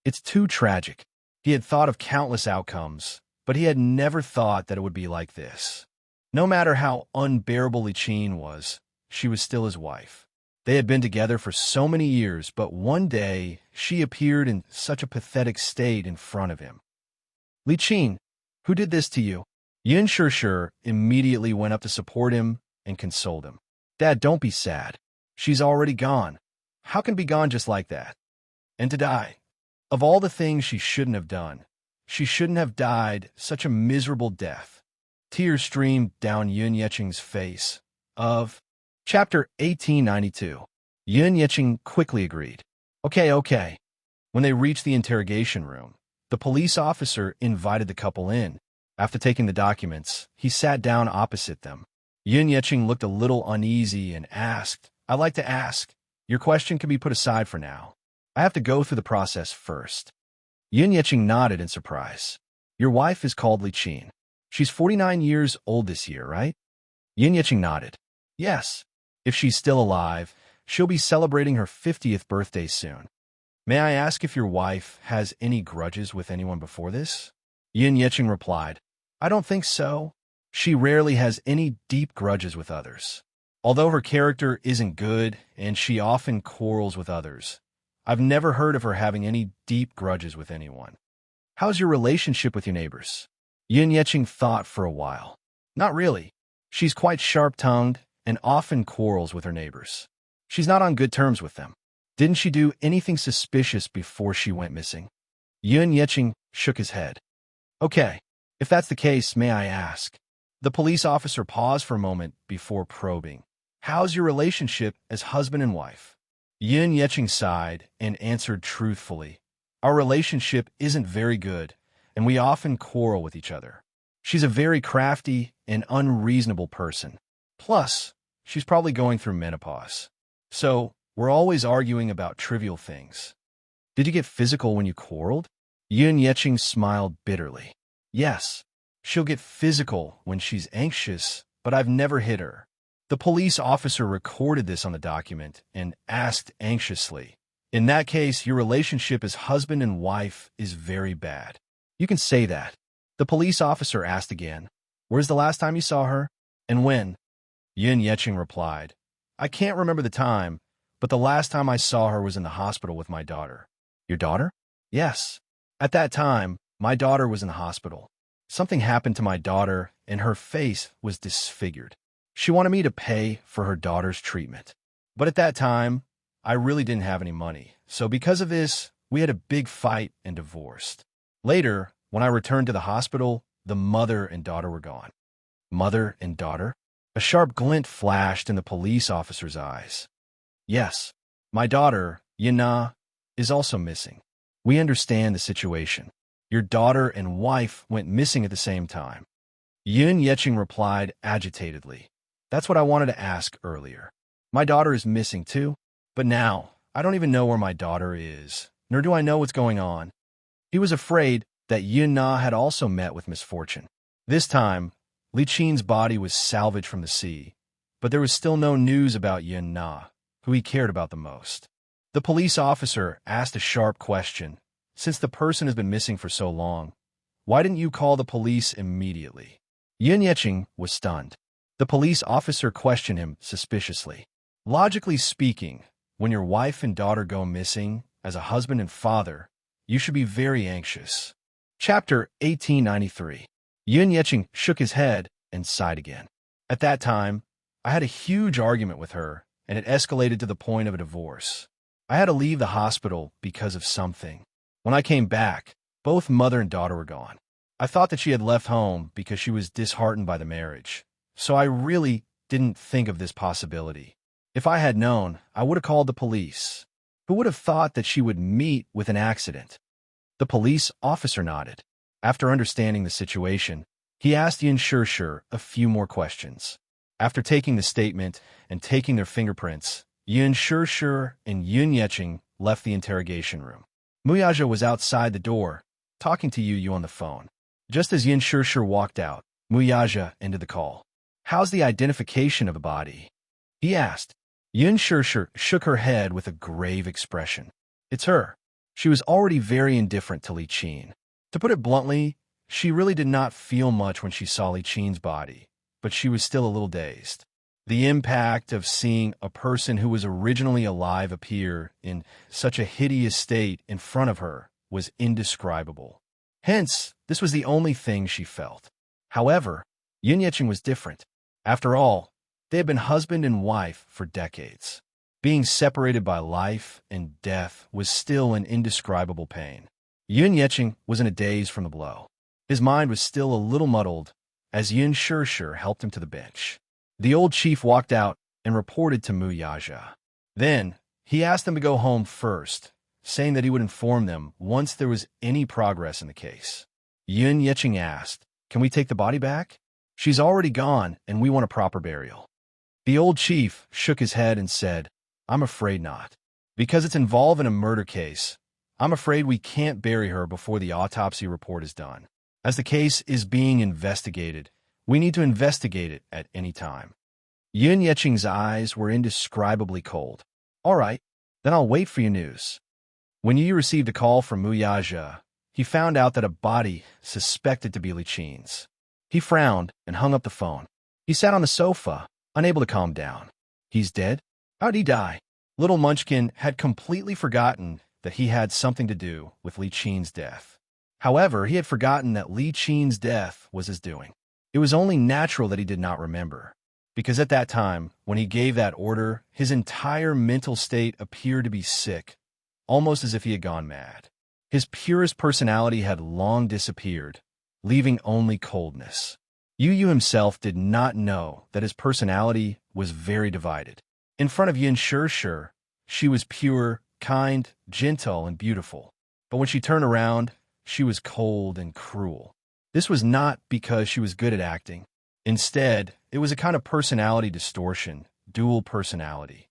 It's too tragic. He had thought of countless outcomes, but he had never thought that it would be like this. No matter how unbearable Li Qin was, she was still his wife. They had been together for so many years, but one day she appeared in such a pathetic state in front of him. Li Qin, who did this to you? Yin Shishir immediately went up to support him and consoled him. Dad, don't be sad. She's already gone. How can be gone just like that? And to die. Of all the things she shouldn't have done, she shouldn't have died such a miserable death. Tears streamed down Yun Yeqing's face. Of Chapter 1892. Yun Yeqing quickly agreed. Okay. When they reached the interrogation room, the police officer invited the couple in. After taking the documents, he sat down opposite them. Yun Yeqing looked a little uneasy and asked, I'd like to ask. Your question can be put aside for now. I have to go through the process first. Yun Yeqing nodded in surprise. Your wife is called Li Qin. She's 49 years old this year, right? Yun Yeqing nodded. Yes. If she's still alive, she'll be celebrating her 50th birthday soon. May I ask if your wife has any grudges with anyone before this? Yun Yeqing replied, I don't think so. She rarely has any deep grudges with others. Although her character isn't good and she often quarrels with others, I've never heard of her having any deep grudges with anyone. How's your relationship with your neighbors? Yun Yeqing thought for a while. Not really. She's quite sharp-tongued and often quarrels with her neighbors. She's not on good terms with them. Didn't she do anything suspicious before she went missing? Yun Yeqing shook his head. Okay, if that's the case, may I ask? The police officer paused for a moment before probing. How's your relationship as husband and wife? Yun Yeqing sighed and answered truthfully. Our relationship isn't very good, and we often quarrel with each other. She's a very crafty and unreasonable person. Plus, she's probably going through menopause. So, we're always arguing about trivial things. Did you get physical when you quarreled? Yun Yeqing smiled bitterly. Yes, she'll get physical when she's anxious, but I've never hit her. The police officer recorded this on the document and asked anxiously, in that case, your relationship as husband and wife is very bad. You can say that. The police officer asked again, where's the last time you saw her? And when? Yun Yeqing replied, I can't remember the time, but the last time I saw her was in the hospital with my daughter. Your daughter? Yes. At that time, my daughter was in the hospital. Something happened to my daughter, and her face was disfigured. She wanted me to pay for her daughter's treatment. But at that time, I really didn't have any money. So because of this, we had a big fight and divorced. Later, when I returned to the hospital, the mother and daughter were gone. Mother and daughter? A sharp glint flashed in the police officer's eyes. Yes, my daughter, Yana, is also missing. We understand the situation. Your daughter and wife went missing at the same time. Yun Yeqing replied agitatedly. That's what I wanted to ask earlier. My daughter is missing too, but now I don't even know where my daughter is, nor do I know what's going on. He was afraid that Yun Na had also met with misfortune. This time, Li Qin's body was salvaged from the sea, but there was still no news about Yun Na, who he cared about the most. The police officer asked a sharp question. Since the person has been missing for so long, why didn't you call the police immediately? Yun Yeqing was stunned. The police officer questioned him suspiciously. Logically speaking, when your wife and daughter go missing, as a husband and father, you should be very anxious. Chapter 1893. Yun Yeqing shook his head and sighed again. At that time, I had a huge argument with her, and it escalated to the point of a divorce. I had to leave the hospital because of something. When I came back, both mother and daughter were gone. I thought that she had left home because she was disheartened by the marriage. So I really didn't think of this possibility. If I had known, I would have called the police. Who would have thought that she would meet with an accident? The police officer nodded. After understanding the situation, he asked Yin Shishir a few more questions. After taking the statement and taking their fingerprints, Yin Shishir and Yun Yeqing left the interrogation room. Muyaja was outside the door, talking to Yu on the phone. Just as Yin Shishir walked out, Muyaja ended the call. How's the identification of the body? He asked. Yin Shishir shook her head with a grave expression. It's her. She was already very indifferent to Li Qin. To put it bluntly, she really did not feel much when she saw Li Qin's body, but she was still a little dazed. The impact of seeing a person who was originally alive appear in such a hideous state in front of her was indescribable. Hence, This was the only thing she felt. However, Yun Yeqing was different. After all, they had been husband and wife for decades. Being separated by life and death was still an indescribable pain. Yun Yeqing was in a daze from the blow. His mind was still a little muddled as Yun Shishir helped him to the bench. The old chief walked out and reported to Mu Yaja. Then, he asked them to go home first, saying that he would inform them once there was any progress in the case. Yun Yeqing asked, "Can we take the body back? She's already gone, and we want a proper burial." The old chief shook his head and said, "I'm afraid not. Because it's involved in a murder case, I'm afraid we can't bury her before the autopsy report is done. As the case is being investigated, we need to investigate it at any time." Yun Yeqing's eyes were indescribably cold. "All right, then I'll wait for your news." When Yu received a call from Mu Yaja, he found out that a body suspected to be Li Qin's. He frowned and hung up the phone. He sat on the sofa, unable to calm down. "He's dead? How'd he die?" Little Munchkin had completely forgotten that he had something to do with Li Qin's death. However, he had forgotten that Li Qin's death was his doing. It was only natural that he did not remember, because at that time, when he gave that order, his entire mental state appeared to be sick, almost as if he had gone mad. His purest personality had long disappeared, leaving only coldness. Yu himself did not know that his personality was very divided. In front of Yun Shishir, she was pure, kind, gentle, and beautiful. But when she turned around, she was cold and cruel. This was not because she was good at acting. Instead, it was a kind of personality distortion, dual personality.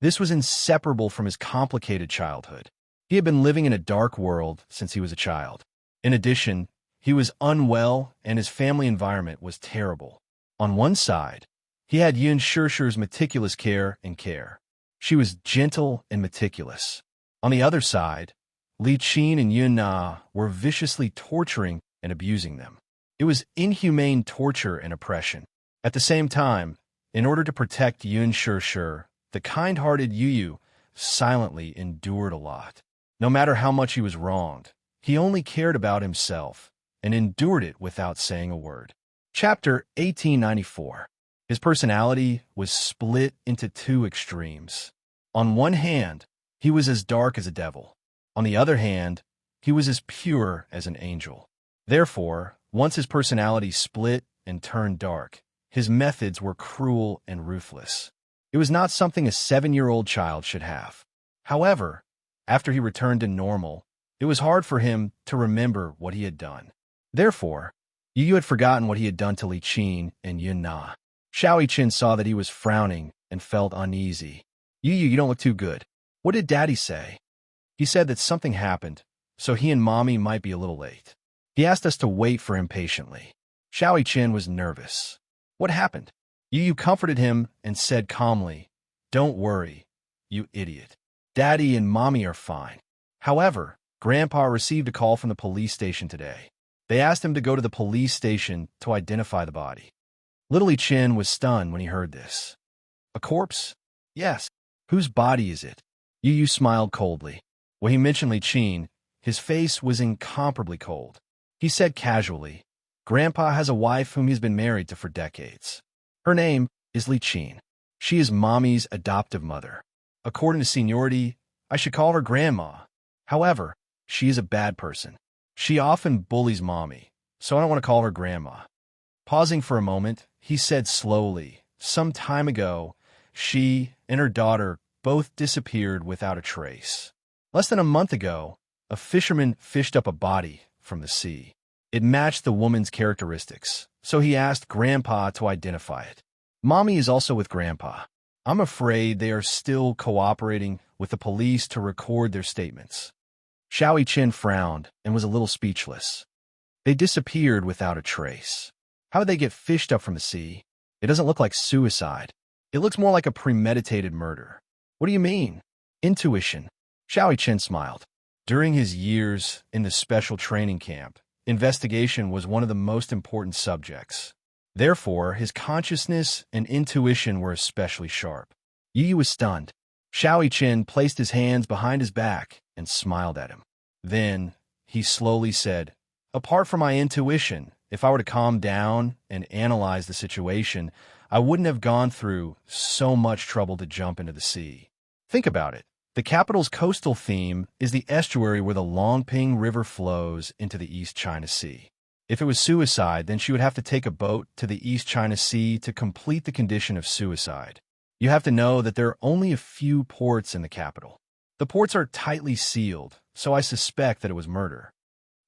This was inseparable from his complicated childhood. He had been living in a dark world since he was a child. In addition, he was unwell and his family environment was terrible. On one side, he had Yun Shishir's meticulous care and care. She was gentle and meticulous. On the other side, Li Qin and Yun Na were viciously torturing and abusing them. It was inhumane torture and oppression. At the same time, in order to protect Yun Shishir, the kind-hearted Yu silently endured a lot. No matter how much he was wronged, he only cared about himself and endured it without saying a word. Chapter 1894. His personality was split into two extremes. On one hand, he was as dark as a devil. On the other hand, he was as pure as an angel. Therefore, once his personality split and turned dark, his methods were cruel and ruthless. It was not something a 7-year-old child should have. However, after he returned to normal, it was hard for him to remember what he had done. Therefore, Yu had forgotten what he had done to Li Qin and Yun Na. Xiao Yiqin saw that he was frowning and felt uneasy. You don't look too good. What did Daddy say?" "He said that something happened, so he and Mommy might be a little late. He asked us to wait for him patiently." Xiao Yiqin was nervous. "What happened?" Yu comforted him and said calmly, "Don't worry, you idiot. Daddy and Mommy are fine. However, Grandpa received a call from the police station today. They asked him to go to the police station to identify the body." Little Li Qin was stunned when he heard this. "A corpse?" "Yes." "Whose body is it?" Yu smiled coldly. When he mentioned Li Qin, his face was incomparably cold. He said casually, "Grandpa has a wife whom he's been married to for decades. Her name is Li Qin. She is Mommy's adoptive mother. According to seniority, I should call her Grandma. However, she is a bad person. She often bullies Mommy, so I don't want to call her Grandma." Pausing for a moment, he said slowly, "Some time ago, she and her daughter both disappeared without a trace. Less than a month ago, a fisherman fished up a body from the sea. It matched the woman's characteristics, so he asked Grandpa to identify it. Mommy is also with Grandpa. I'm afraid they are still cooperating with the police to record their statements." Xiao Yiqin frowned and was a little speechless. "They disappeared without a trace. How did they get fished up from the sea? It doesn't look like suicide. It looks more like a premeditated murder." "What do you mean?" "Intuition." Xiao Yiqin smiled. During his years in the special training camp, investigation was one of the most important subjects. Therefore, his consciousness and intuition were especially sharp. Yu was stunned. Xiao Yiqin placed his hands behind his back and smiled at him. Then, he slowly said, Apart from my intuition, if I were to calm down and analyze the situation, I wouldn't have gone through so much trouble to jump into the sea. Think about it. The capital's coastal theme is the estuary where the Longping River flows into the East China Sea. If it was suicide, then she would have to take a boat to the East China Sea to complete the condition of suicide. You have to know that there are only a few ports in the capital. The ports are tightly sealed, so I suspect that it was murder.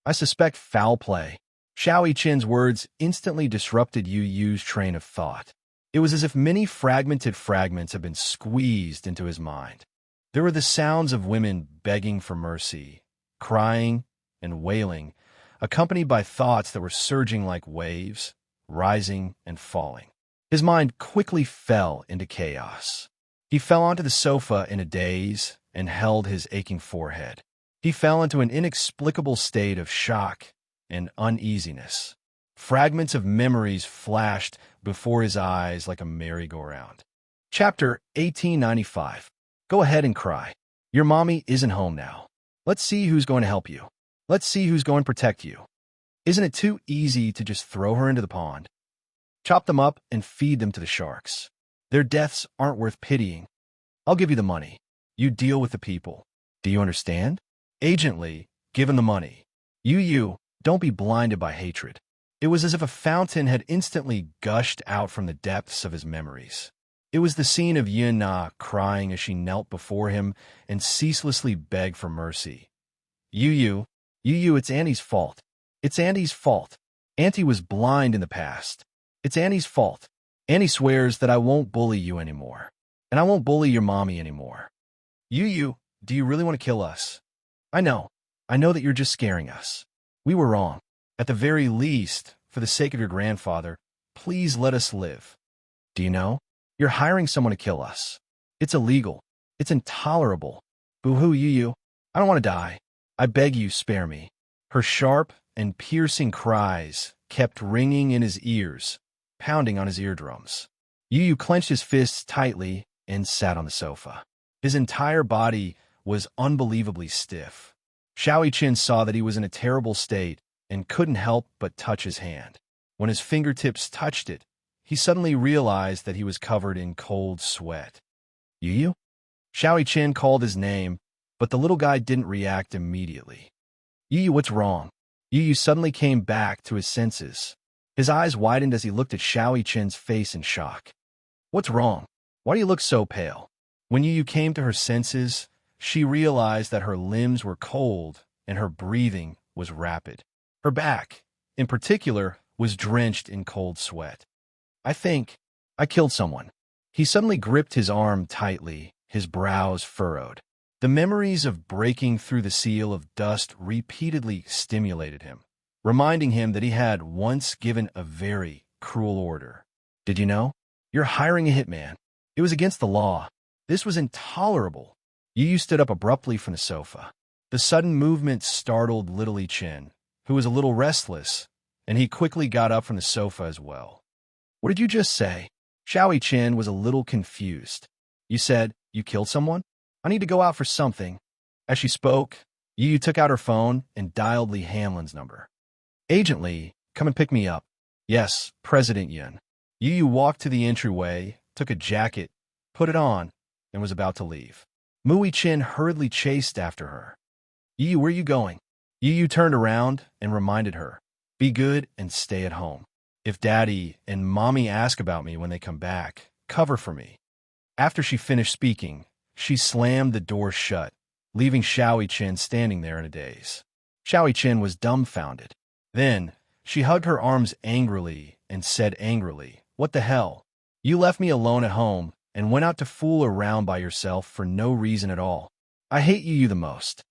I suspect foul play. Xiao Yiqin's words instantly disrupted Yu Yu's train of thought. It was as if many fragmented fragments had been squeezed into his mind. There were the sounds of women begging for mercy, crying and wailing, accompanied by thoughts that were surging like waves, rising and falling. His mind quickly fell into chaos. He fell onto the sofa in a daze and held his aching forehead. He fell into an inexplicable state of shock and uneasiness. Fragments of memories flashed before his eyes like a merry-go-round. Chapter 1895. Go ahead and cry. Your mommy isn't home now. Let's see who's going to help you. Let's see who's going to protect you. Isn't it too easy to just throw her into the pond? Chop them up and feed them to the sharks. Their deaths aren't worth pitying. I'll give you the money. You deal with the people. Do you understand? Agent Lee, give him the money. You, don't be blinded by hatred. It was as if a fountain had instantly gushed out from the depths of his memories. It was the scene of Yun Na crying as she knelt before him and ceaselessly begged for mercy. You, it's Annie's fault. It's Annie's fault. Auntie was blind in the past. It's Annie's fault. Annie swears that I won't bully you anymore. And I won't bully your mommy anymore. You, do you really want to kill us? I know that you're just scaring us. We were wrong. At the very least, for the sake of your grandfather, please let us live. Do you know? You're hiring someone to kill us. It's illegal. It's intolerable. Boo-hoo, you. I don't want to die. I beg you, spare me. Her sharp and piercing cries kept ringing in his ears, pounding on his eardrums. Yu clenched his fists tightly and sat on the sofa. His entire body was unbelievably stiff. Xiao Yiqin saw that he was in a terrible state and couldn't help but touch his hand. When his fingertips touched it, he suddenly realized that he was covered in cold sweat. Yu? Xiao Yiqin called his name, but the little guy didn't react immediately. Yu, what's wrong? Yu suddenly came back to his senses. His eyes widened as he looked at Xiao Yiqin's face in shock. What's wrong? Why do you look so pale? When Yu came to her senses, she realized that her limbs were cold and her breathing was rapid. Her back, in particular, was drenched in cold sweat. I think I killed someone. He suddenly gripped his arm tightly, his brows furrowed. The memories of breaking through the seal of dust repeatedly stimulated him, reminding him that he had once given a very cruel order. Did you know? You're hiring a hitman. It was against the law. This was intolerable. Yu stood up abruptly from the sofa. The sudden movement startled little Yiqin, who was a little restless, and he quickly got up from the sofa as well. What did you just say? Xiao Yiqin was a little confused. You said you killed someone? I need to go out for something. As she spoke, Yu took out her phone and dialed Lee Hamlin's number. Agent Lee, come and pick me up. Yes, President Yun. Yu walked to the entryway, took a jacket, put it on, and was about to leave. Mu Yiqin hurriedly chased after her. Yu, where are you going? Yu turned around and reminded her, be good and stay at home. If Daddy and Mommy ask about me when they come back, cover for me. After she finished speaking, she slammed the door shut, leaving Xiao Yiqin standing there in a daze. Xiao Yiqin was dumbfounded. Then, she hugged her arms angrily and said angrily, what the hell? You left me alone at home and went out to fool around by yourself for no reason at all. I hate you the most.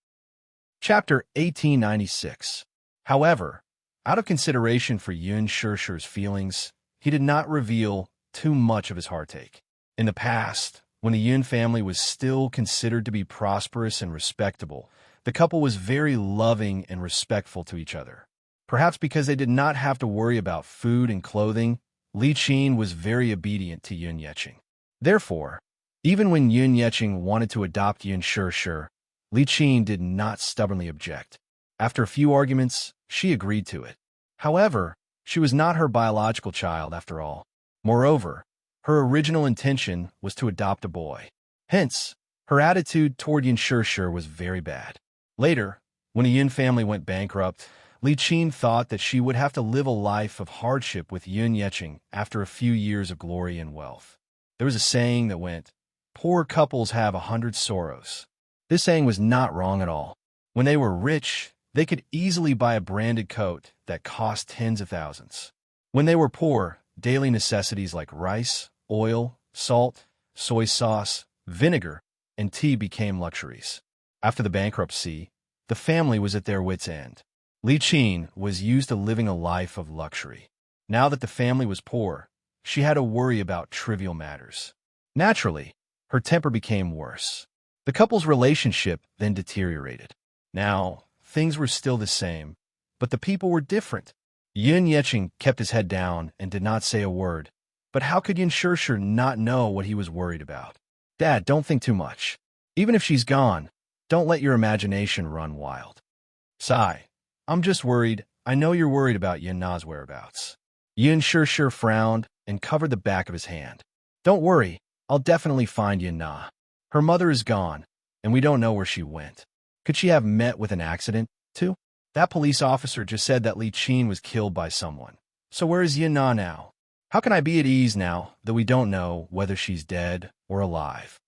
Chapter 1896. However, out of consideration for Yun Shishi's feelings, he did not reveal too much of his heartache. In the past, when the Yun family was still considered to be prosperous and respectable, the couple was very loving and respectful to each other. Perhaps because they did not have to worry about food and clothing, Li Qin was very obedient to Yun Yeqing. Therefore, even when Yun Yeqing wanted to adopt Yun Shishi, Li Qin did not stubbornly object. After a few arguments, She agreed to it. However, she was not her biological child after all. Moreover, her original intention was to adopt a boy. Hence, her attitude toward Yin Shishir was very bad. Later, when the Yin family went bankrupt, Li Qin thought that she would have to live a life of hardship with Yun Yeqing after a few years of glory and wealth. There was a saying that went, "Poor couples have 100 sorrows." This saying was not wrong at all. When they were rich, they could easily buy a branded coat that cost tens of thousands. When they were poor, daily necessities like rice, oil, salt, soy sauce, vinegar, and tea became luxuries. After the bankruptcy, the family was at their wits' end. Li Qin was used to living a life of luxury. Now that the family was poor, she had to worry about trivial matters. Naturally, her temper became worse. The couple's relationship then deteriorated. Now, things were still the same, but the people were different. Yun Yeqing kept his head down and did not say a word. But how could Yin Shishir not know what he was worried about? Dad, don't think too much. Even if she's gone, don't let your imagination run wild. Sigh. I'm just worried. I know you're worried about Yin Na's whereabouts. Yin Shishir frowned and covered the back of his hand. Don't worry. I'll definitely find Yin Na. Her mother is gone, and we don't know where she went. Could she have met with an accident, too? That police officer just said that Li Qin was killed by someone. So where is Yin Na now? How can I be at ease now that we don't know whether she's dead or alive?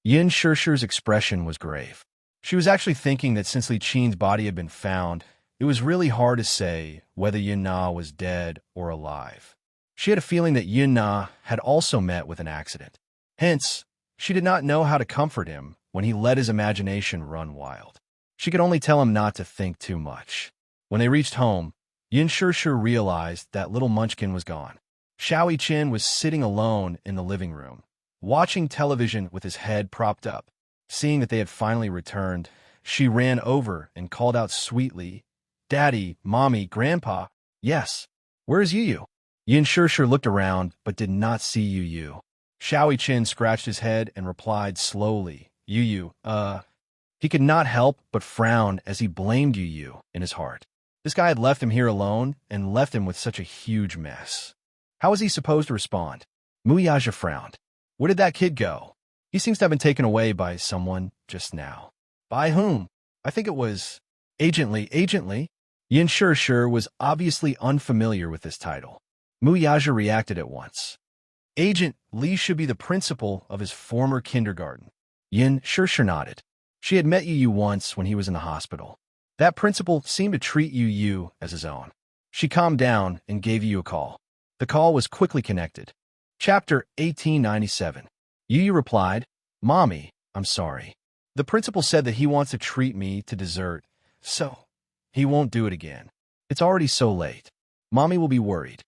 Yin Shishir's expression was grave. She was actually thinking that since Li Qin's body had been found, it was really hard to say whether Yin Na was dead or alive. She had a feeling that Yin Na had also met with an accident. Hence, she did not know how to comfort him when he let his imagination run wild. She could only tell him not to think too much. When they reached home, Yin Shishir realized that little Munchkin was gone. Xiao Yiqin was sitting alone in the living room, watching television with his head propped up. Seeing that they had finally returned, she ran over and called out sweetly, "Daddy, Mommy, Grandpa, yes. Where is Yu? Yin Shishir looked around but did not see Yu. Xiao Yiqin scratched his head and replied slowly, Yu. He could not help but frown as he blamed Yu in his heart. This guy had left him here alone and left him with such a huge mess. How was he supposed to respond? Muyaja frowned. Where did that kid go? He seems to have been taken away by someone just now. By whom? I think it was Agently. Yin Shishir was obviously unfamiliar with this title. Muyaja reacted at once. Agent Li should be the principal of his former kindergarten. Yin Shishir nodded. She had met Yu once when he was in the hospital. That principal seemed to treat Yu as his own. She calmed down and gave Yu a call. The call was quickly connected. Chapter 1897. Yu replied, Mommy, I'm sorry. The principal said that he wants to treat me to dessert, so he won't do it again. It's already so late. Mommy will be worried.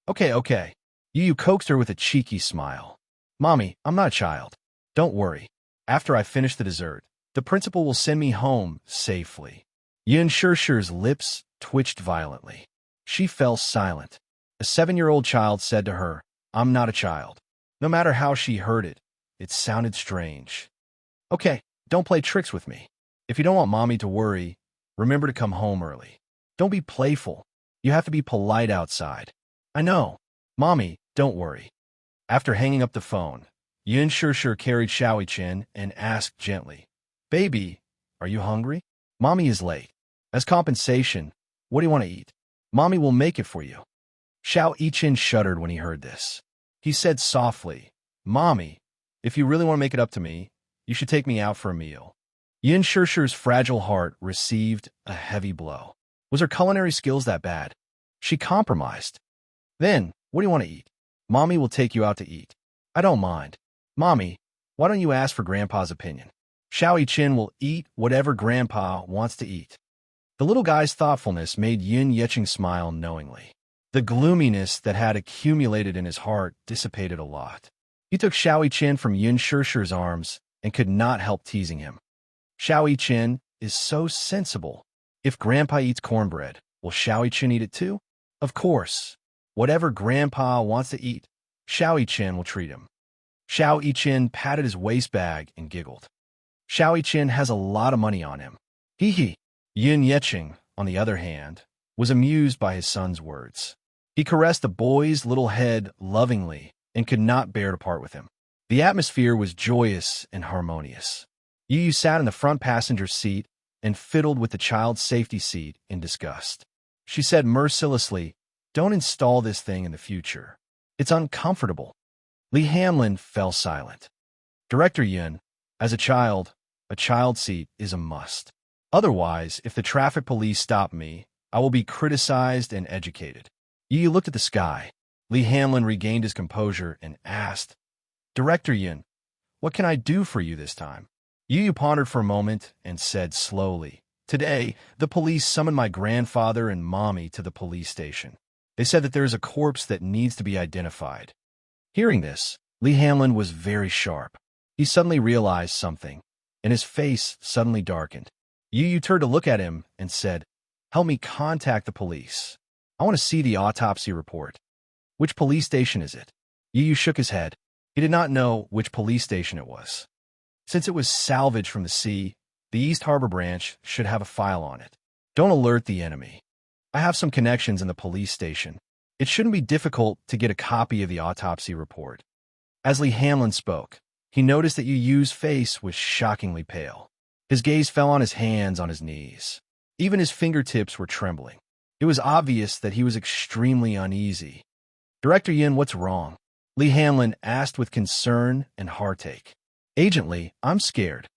Okay. Yu coaxed her with a cheeky smile. Mommy, I'm not a child. Don't worry. After I finish the dessert, the principal will send me home safely. Yin Shishir's lips twitched violently. She fell silent. A 7-year-old child said to her, I'm not a child. No matter how she heard it, it sounded strange. Okay, don't play tricks with me. If you don't want Mommy to worry, remember to come home early. Don't be playful. You have to be polite outside. I know. Mommy, don't worry. After hanging up the phone, Yin Shishir carried Xiao Yiqin and asked gently, Baby, are you hungry? Mommy is late. As compensation, what do you want to eat? Mommy will make it for you. Xiao Yiqin shuddered when he heard this. He said softly, Mommy, if you really want to make it up to me, you should take me out for a meal. Yin Shishir's fragile heart received a heavy blow. Was her culinary skills that bad? She compromised. Then, what do you want to eat? Mommy will take you out to eat. I don't mind. Mommy, why don't you ask for Grandpa's opinion? Xiao Yiqin will eat whatever Grandpa wants to eat. The little guy's thoughtfulness made Yin Yeqing smile knowingly. The gloominess that had accumulated in his heart dissipated a lot. He took Xiao Yiqin from Yin Shishir's arms and could not help teasing him. Xiao Yiqin is so sensible. If Grandpa eats cornbread, will Xiao Yiqin eat it too? Of course. Whatever Grandpa wants to eat, Xiao Yiqin will treat him. Xiao Yiqin patted his waist bag and giggled. Xiao Yiqin has a lot of money on him. Hee. Yin Yeqing, on the other hand, was amused by his son's words. He caressed the boy's little head lovingly and could not bear to part with him. The atmosphere was joyous and harmonious. Yu sat in the front passenger seat and fiddled with the child's safety seat in disgust. She said mercilessly, "Don't install this thing in the future. It's uncomfortable." Lee Hamlin fell silent. Director Yun, as a child seat is a must. Otherwise, if the traffic police stop me, I will be criticized and educated. Yu looked at the sky. Lee Hamlin regained his composure and asked, "Director Yun, what can I do for you this time?" Yu pondered for a moment and said slowly, "Today, the police summoned my grandfather and mommy to the police station. They said that there is a corpse that needs to be identified." Hearing this, Lee Hamlin was very sharp. He suddenly realized something, and his face suddenly darkened. Yu turned to look at him and said, "Help me contact the police. I want to see the autopsy report." "Which police station is it?" Yu shook his head. He did not know which police station it was. Since it was salvaged from the sea, the East Harbor branch should have a file on it. "Don't alert the enemy. I have some connections in the police station. It shouldn't be difficult to get a copy of the autopsy report." As Lee Hamlin spoke, he noticed that Yu's face was shockingly pale. His gaze fell on his hands on his knees. Even his fingertips were trembling. It was obvious that he was extremely uneasy. "Director Yin, what's wrong?" Lee Hamlin asked with concern and heartache. "Agent Lee, I'm scared."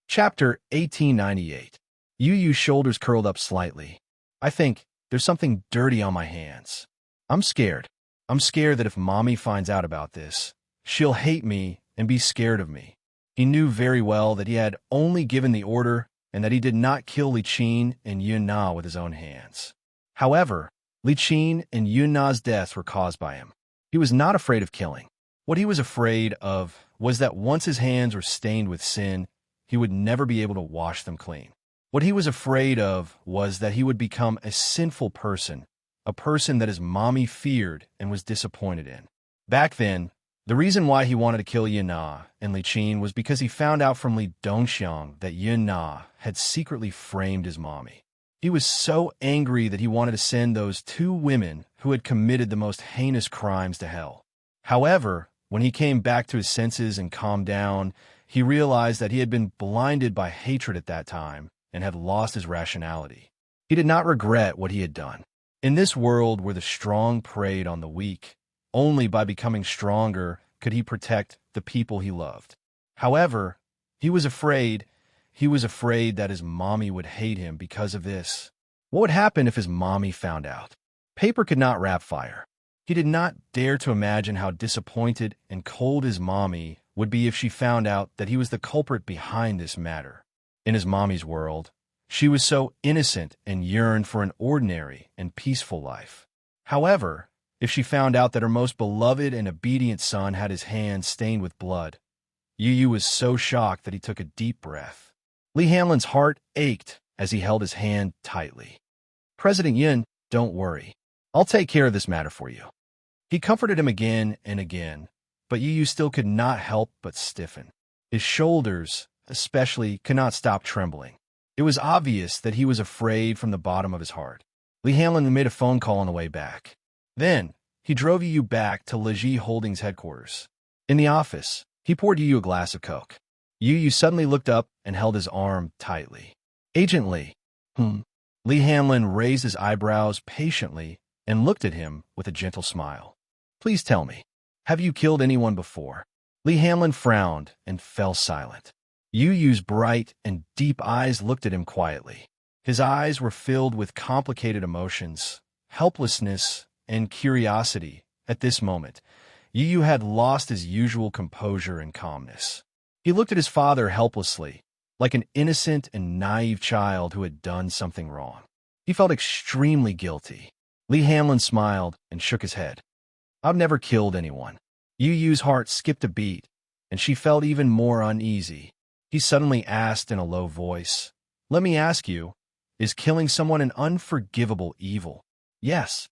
Chapter 1898. Yu's shoulders curled up slightly. "I think there's something dirty on my hands. I'm scared. I'm scared that if Mommy finds out about this, she'll hate me and be scared of me." He knew very well that he had only given the order and that he did not kill Li Qin and Yun Na with his own hands. However, Li Qin and Yun Na's deaths were caused by him. He was not afraid of killing. What he was afraid of was that once his hands were stained with sin, he would never be able to wash them clean. What he was afraid of was that he would become a sinful person, a person that his mommy feared and was disappointed in. Back then, the reason why he wanted to kill Yun Na and Li Qin was because he found out from Li Dongxiang that Yun Na had secretly framed his mommy. He was so angry that he wanted to send those two women who had committed the most heinous crimes to hell. However, when he came back to his senses and calmed down, he realized that he had been blinded by hatred at that time and had lost his rationality. He did not regret what he had done. In this world where the strong preyed on the weak, only by becoming stronger could he protect the people he loved. However, he was afraid that his mommy would hate him because of this. What would happen if his mommy found out? Paper could not wrap fire. He did not dare to imagine how disappointed and cold his mommy would be if she found out that he was the culprit behind this matter. In his mommy's world, she was so innocent and yearned for an ordinary and peaceful life. However, if she found out that her most beloved and obedient son had his hands stained with blood, Yu was so shocked that he took a deep breath. Lee Hamlin's heart ached as he held his hand tightly. "President Yun, don't worry. I'll take care of this matter for you." He comforted him again and again, but Yu still could not help but stiffen. His shoulders, especially, could not stop trembling. It was obvious that he was afraid from the bottom of his heart. Lee Hamlin made a phone call on the way back. Then, he drove Yu back to Leji Holdings headquarters. In the office, he poured Yu a glass of Coke. Yu suddenly looked up and held his arm tightly. "Agent Lee." Lee Hamlin raised his eyebrows patiently and looked at him with a gentle smile. "Please tell me, have you killed anyone before?" Lee Hamlin frowned and fell silent. Yu's bright and deep eyes looked at him quietly. His eyes were filled with complicated emotions, helplessness, and curiosity. At this moment, Yu had lost his usual composure and calmness. He looked at his father helplessly, like an innocent and naive child who had done something wrong. He felt extremely guilty. Lee Hamlin smiled and shook his head. "I've never killed anyone." Yu's heart skipped a beat, and she felt even more uneasy. He suddenly asked in a low voice, "Let me ask you, is killing someone an unforgivable evil?" "Yes."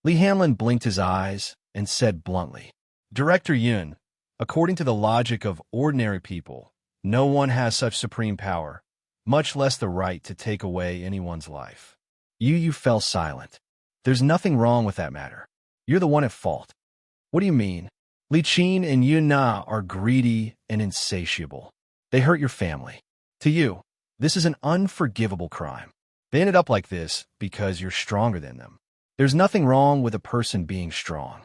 Lee Hamlin blinked his eyes and said bluntly, "Director Yun, according to the logic of ordinary people, no one has such supreme power, much less the right to take away anyone's life. Yu fell silent. There's nothing wrong with that matter. You're the one at fault. What do you mean? Li Qin and Yun Na are greedy and insatiable. They hurt your family. To you, this is an unforgivable crime. They ended up like this because you're stronger than them. There's nothing wrong with a person being strong.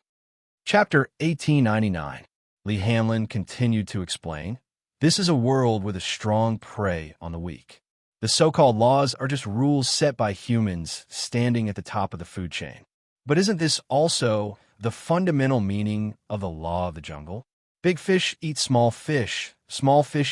Chapter 1899. Li Hanlon continued to explain, this is a world where the strong prey on the weak. The so-called laws are just rules set by humans standing at the top of the food chain. But isn't this also the fundamental meaning of the law of the jungle? Big fish eat small fish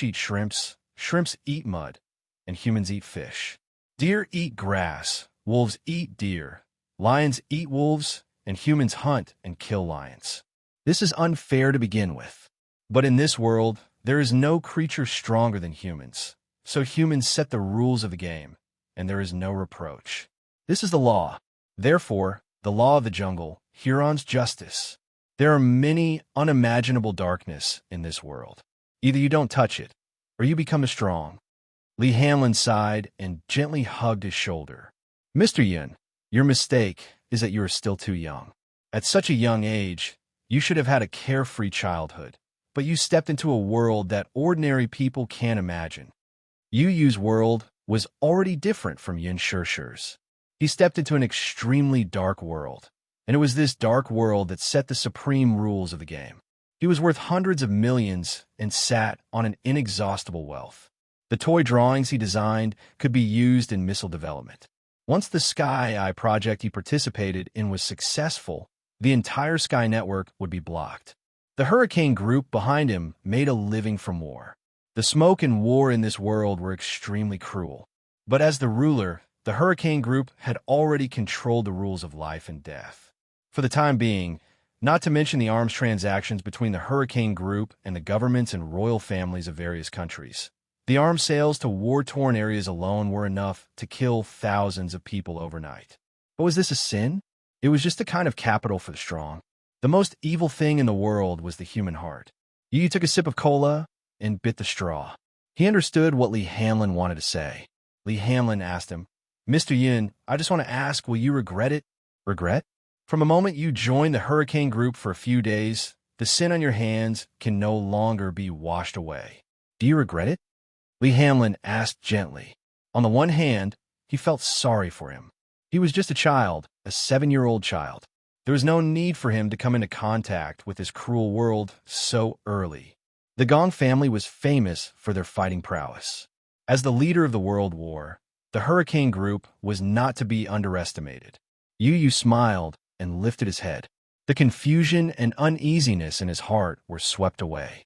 eat shrimps, shrimps eat mud, and humans eat fish. Deer eat grass, wolves eat deer, lions eat wolves, and humans hunt and kill lions. This is unfair to begin with. But in this world, there is no creature stronger than humans. So humans set the rules of the game, and there is no reproach. This is the law. Therefore, the law of the jungle, Huron's justice. There are many unimaginable darkness in this world. Either you don't touch it, or you become strong. Li Hanlon sighed and gently hugged his shoulder. Mr. Yun, your mistake is that you are still too young. At such a young age, you should have had a carefree childhood, but you stepped into a world that ordinary people can't imagine. Yu Yu's world was already different from Yun Shishi's. He stepped into an extremely dark world, and it was this dark world that set the supreme rules of the game. He was worth hundreds of millions and sat on an inexhaustible wealth. The toy drawings he designed could be used in missile development. Once the Sky Eye project he participated in was successful, the entire Sky Network would be blocked. The Hurricane Group behind him made a living from war. The smoke and war in this world were extremely cruel. But as the ruler, the Hurricane Group had already controlled the rules of life and death. For the time being, not to mention the arms transactions between the Hurricane Group and the governments and royal families of various countries. The arms sales to war-torn areas alone were enough to kill thousands of people overnight. But was this a sin? It was just a kind of capital for the strong. The most evil thing in the world was the human heart. Yu took a sip of cola and bit the straw. He understood what Li Hanlon wanted to say. Li Hanlon asked him, Mr. Yun, I just want to ask, will you regret it? Regret? From the moment you joined the Hurricane Group for a few days, the sin on your hands can no longer be washed away. Do you regret it? Li Hanlon asked gently. On the one hand, he felt sorry for him. He was just a child, a 7-year-old child. There was no need for him to come into contact with this cruel world so early. The Gong family was famous for their fighting prowess. As the leader of the World War, the Hurricane Group was not to be underestimated. Yu smiled and lifted his head. The confusion and uneasiness in his heart were swept away.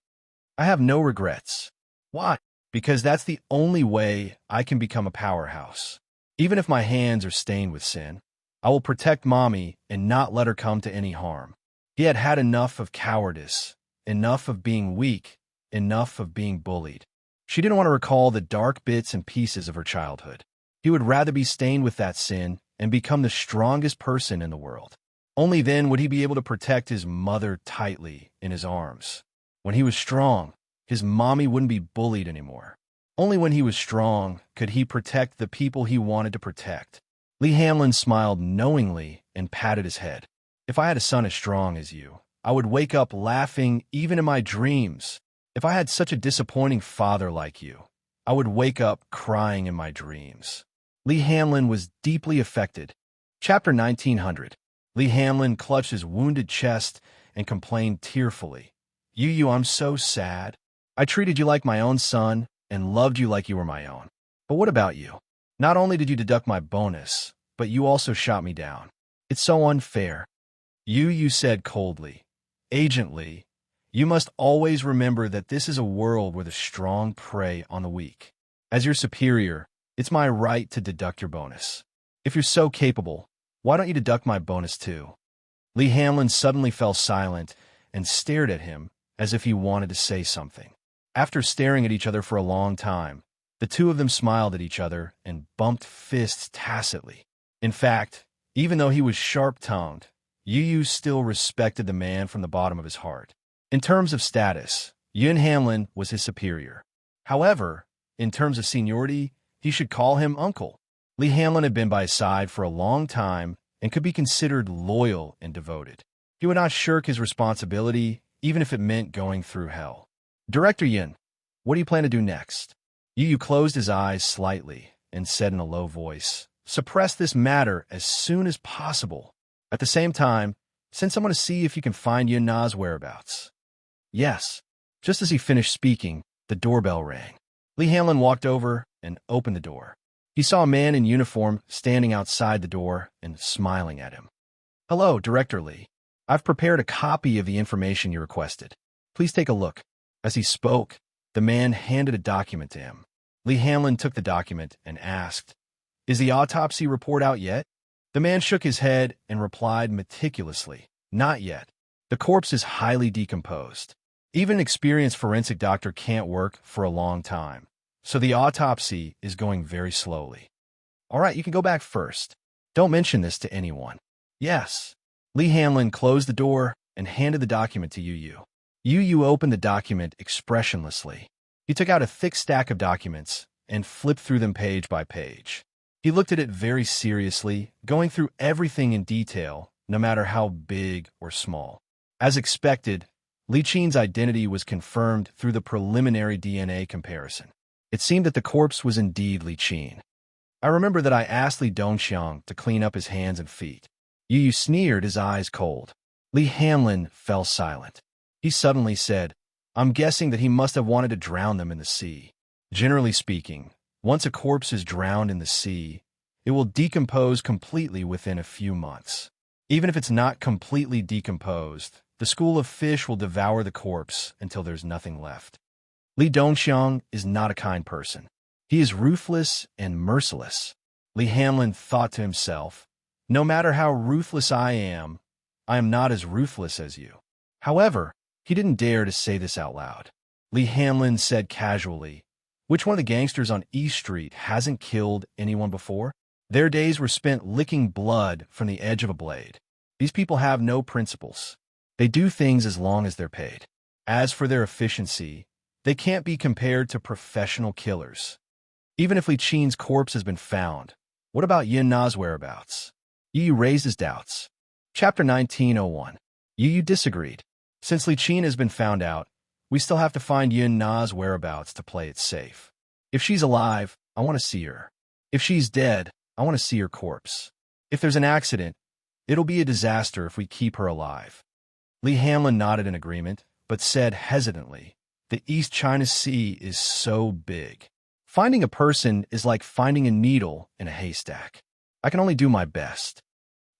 I have no regrets. Why? Because that's the only way I can become a powerhouse. Even if my hands are stained with sin, I will protect Mommy and not let her come to any harm. He had had enough of cowardice, enough of being weak, enough of being bullied. She didn't want to recall the dark bits and pieces of her childhood. He would rather be stained with that sin and become the strongest person in the world. Only then would he be able to protect his mother tightly in his arms. When he was strong, his mommy wouldn't be bullied anymore. Only when he was strong could he protect the people he wanted to protect. Li Hanlon smiled knowingly and patted his head. If I had a son as strong as you, I would wake up laughing even in my dreams. If I had such a disappointing father like you, I would wake up crying in my dreams. Li Hanlon was deeply affected. Chapter 1900. Li Hanlon clutched his wounded chest and complained tearfully. Yu, I'm so sad. I treated you like my own son and loved you like you were my own. But what about you? Not only did you deduct my bonus, but you also shot me down. It's so unfair. Yu said coldly. Agent Li, you must always remember that this is a world where the strong prey on the weak. As your superior, it's my right to deduct your bonus. If you're so capable, why don't you deduct my bonus too? Li Hanlon suddenly fell silent and stared at him as if he wanted to say something. After staring at each other for a long time, the two of them smiled at each other and bumped fists tacitly. In fact, even though he was sharp-tongued, Yu still respected the man from the bottom of his heart. In terms of status, Yun Hanlon was his superior. However, in terms of seniority, he should call him uncle. Lee Hanlon had been by his side for a long time and could be considered loyal and devoted. He would not shirk his responsibility, even if it meant going through hell. Director Yin, what do you plan to do next? Yu closed his eyes slightly and said in a low voice, suppress this matter as soon as possible. At the same time, send someone to see if you can find Yin Na's whereabouts. Yes. Just as he finished speaking, the doorbell rang. Lee Hanlon walked over and opened the door. He saw a man in uniform standing outside the door and smiling at him. Hello, Director Lee. I've prepared a copy of the information you requested. Please take a look. As he spoke, the man handed a document to him. Lee Hanlon took the document and asked, is the autopsy report out yet? The man shook his head and replied meticulously, not yet. The corpse is highly decomposed. Even an experienced forensic doctor can't work for a long time, so the autopsy is going very slowly. All right, you can go back first. Don't mention this to anyone. Yes. Lee Hanlon closed the door and handed the document to Yu. Yu opened the document expressionlessly. He took out a thick stack of documents and flipped through them page by page. He looked at it very seriously, going through everything in detail, no matter how big or small. As expected, Li Qin's identity was confirmed through the preliminary DNA comparison. It seemed that the corpse was indeed Li Qin. I remember that I asked Li Dongxiang to clean up his hands and feet. Yu sneered, his eyes cold. Lee Hanlon fell silent. He suddenly said, I'm guessing that he must have wanted to drown them in the sea. Generally speaking, once a corpse is drowned in the sea, it will decompose completely within a few months. Even if it's not completely decomposed, the school of fish will devour the corpse until there's nothing left. Li Dongxiang is not a kind person. He is ruthless and merciless. Lee Hanlon thought to himself, no matter how ruthless I am not as ruthless as you. However, he didn't dare to say this out loud. Lee Hanlon said casually, which one of the gangsters on East Street hasn't killed anyone before? Their days were spent licking blood from the edge of a blade. These people have no principles. They do things as long as they're paid. As for their efficiency, they can't be compared to professional killers. Even if Li Qin's corpse has been found, what about Yin Na's whereabouts? Yu raised his doubts. Chapter 1901. Yu disagreed. Since Li Qin has been found out, we still have to find Yin Na's whereabouts to play it safe. If she's alive, I want to see her. If she's dead, I want to see her corpse. If there's an accident, it'll be a disaster if we keep her alive. Lee Hanlon nodded in agreement, but said hesitantly, the East China Sea is so big. Finding a person is like finding a needle in a haystack. I can only do my best.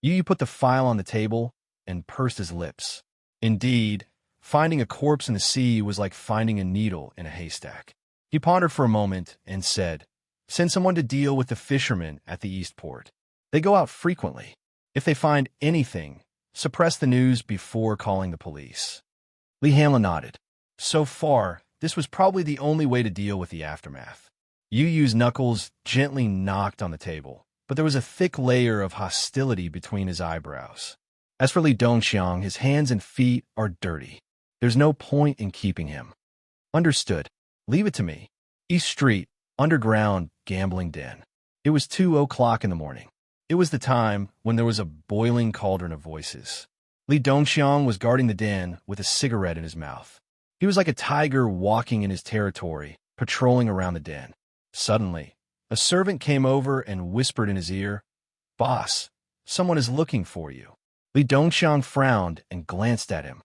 Yu put the file on the table and pursed his lips. Indeed, finding a corpse in the sea was like finding a needle in a haystack. He pondered for a moment and said, send someone to deal with the fishermen at the East Port. They go out frequently. If they find anything, suppress the news before calling the police. Lee Hanlon nodded. So far, this was probably the only way to deal with the aftermath. Yu's knuckles gently knocked on the table, but there was a thick layer of hostility between his eyebrows. As for Li Dongxiang, his hands and feet are dirty. There's no point in keeping him. Understood. Leave it to me. East Street, underground gambling den. It was 2:00 in the morning. It was the time when there was a boiling cauldron of voices. Li Dongxiang was guarding the den with a cigarette in his mouth. He was like a tiger walking in his territory, patrolling around the den. Suddenly, a servant came over and whispered in his ear, Boss, someone is looking for you. Li Dongxiang frowned and glanced at him.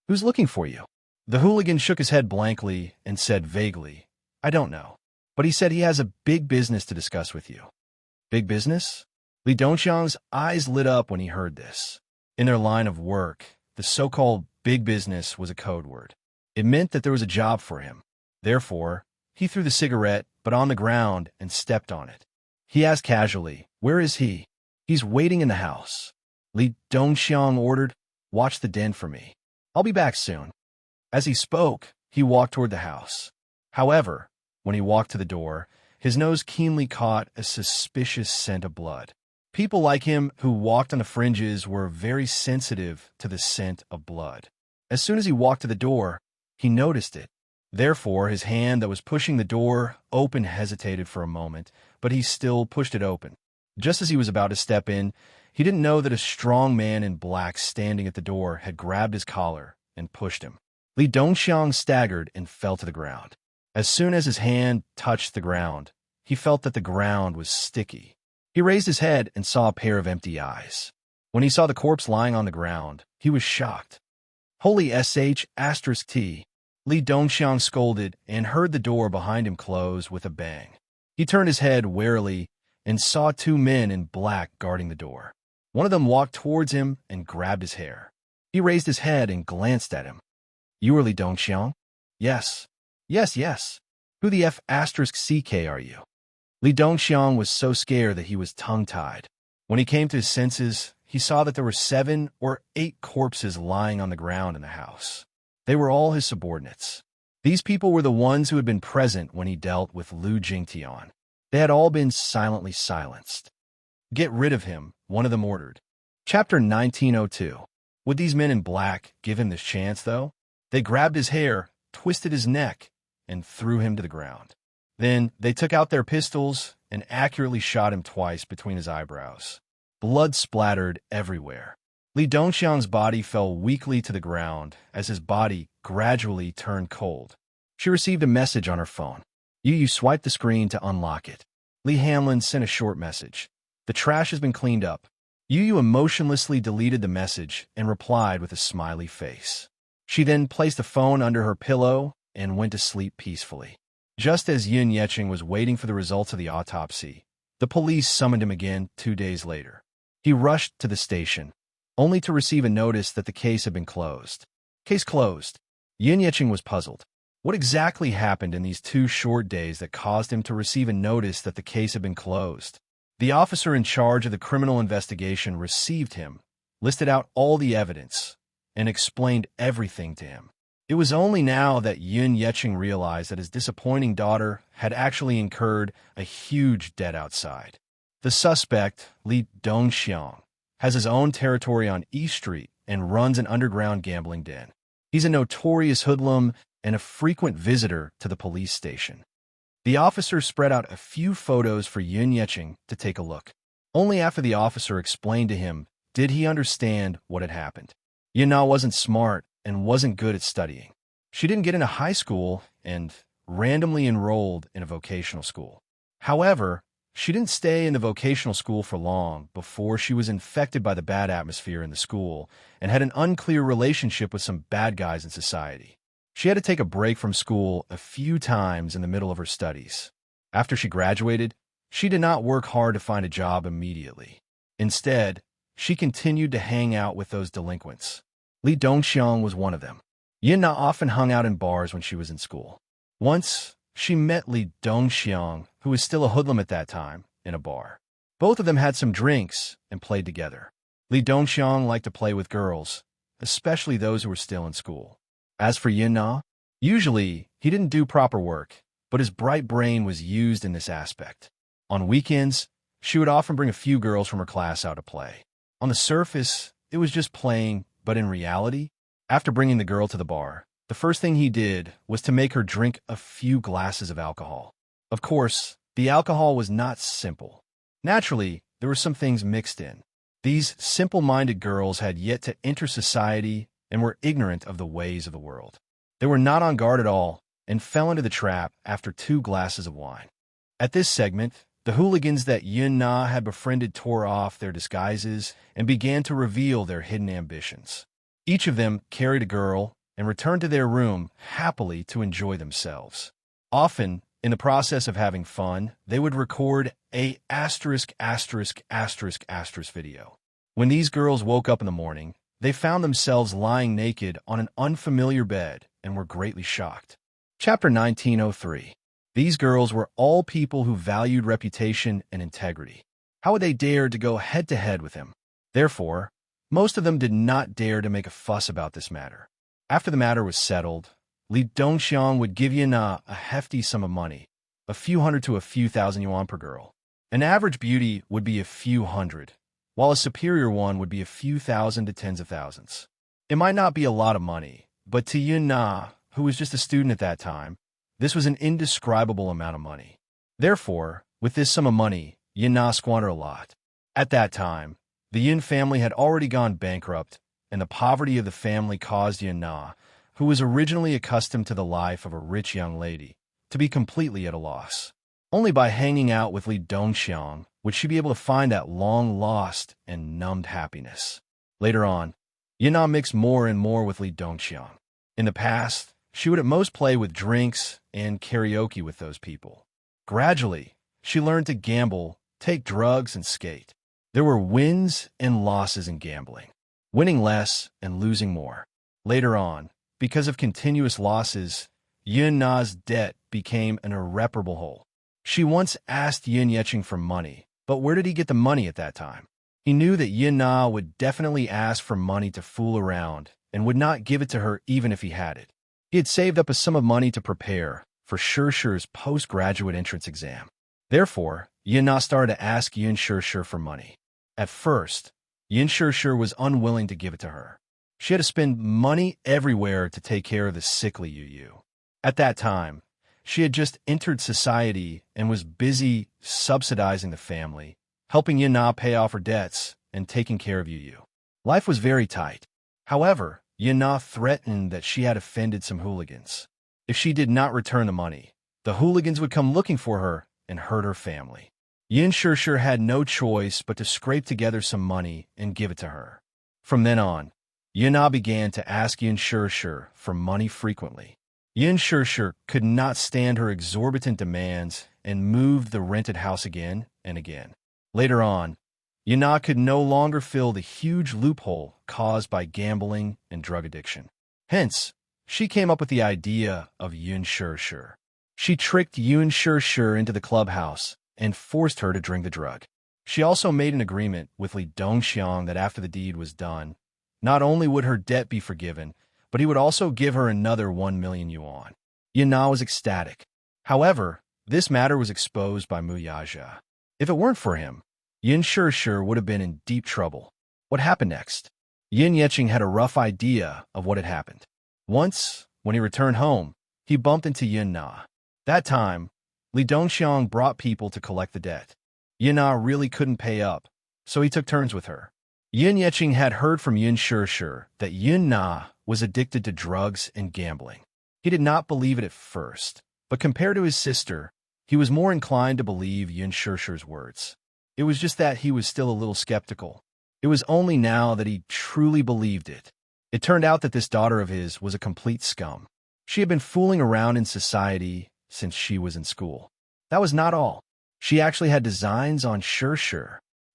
Who's looking for you? The hooligan shook his head blankly and said vaguely, I don't know. But he said he has a big business to discuss with you. Big business? Li Dongxiang's eyes lit up when he heard this. In their line of work, the so-called big business was a code word. It meant that there was a job for him. Therefore, he threw the cigarette, but on the ground, and stepped on it. He asked casually, where is he? He's waiting in the house. Li Dongxiang ordered, watch the den for me. I'll be back soon. As he spoke, he walked toward the house. However, when he walked to the door, his nose keenly caught a suspicious scent of blood. People like him who walked on the fringes were very sensitive to the scent of blood. As soon as he walked to the door, he noticed it. Therefore, his hand that was pushing the door open hesitated for a moment, but he still pushed it open. Just as he was about to step in, he didn't know that a strong man in black standing at the door had grabbed his collar and pushed him. Li Dongxiang staggered and fell to the ground. As soon as his hand touched the ground, he felt that the ground was sticky. He raised his head and saw a pair of empty eyes. When he saw the corpse lying on the ground, he was shocked. "Holy sh**t!" Li Dongxiang scolded and heard the door behind him close with a bang. He turned his head warily and saw two men in black guarding the door. One of them walked towards him and grabbed his hair. He raised his head and glanced at him. "You are Li Dongxiang?" "Yes. Yes. Who the **ck are you?" Li Dongxiang was so scared that he was tongue-tied. When he came to his senses, he saw that there were 7 or 8 corpses lying on the ground in the house. They were all his subordinates. These people were the ones who had been present when he dealt with Lu Jingtian. They had all been silently silenced. "Get rid of him," one of them ordered. Chapter 1902. Would these men in black give him this chance, though? They grabbed his hair, twisted his neck, and threw him to the ground. Then they took out their pistols and accurately shot him twice between his eyebrows. Blood splattered everywhere. Li Dongxiang's body fell weakly to the ground as his body gradually turned cold. She received a message on her phone. You swipe the screen to unlock it. Lee Hamlin sent a short message. "The trash has been cleaned up." Yu emotionlessly deleted the message and replied with a smiley face. She then placed the phone under her pillow and went to sleep peacefully. Just as Yun Yeqing was waiting for the results of the autopsy, the police summoned him again 2 days later. He rushed to the station, only to receive a notice that the case had been closed. Case closed. Yun Yeqing was puzzled. What exactly happened in these 2 short days that caused him to receive a notice that the case had been closed? The officer in charge of the criminal investigation received him, listed out all the evidence, and explained everything to him. It was only now that Yun Yeqing realized that his disappointing daughter had actually incurred a huge debt outside. The suspect, Li Dongxiang, has his own territory on East Street and runs an underground gambling den. He's a notorious hoodlum and a frequent visitor to the police station. The officer spread out a few photos for Yun Yeqing to take a look. Only after the officer explained to him did he understand what had happened. Yun Na wasn't smart and wasn't good at studying. She didn't get into high school and randomly enrolled in a vocational school. However, she didn't stay in the vocational school for long before she was infected by the bad atmosphere in the school and had an unclear relationship with some bad guys in society. She had to take a break from school a few times in the middle of her studies. After she graduated, she did not work hard to find a job immediately. Instead, she continued to hang out with those delinquents. Li Dongxiang was one of them. Yun Na often hung out in bars when she was in school. Once, she met Li Dongxiang, who was still a hoodlum at that time, in a bar. Both of them had some drinks and played together. Li Dongxiang liked to play with girls, especially those who were still in school. As for Yun Na, usually he didn't do proper work, but his bright brain was used in this aspect. On weekends, she would often bring a few girls from her class out to play. On the surface, it was just playing, but in reality, after bringing the girl to the bar, the first thing he did was to make her drink a few glasses of alcohol. Of course, the alcohol was not simple. Naturally, there were some things mixed in. These simple-minded girls had yet to enter society and were ignorant of the ways of the world. They were not on guard at all and fell into the trap after 2 glasses of wine. At this segment, the hooligans that Yun Na had befriended tore off their disguises and began to reveal their hidden ambitions. Each of them carried a girl and returned to their room happily to enjoy themselves. Often, in the process of having fun, they would record a **** video. When these girls woke up in the morning, they found themselves lying naked on an unfamiliar bed and were greatly shocked. Chapter 1903. These girls were all people who valued reputation and integrity. How would they dare to go head-to-head with him? Therefore, most of them did not dare to make a fuss about this matter. After the matter was settled, Li Dongxiang would give Yun Na a hefty sum of money, a few hundred to a few thousand yuan per girl. An average beauty would be a few hundred, while a superior one would be a few thousand to tens of thousands. It might not be a lot of money, but to Yun Na, who was just a student at that time, this was an indescribable amount of money. Therefore, With this sum of money, Yin Na squandered a lot. At that time, the Yin family had already gone bankrupt, and the poverty of the family caused Yin Na, who was originally accustomed to the life of a rich young lady, to be completely at a loss. Only by hanging out with Li Dongxiang would she be able to find that long-lost and numbed happiness. Later on, Yin Na mixed more and more with Li Dongxiang. In the past, she would at most play with drinks and karaoke with those people. Gradually, she learned to gamble, take drugs, and skate. There were wins and losses in gambling, winning less and losing more. Later on, because of continuous losses, Yin Na's debt became an irreparable hole. She once asked Yin Yeqing for money, but where did he get the money at that time? He knew that Yin Na would definitely ask for money to fool around and would not give it to her even if he had it. He had saved up a sum of money to prepare for Shi's postgraduate entrance exam. Therefore, Yin Na started to ask Yin Shi for money. At first, Yin Shi was unwilling to give it to her. She had to spend money everywhere to take care of the sickly Yu. At that time, she had just entered society and was busy subsidizing the family, helping Yin Na pay off her debts and taking care of Yu. Life was very tight. However, Yin Na threatened that she had offended some hooligans. If she did not return the money, the hooligans would come looking for her and hurt her family. Yin Shi had no choice but to scrape together some money and give it to her. From then on, Yin Na began to ask Yin Shi for money frequently. Yin Shi could not stand her exorbitant demands and moved the rented house again and again. Later on, Yin Na could no longer fill the huge loophole caused by gambling and drug addiction. Hence, she came up with the idea of Yin Shi. She tricked Yin Shi into the clubhouse and forced her to drink the drug. She also made an agreement with Li Dongxiang that after the deed was done, not only would her debt be forgiven, but he would also give her another 1 million yuan. Yin Na was ecstatic. However, this matter was exposed by Mu Yazhe. If it weren't for him, Yin Shi would have been in deep trouble. What happened next? Yin Yeqing had a rough idea of what had happened. Once, when he returned home, he bumped into Yin Na. That time, Li Dongxiang brought people to collect the debt. Yin Na really couldn't pay up, so he took turns with her. Yin Yeqing had heard from Yin Shi that Yin Na was addicted to drugs and gambling. He did not believe it at first, but compared to his sister, he was more inclined to believe Yin Shi's words. It was just that he was still a little skeptical. It was only now that he truly believed it. It turned out that this daughter of his was a complete scum. She had been fooling around in society since she was in school. That was not all. She actually had designs on Shi.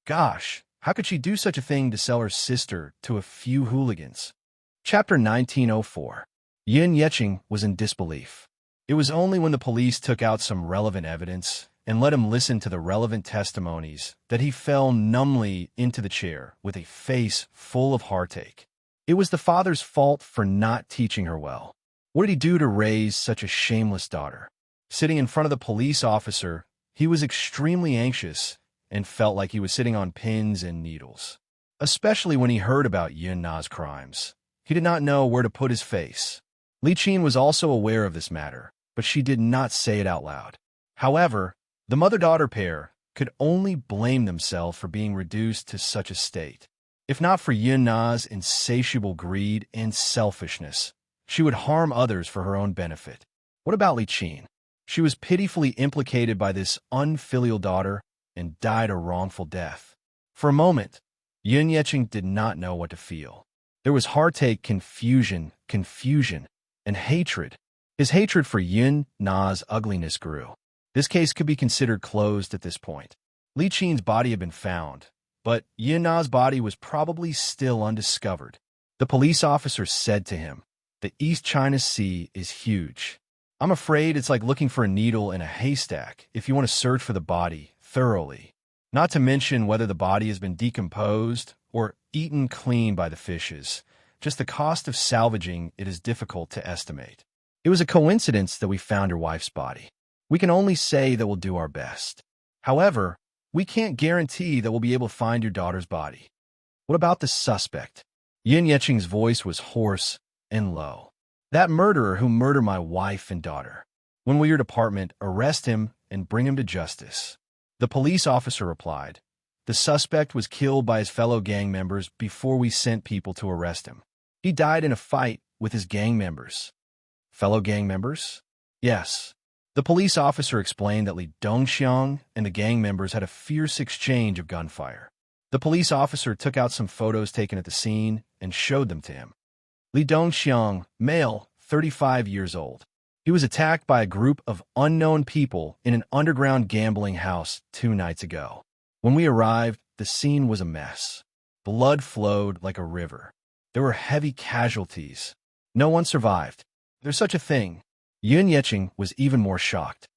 Gosh, how could she do such a thing to sell her sister to a few hooligans? Chapter 1904. Yin Yeqing was in disbelief. It was only when the police took out some relevant evidence and let him listen to the relevant testimonies that he fell numbly into the chair with a face full of heartache. It was the father's fault for not teaching her well. What did he do to raise such a shameless daughter? Sitting in front of the police officer, he was extremely anxious and felt like he was sitting on pins and needles. Especially when he heard about Yin Na's crimes. He did not know where to put his face. Li Qin was also aware of this matter, but she did not say it out loud. However, the mother-daughter pair could only blame themselves for being reduced to such a state. If not for Yin Na's insatiable greed and selfishness, she would harm others for her own benefit. What about Li Qin? She was pitifully implicated by this unfilial daughter and died a wrongful death. For a moment, Yin Yeqing did not know what to feel. There was heartache, confusion, and hatred. His hatred for Yin Na's ugliness grew. This case could be considered closed at this point. Li Qin's body had been found, but Yin Na's body was probably still undiscovered. The police officer said to him, "The East China Sea is huge. I'm afraid it's like looking for a needle in a haystack if you want to search for the body thoroughly. Not to mention whether the body has been decomposed or eaten clean by the fishes. Just the cost of salvaging it is difficult to estimate. It was a coincidence that we found your wife's body. We can only say that we'll do our best. However, we can't guarantee that we'll be able to find your daughter's body." What about the suspect? Yin Yeqing's voice was hoarse and low. "That murderer who murdered my wife and daughter. When will your department arrest him and bring him to justice?" The police officer replied, "The suspect was killed by his fellow gang members before we sent people to arrest him. He died in a fight with his gang members." Fellow gang members? Yes. The police officer explained that Li Dongxiang and the gang members had a fierce exchange of gunfire. The police officer took out some photos taken at the scene and showed them to him. Li Dongxiang, male, 35 years old. He was attacked by a group of unknown people in an underground gambling house 2 nights ago. When we arrived, the scene was a mess. Blood flowed like a river. There were heavy casualties. No one survived. There's such a thing. Yun Yeqing was even more shocked.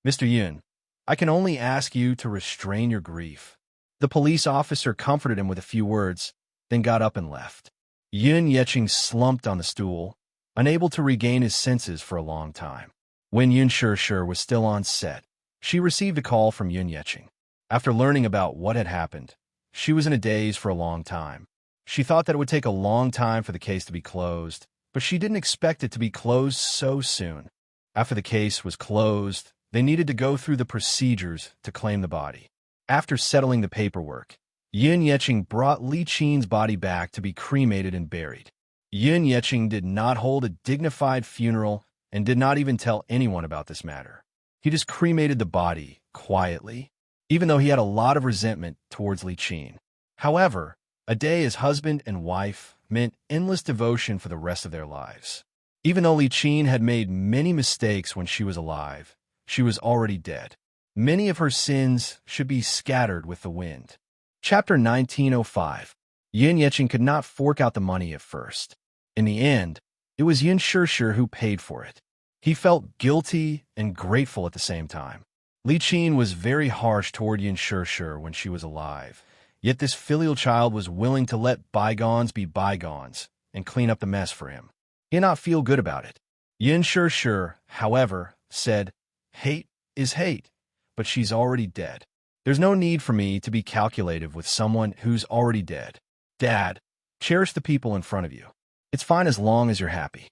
"Mr. Yun, I can only ask you to restrain your grief." The police officer comforted him with a few words, then got up and left. Yun Yeqing slumped on the stool, unable to regain his senses for a long time. When Yun Shishir was still on set, she received a call from Yun Yeqing. After learning about what had happened, she was in a daze for a long time. She thought that it would take a long time for the case to be closed, but she didn't expect it to be closed so soon. After the case was closed, they needed to go through the procedures to claim the body. After settling the paperwork, Yun Yeqing brought Li Qin's body back to be cremated and buried. Yun Yeqing did not hold a dignified funeral and did not even tell anyone about this matter. He just cremated the body quietly, even though he had a lot of resentment towards Li Qin. However, a day as husband and wife meant endless devotion for the rest of their lives. Even though Li Qin had made many mistakes when she was alive, she was already dead. Many of her sins should be scattered with the wind. Chapter 1905. Yun Yeqing could not fork out the money at first. In the end, it was Yun Shishir who paid for it. He felt guilty and grateful at the same time. Li Qin was very harsh toward Yun Shishir when she was alive, yet this filial child was willing to let bygones be bygones and clean up the mess for him. He did not feel good about it. Yun Shishir, however, said, "Hate is hate, but she's already dead. There's no need for me to be calculative with someone who's already dead. Dad, cherish the people in front of you. It's fine as long as you're happy."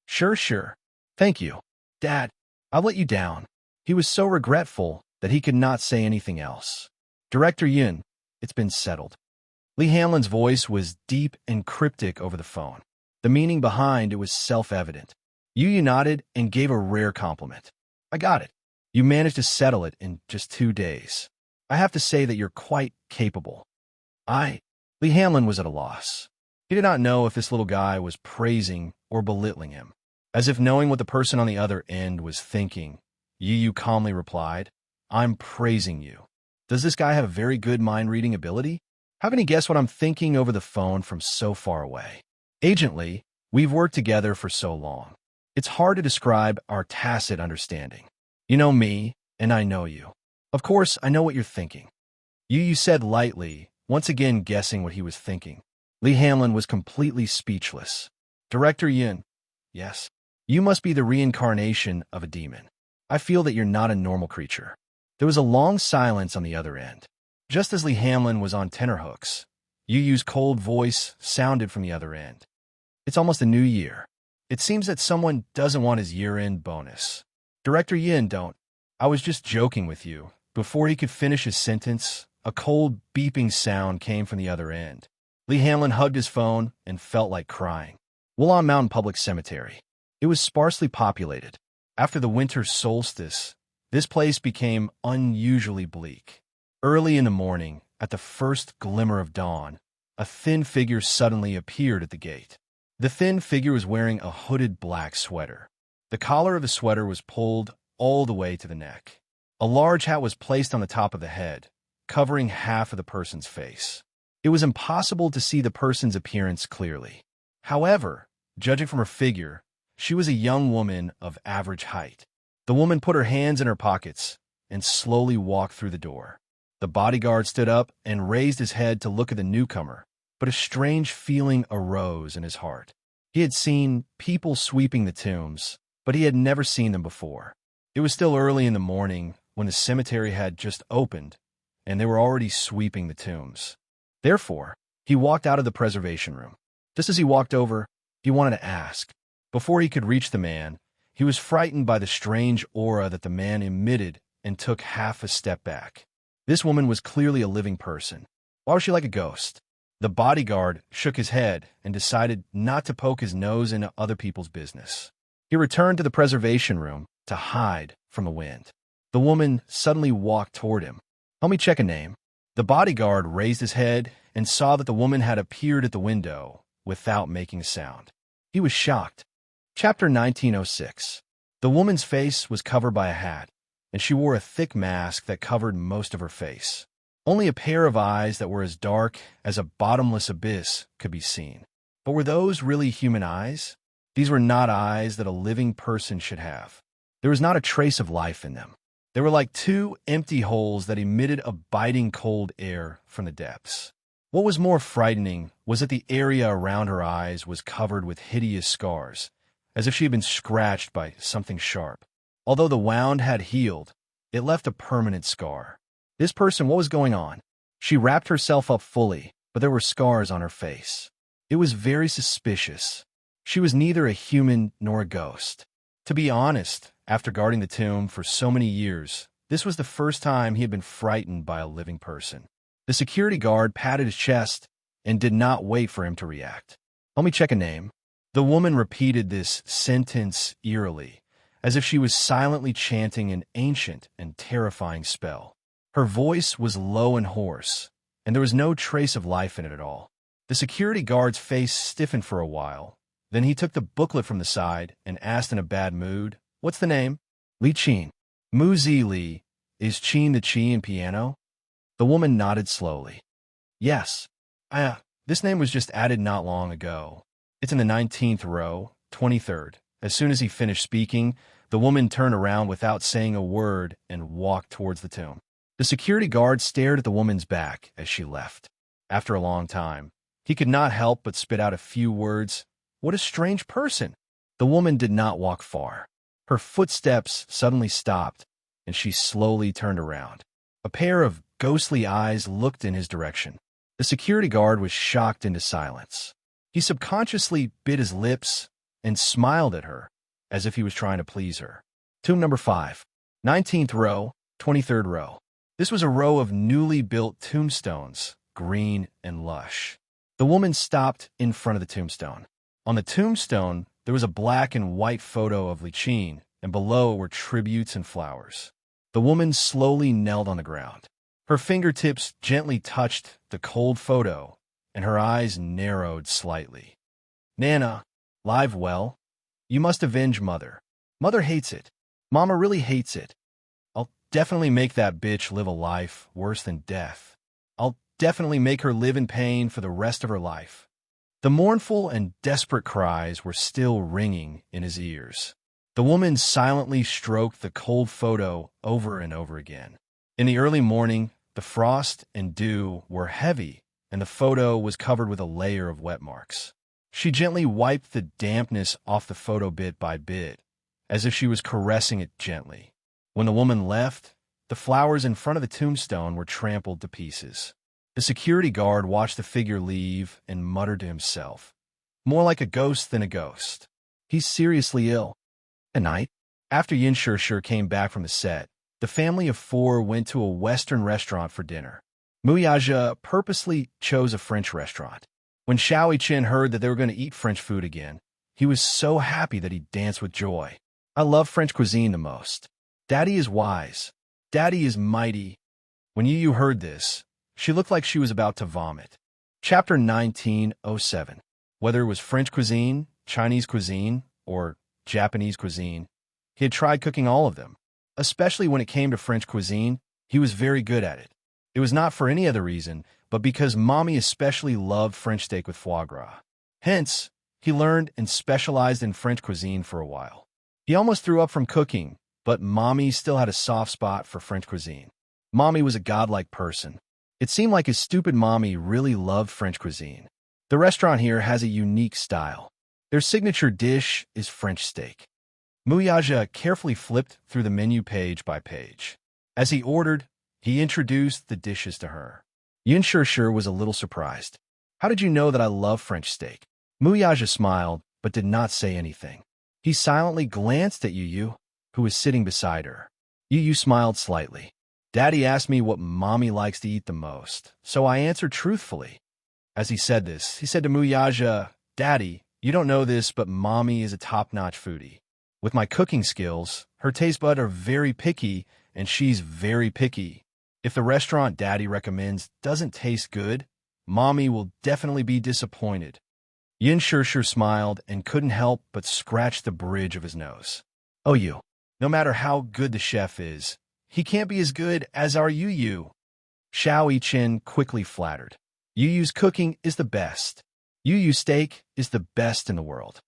Sure. Thank you. Dad, I'll let you down." He was so regretful that he could not say anything else. "Director Yun, it's been settled." Lee Hanlon's voice was deep and cryptic over the phone. The meaning behind it was self-evident. Yu nodded and gave a rare compliment. "I got it. You managed to settle it in just 2 days. I have to say that you're quite capable." Lee Hanlon was at a loss. He did not know if this little guy was praising or belittling him. As if knowing what the person on the other end was thinking, Yu calmly replied, "I'm praising you. Does this guy have a very good mind-reading ability? Haven't he guessed what I'm thinking over the phone from so far away? Agent Lee, we've worked together for so long. It's hard to describe our tacit understanding. You know me, and I know you. Of course, I know what you're thinking." Yu said lightly, once again guessing what he was thinking. Lee Hanlon was completely speechless. "Director Yun, yes, you must be the reincarnation of a demon. I feel that you're not a normal creature." There was a long silence on the other end. Just as Lee Hanlon was on tenterhooks, Yu's cold voice sounded from the other end. "It's almost a new year. It seems that someone doesn't want his year-end bonus. Director Yin, don't. I was just joking with you." Before he could finish his sentence, a cold beeping sound came from the other end. Lee Hanlon hugged his phone and felt like crying. Wulon Mountain Public Cemetery. It was sparsely populated. After the winter solstice, this place became unusually bleak. Early in the morning, at the first glimmer of dawn, a thin figure suddenly appeared at the gate. The thin figure was wearing a hooded black sweater. The collar of the sweater was pulled all the way to the neck. A large hat was placed on the top of the head, covering half of the person's face. It was impossible to see the person's appearance clearly. However, judging from her figure, she was a young woman of average height. The woman put her hands in her pockets and slowly walked through the door. The bodyguard stood up and raised his head to look at the newcomer, but a strange feeling arose in his heart. He had seen people sweeping the tombs, but he had never seen them before. It was still early in the morning when the cemetery had just opened, and they were already sweeping the tombs. Therefore, he walked out of the preservation room. Just as he walked over, he wanted to ask. Before he could reach the man, he was frightened by the strange aura that the man emitted and took half a step back. This woman was clearly a living person. Why was she like a ghost? The bodyguard shook his head and decided not to poke his nose into other people's business. He returned to the preservation room to hide from the wind. The woman suddenly walked toward him. "Help me check a name." The bodyguard raised his head and saw that the woman had appeared at the window without making a sound. He was shocked. Chapter 1906. The woman's face was covered by a hat, and she wore a thick mask that covered most of her face. Only a pair of eyes that were as dark as a bottomless abyss could be seen. But were those really human eyes? These were not eyes that a living person should have. There was not a trace of life in them. They were like two empty holes that emitted a biting cold air from the depths. What was more frightening was that the area around her eyes was covered with hideous scars, as if she had been scratched by something sharp. Although the wound had healed, it left a permanent scar. This person, what was going on? She wrapped herself up fully, but there were scars on her face. It was very suspicious. She was neither a human nor a ghost. To be honest, after guarding the tomb for so many years, this was the first time he had been frightened by a living person. The security guard patted his chest and did not wait for him to react. "Help me check a name." The woman repeated this sentence eerily, as if she was silently chanting an ancient and terrifying spell. Her voice was low and hoarse, and there was no trace of life in it at all. The security guard's face stiffened for a while. Then he took the booklet from the side and asked in a bad mood, "What's the name?" "Li Qin." "Mu Zi Li. Is Qin the Qi in piano?" The woman nodded slowly. "Yes. This name was just added not long ago. It's in the 19th row, 23rd. As soon as he finished speaking, the woman turned around without saying a word and walked towards the tomb. The security guard stared at the woman's back as she left. After a long time, he could not help but spit out a few words. "What a strange person!" The woman did not walk far. Her footsteps suddenly stopped, and she slowly turned around. A pair of ghostly eyes looked in his direction. The security guard was shocked into silence. He subconsciously bit his lips and smiled at her, as if he was trying to please her. Tomb number 5. 19th row, 23rd row. This was a row of newly built tombstones, green and lush. The woman stopped in front of the tombstone. On the tombstone, there was a black and white photo of Li Qin, and below were tributes and flowers. The woman slowly knelt on the ground. Her fingertips gently touched the cold photo, and her eyes narrowed slightly. "Nana, live well? You must avenge Mother. Mother hates it. Mama really hates it. I'll definitely make that bitch live a life worse than death. I'll definitely make her live in pain for the rest of her life." The mournful and desperate cries were still ringing in his ears. The woman silently stroked the cold photo over and over again. In the early morning, the frost and dew were heavy, and the photo was covered with a layer of wet marks. She gently wiped the dampness off the photo bit by bit, as if she was caressing it gently. When the woman left, the flowers in front of the tombstone were trampled to pieces. The security guard watched the figure leave and muttered to himself, "More like a ghost than a ghost. He's seriously ill." At night, after Yin Shishir came back from the set, the family of 4 went to a Western restaurant for dinner. Muyaja purposely chose a French restaurant. When Xiao Chen heard that they were going to eat French food again, he was so happy that he danced with joy. "I love French cuisine the most. Daddy is wise. Daddy is mighty." When Yu heard this, she looked like she was about to vomit. Chapter 1907. Whether it was French cuisine, Chinese cuisine, or Japanese cuisine, he had tried cooking all of them. Especially when it came to French cuisine, he was very good at it. It was not for any other reason, but because Mommy especially loved French steak with foie gras. Hence, he learned and specialized in French cuisine for a while. He almost threw up from cooking, but Mommy still had a soft spot for French cuisine. Mommy was a godlike person. It seemed like his stupid mommy really loved French cuisine. The restaurant here has a unique style. Their signature dish is French steak. Muyaja carefully flipped through the menu page by page. As he ordered, he introduced the dishes to her. Yin Shishir was a little surprised. "How did you know that I love French steak?" Muyaja smiled, but did not say anything. He silently glanced at Yu, who was sitting beside her. Yu smiled slightly. Daddy asked me what mommy likes to eat the most, so I answered truthfully. As he said this, he said to Muyaja, Daddy, you don't know this, but mommy is a top-notch foodie. With my cooking skills, her taste buds are very picky, and she's very picky. If the restaurant Daddy recommends doesn't taste good, mommy will definitely be disappointed. Yin Shirshir smiled and couldn't help but scratch the bridge of his nose. Oh, you. No matter how good the chef is, he can't be as good as our Yu. Xiao Yichen quickly flattered. Yu's cooking is the best. Yu steak is the best in the world.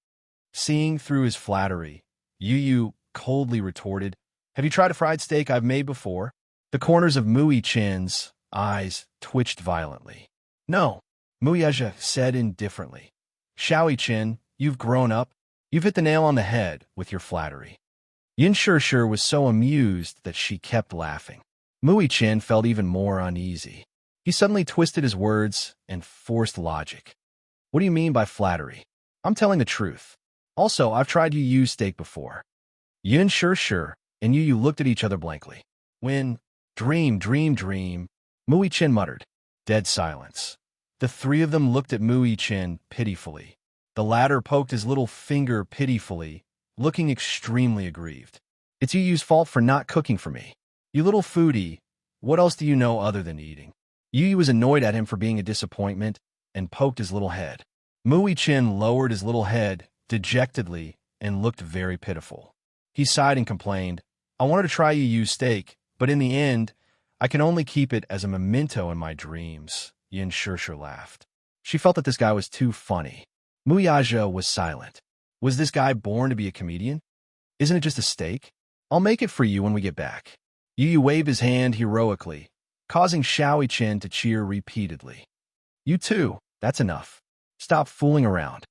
Seeing through his flattery, Yu coldly retorted, Have you tried a fried steak I've made before? The corners of Mu Yichen's eyes twitched violently. No, Muyaja said indifferently. Xiao Yichen, you've grown up. You've hit the nail on the head with your flattery. Yin Shirshir was so amused that she kept laughing. Mu Yichen felt even more uneasy. He suddenly twisted his words and forced logic. What do you mean by flattery? I'm telling the truth. Also, I've tried Yu's steak before. Yin Shirshir and Yu looked at each other blankly. When, dream, Mu Yichen muttered. Dead silence. The three of them looked at Mu Yichen pitifully. The latter poked his little finger pitifully, looking extremely aggrieved. It's Yu's fault for not cooking for me. You little foodie, what else do you know other than eating? Yu was annoyed at him for being a disappointment and poked his little head. Mu Yichen lowered his little head dejectedly and looked very pitiful. He sighed and complained, I wanted to try Yu's steak, but in the end, I can only keep it as a memento in my dreams. Yin Shirshir laughed. She felt that this guy was too funny. Muyaja was silent. Was this guy born to be a comedian? Isn't it just a steak? I'll make it for you when we get back. Yu waved his hand heroically, causing Xiao Yichen to cheer repeatedly. You too, that's enough. Stop fooling around.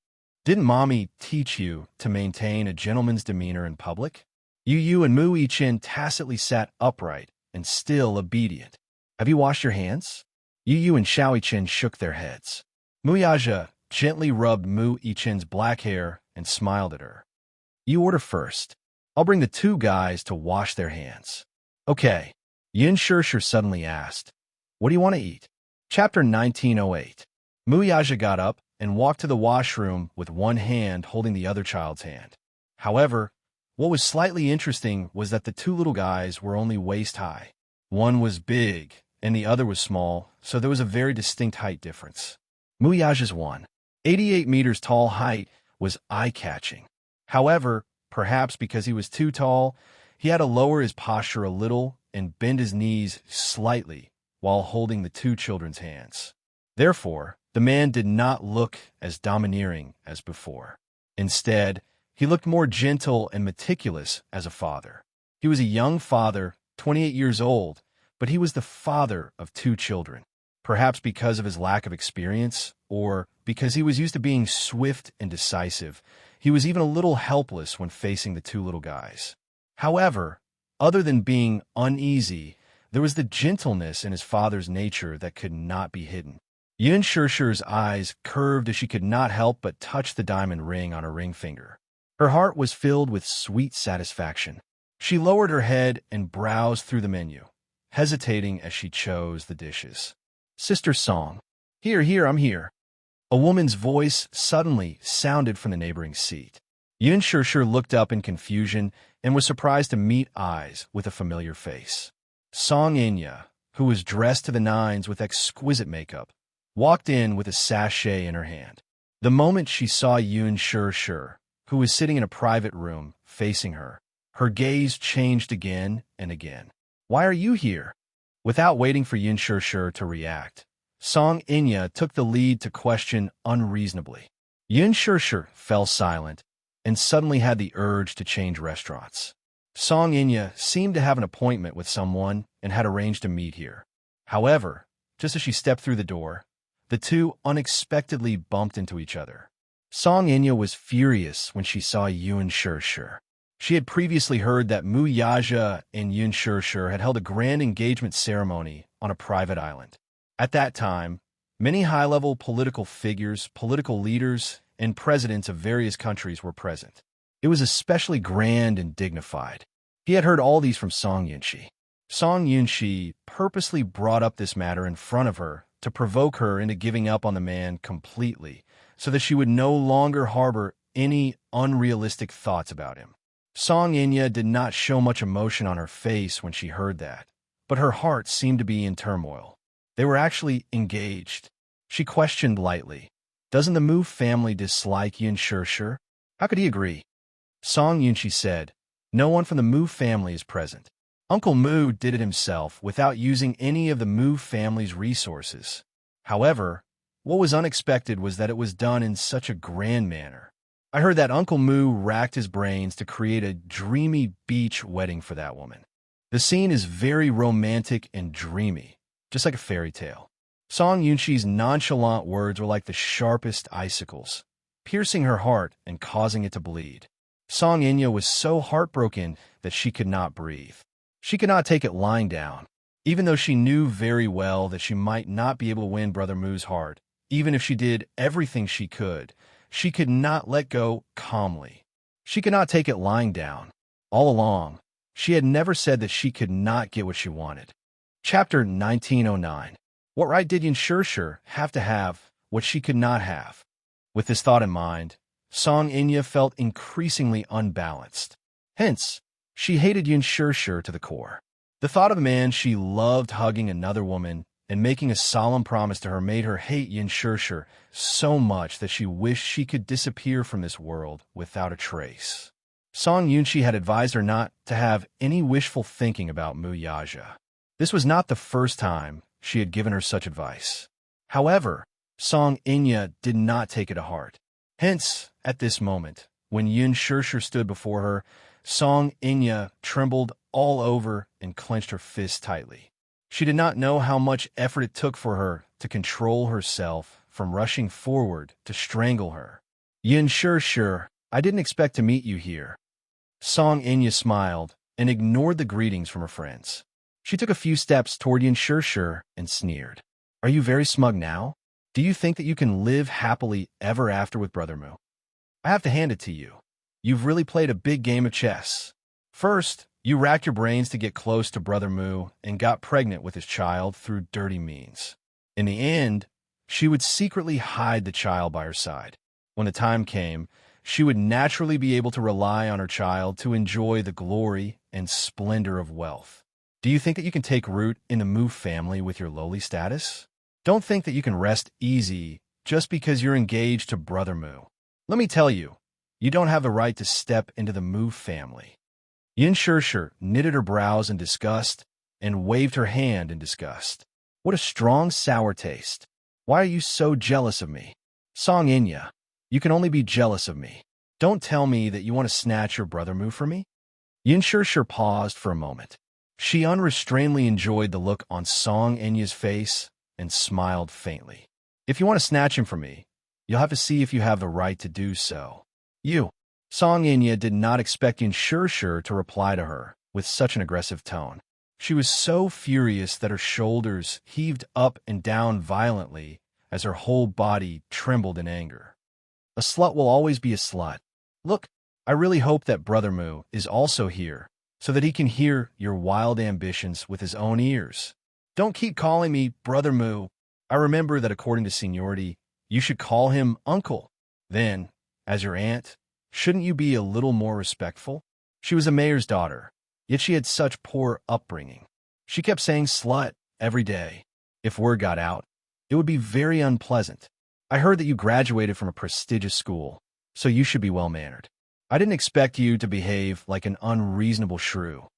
Didn't mommy teach you to maintain a gentleman's demeanor in public? Yu and Mu Yichen tacitly sat upright and still obedient. Have you washed your hands? Yu and Xiao Yichen shook their heads. Muyaja gently rubbed Mu Yichen's black hair and smiled at her. You order first. I'll bring the two guys to wash their hands. Okay. Yin Shirshir suddenly asked, What do you want to eat? Chapter 1908. Muyaja got up and walked to the washroom with one hand holding the other child's hand. However, what was slightly interesting was that the two little guys were only waist-high. One was big and the other was small, so there was a very distinct height difference. Muyaja's 1.88 meters tall height was eye-catching. However, perhaps because he was too tall, he had to lower his posture a little and bend his knees slightly while holding the two children's hands. Therefore, the man did not look as domineering as before. Instead, he looked more gentle and meticulous as a father. He was a young father, 28 years old, but he was the father of two children, perhaps because of his lack of experience or because he was used to being swift and decisive. He was even a little helpless when facing the two little guys. However, other than being uneasy, there was the gentleness in his father's nature that could not be hidden. Yin Shirshir's eyes curved as she could not help but touch the diamond ring on her ring finger. Her heart was filled with sweet satisfaction. She lowered her head and browsed through the menu, hesitating as she chose the dishes. Sister Song. Here, I'm here. A woman's voice suddenly sounded from the neighboring seat. Yin Shirshir looked up in confusion and was surprised to meet eyes with a familiar face. Song Inya, who was dressed to the nines with exquisite makeup, walked in with a sachet in her hand. The moment she saw Yin Shirshir, who was sitting in a private room facing her, her gaze changed again and again. Why are you here? Without waiting for Yin Shirshir to react, Song Inya took the lead to question unreasonably. Yin Shirshir fell silent and suddenly had the urge to change restaurants. Song Inya seemed to have an appointment with someone and had arranged to meet here. However, just as she stepped through the door, the two unexpectedly bumped into each other. Song Inya was furious when she saw Yin Shirshir. She had previously heard that Muyaja and Yin Shirshir had held a grand engagement ceremony on a private island. At that time, many high-level political figures, political leaders, and presidents of various countries were present. It was especially grand and dignified. He had heard all these from Song Yinshi. Song Yunshi purposely brought up this matter in front of her to provoke her into giving up on the man completely, so that she would no longer harbor any unrealistic thoughts about him. Song Inya did not show much emotion on her face when she heard that, but her heart seemed to be in turmoil. They were actually engaged. She questioned lightly, "Doesn't the Mu family dislike Yin Shirshir? How could he agree?" Song Yunshi said, "No one from the Mu family is present. Uncle Mu did it himself without using any of the Mu family's resources. However, what was unexpected was that it was done in such a grand manner. I heard that Uncle Mu racked his brains to create a dreamy beach wedding for that woman. The scene is very romantic and dreamy, just like a fairy tale." Song Yunshi's nonchalant words were like the sharpest icicles, piercing her heart and causing it to bleed. Song Inya was so heartbroken that she could not breathe. She could not take it lying down, even though she knew very well that she might not be able to win Brother Mu's heart. Even if she did everything she could not let go calmly. She could not take it lying down. All along, she had never said that she could not get what she wanted. Chapter 1909. What right did Yin Shirshir have to have what she could not have? With this thought in mind, Song Inya felt increasingly unbalanced. Hence, she hated Yin Shirshir to the core. The thought of a man she loved hugging another woman and making a solemn promise to her made her hate Yin Shirshir so much that she wished she could disappear from this world without a trace. Song Yunshi had advised her not to have any wishful thinking about Mu Yaja. This was not the first time she had given her such advice. However, Song Inya did not take it to heart. Hence, at this moment, when Yin Shirshir stood before her, Song Inya trembled all over and clenched her fists tightly. She did not know how much effort it took for her to control herself from rushing forward to strangle her. "Yin Shirshir, I didn't expect to meet you here." Song Inya smiled and ignored the greetings from her friends. She took a few steps toward Yin Shirshir and sneered. "Are you very smug now? Do you think that you can live happily ever after with Brother Mu? I have to hand it to you. You've really played a big game of chess. First, you racked your brains to get close to Brother Mu and got pregnant with his child through dirty means. In the end, she would secretly hide the child by her side. When the time came, she would naturally be able to rely on her child to enjoy the glory and splendor of wealth. Do you think that you can take root in the Mu family with your lowly status? Don't think that you can rest easy just because you're engaged to Brother Mu. Let me tell you, you don't have the right to step into the Mu family." Yin Shirshir knitted her brows in disgust and waved her hand in disgust. "What a strong sour taste. Why are you so jealous of me? Song Inya, you can only be jealous of me. Don't tell me that you want to snatch your Brother Mu from me?" Yin Shirshir paused for a moment. She unrestrainedly enjoyed the look on Song Inya's face and smiled faintly. "If you want to snatch him from me, you'll have to see if you have the right to do so." "You." Song Inya did not expect Yin Shirshir to reply to her with such an aggressive tone. She was so furious that her shoulders heaved up and down violently as her whole body trembled in anger. "A slut will always be a slut. Look, I really hope that Brother Mu is also here so that he can hear your wild ambitions with his own ears. Don't keep calling me Brother Mu. I remember that according to seniority, you should call him Uncle. Then, as your aunt, shouldn't you be a little more respectful?" She was a mayor's daughter, yet she had such poor upbringing. She kept saying slut every day. If word got out, it would be very unpleasant. "I heard that you graduated from a prestigious school, so you should be well-mannered. I didn't expect you to behave like an unreasonable shrew."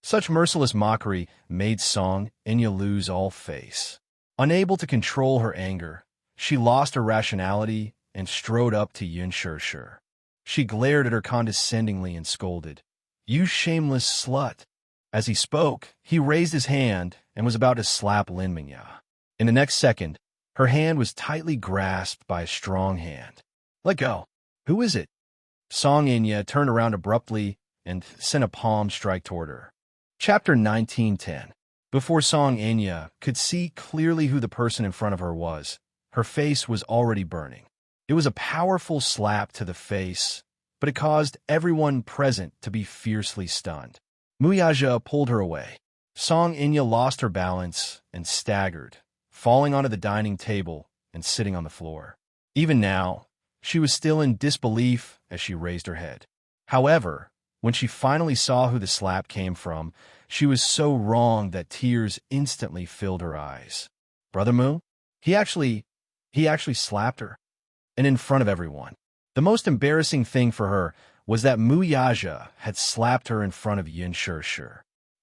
Such merciless mockery made Song Inya lose all face. Unable to control her anger, she lost her rationality and strode up to Yin Shirshir. She glared at her condescendingly and scolded, "You shameless slut." As he spoke, he raised his hand and was about to slap Lin Mingya. In the next second, her hand was tightly grasped by a strong hand. "Let go. Who is it?" Song Inya turned around abruptly and sent a palm strike toward her. Chapter 1910. Before Song Inya could see clearly who the person in front of her was, her face was already burning. It was a powerful slap to the face, but it caused everyone present to be fiercely stunned. Muyaja pulled her away. Song Inya lost her balance and staggered, falling onto the dining table and sitting on the floor. Even now, she was still in disbelief as she raised her head. However, when she finally saw who the slap came from, she was so wrong that tears instantly filled her eyes. Brother Mu? He actually slapped her. And in front of everyone. The most embarrassing thing for her was that Mu Yaja had slapped her in front of Yin Shi.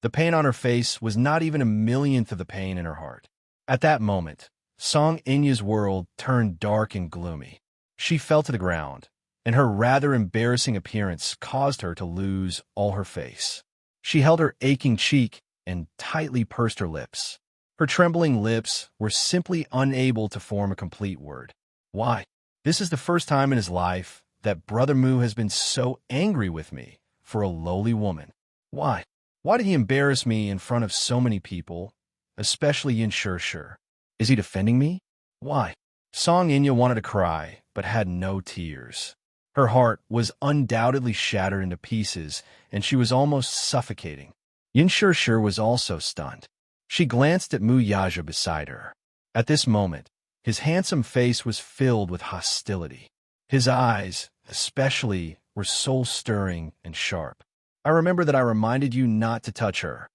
The pain on her face was not even a millionth of the pain in her heart. At that moment, Song Inya's world turned dark and gloomy. She fell to the ground, and her rather embarrassing appearance caused her to lose all her face. She held her aching cheek and tightly pursed her lips. Her trembling lips were simply unable to form a complete word. Why? This is the first time in his life that Brother Mu has been so angry with me for a lowly woman. Why? Why did he embarrass me in front of so many people, especially Yin Shi? Is he defending me? Why? Song Inya wanted to cry, but had no tears. Her heart was undoubtedly shattered into pieces, and she was almost suffocating. Yin Shi was also stunned. She glanced at Mu Yaja beside her. At this moment, his handsome face was filled with hostility. His eyes, especially, were soul-stirring and sharp. I remember that I reminded you not to touch her.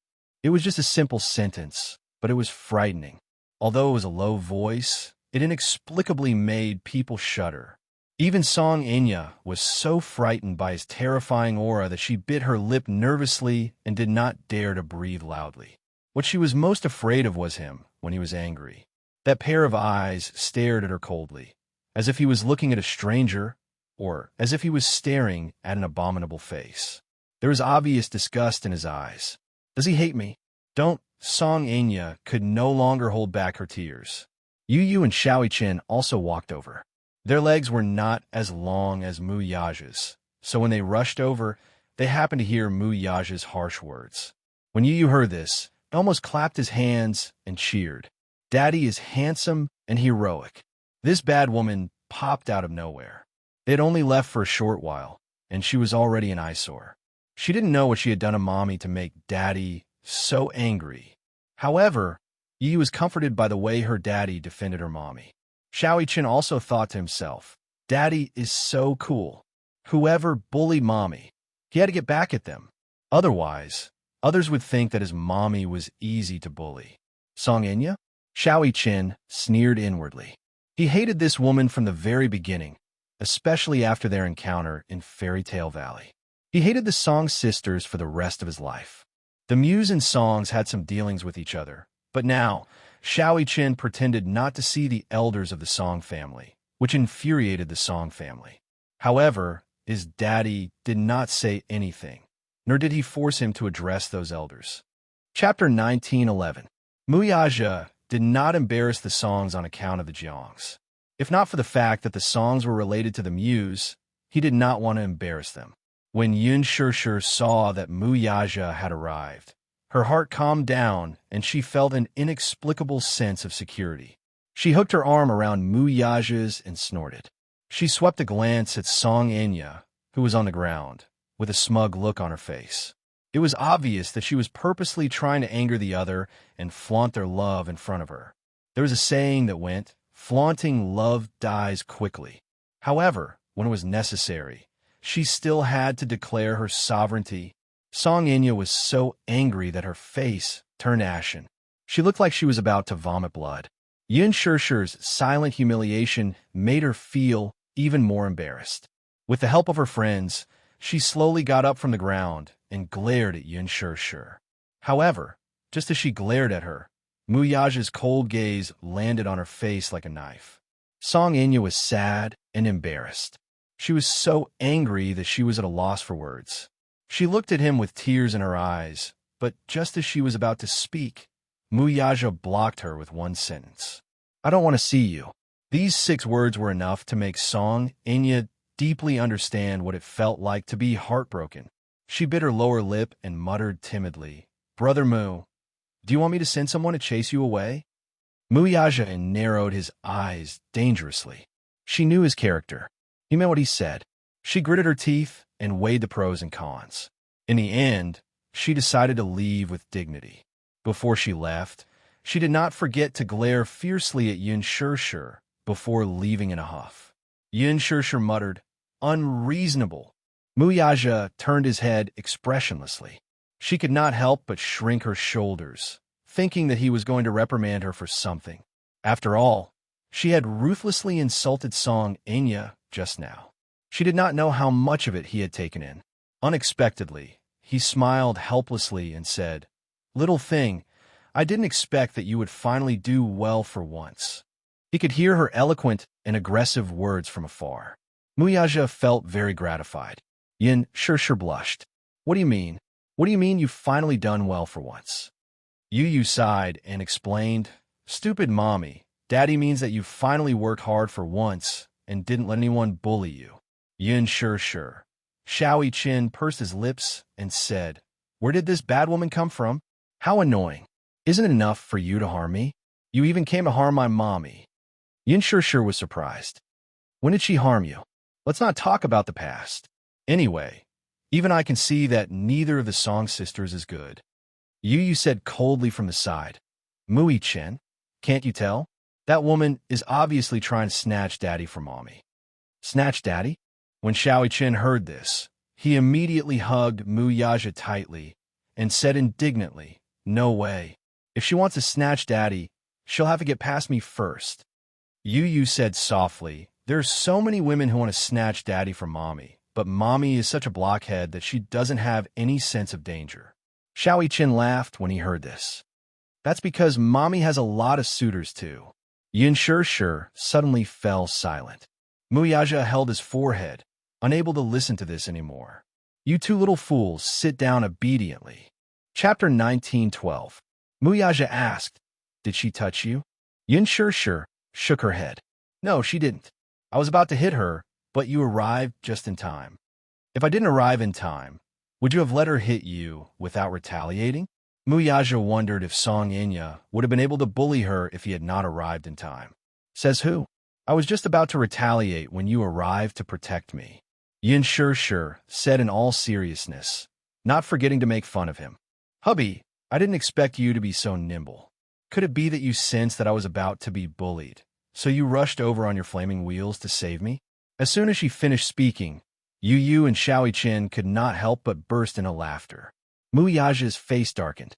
It was just a simple sentence, but it was frightening. Although it was a low voice, it inexplicably made people shudder. Even Song Inya was so frightened by his terrifying aura that she bit her lip nervously and did not dare to breathe loudly. What she was most afraid of was him when he was angry. That pair of eyes stared at her coldly, as if he was looking at a stranger, or as if he was staring at an abominable face. There was obvious disgust in his eyes. Does he hate me? Don't. Song Inya could no longer hold back her tears. Yu and Xiaoyi also walked over. Their legs were not as long as Mu Yaja's, so when they rushed over, they happened to hear Mu Yaja's harsh words. When Yu heard this, he almost clapped his hands and cheered. Daddy is handsome and heroic. This bad woman popped out of nowhere. They had only left for a short while, and she was already an eyesore. She didn't know what she had done to Mommy to make Daddy so angry. However, Yi was comforted by the way her daddy defended her mommy. Xiaoyi also thought to himself, Daddy is so cool. Whoever bullied Mommy, he had to get back at them. Otherwise, others would think that his mommy was easy to bully. Song Inya? Xiaoyi sneered inwardly. He hated this woman from the very beginning, especially after their encounter in Fairy Tale Valley. He hated the Song sisters for the rest of his life. The Muse and Songs had some dealings with each other, but now, Xiaoyi pretended not to see the elders of the Song family, which infuriated the Song family. However, his daddy did not say anything, nor did he force him to address those elders. Chapter 1911. Mu Yaja did not embarrass the Songs on account of the Jiangs. If not for the fact that the Songs were related to the Muse, he did not want to embarrass them. When Yun Shi saw that Mu Yaja had arrived, her heart calmed down and she felt an inexplicable sense of security. She hooked her arm around Mu Yaja's and snorted. She swept a glance at Song Inya, who was on the ground, with a smug look on her face. It was obvious that she was purposely trying to anger the other and flaunt their love in front of her. There was a saying that went, flaunting love dies quickly. However, when it was necessary, she still had to declare her sovereignty. Song Inya was so angry that her face turned ashen. She looked like she was about to vomit blood. Yin Shi's silent humiliation made her feel even more embarrassed. With the help of her friends, she slowly got up from the ground and glared at Yin Shi. However, just as she glared at her, Mu Yaja's cold gaze landed on her face like a knife. Song Inya was sad and embarrassed. She was so angry that she was at a loss for words. She looked at him with tears in her eyes, but just as she was about to speak, Mu Yaja blocked her with one sentence. I don't want to see you. These 6 words were enough to make Song Inya deeply understand what it felt like to be heartbroken. She bit her lower lip and muttered timidly, Brother Mu, do you want me to send someone to chase you away? Mu Yaja narrowed his eyes dangerously. She knew his character. He meant what he said. She gritted her teeth and weighed the pros and cons. In the end, she decided to leave with dignity. Before she left, she did not forget to glare fiercely at Yin Shirshir before leaving in a huff. Yin Shirshir muttered, "Unreasonable." Muyaja turned his head expressionlessly. She could not help but shrink her shoulders, thinking that he was going to reprimand her for something. After all, she had ruthlessly insulted Song Enya just now. She did not know how much of it he had taken in. Unexpectedly, he smiled helplessly and said, "Little thing, I didn't expect that you would finally do well for once." He could hear her eloquent and aggressive words from afar. Muyaja felt very gratified. Yin Shirshir blushed. "What do you mean? What do you mean you've finally done well for once?" Yu sighed and explained, "Stupid mommy, Daddy means that you finally worked hard for once and didn't let anyone bully you." Yin Shirshir. Shaoi Qin pursed his lips and said, "Where did this bad woman come from? How annoying. Isn't it enough for you to harm me? You even came to harm my mommy." Yin Shirshir was surprised. "When did she harm you? Let's not talk about the past. Anyway, even I can see that neither of the Song sisters is good." Yu said coldly from the side, "Mui Chen, can't you tell? That woman is obviously trying to snatch Daddy from Mommy." "Snatch Daddy?" When Shaoi Qin heard this, he immediately hugged Muyaja tightly and said indignantly, "No way. If she wants to snatch Daddy, she'll have to get past me first." Yu said softly, "There's so many women who want to snatch Daddy from Mommy, but Mommy is such a blockhead that she doesn't have any sense of danger." Shaoi Qin laughed when he heard this. "That's because Mommy has a lot of suitors too." Yin Shirshir suddenly fell silent. Muyaja held his forehead, unable to listen to this anymore. "You two little fools, sit down obediently." Chapter 1912. Muyaja asked, "Did she touch you?" Yin Shirshir shook her head. "No, she didn't. I was about to hit her, but you arrived just in time." "If I didn't arrive in time, would you have let her hit you without retaliating?" Muyaja wondered if Song Enya would have been able to bully her if he had not arrived in time. "Says who? I was just about to retaliate when you arrived to protect me," Yin Shirshir said in all seriousness, not forgetting to make fun of him. "Hubby, I didn't expect you to be so nimble. Could it be that you sensed that I was about to be bullied, so you rushed over on your flaming wheels to save me?" As soon as she finished speaking, Yu and Shaoi Qin could not help but burst into laughter. Muyaja's face darkened.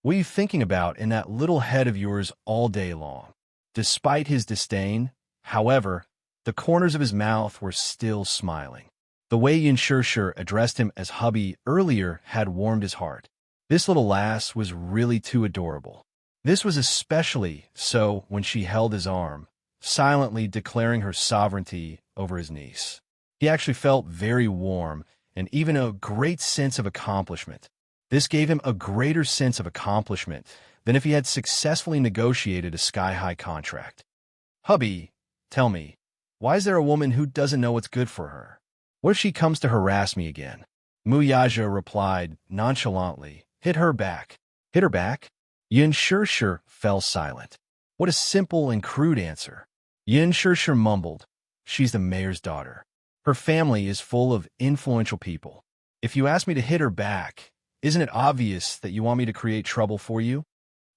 "What are you thinking about in that little head of yours all day long?" Despite his disdain, however, the corners of his mouth were still smiling. The way Yin Shirshir addressed him as hubby earlier had warmed his heart. This little lass was really too adorable. This was especially so when she held his arm, silently declaring her sovereignty over his niece. He actually felt very warm and even a great sense of accomplishment. This gave him a greater sense of accomplishment than if he had successfully negotiated a sky-high contract. "Hubby, tell me, why is there a woman who doesn't know what's good for her? What if she comes to harass me again?" Muyaja replied nonchalantly, "Hit her back." "Hit her back?" Yin Shirshir fell silent. What a simple and crude answer. Yin Shirshir mumbled, "She's the mayor's daughter. Her family is full of influential people. If you ask me to hit her back, isn't it obvious that you want me to create trouble for you?"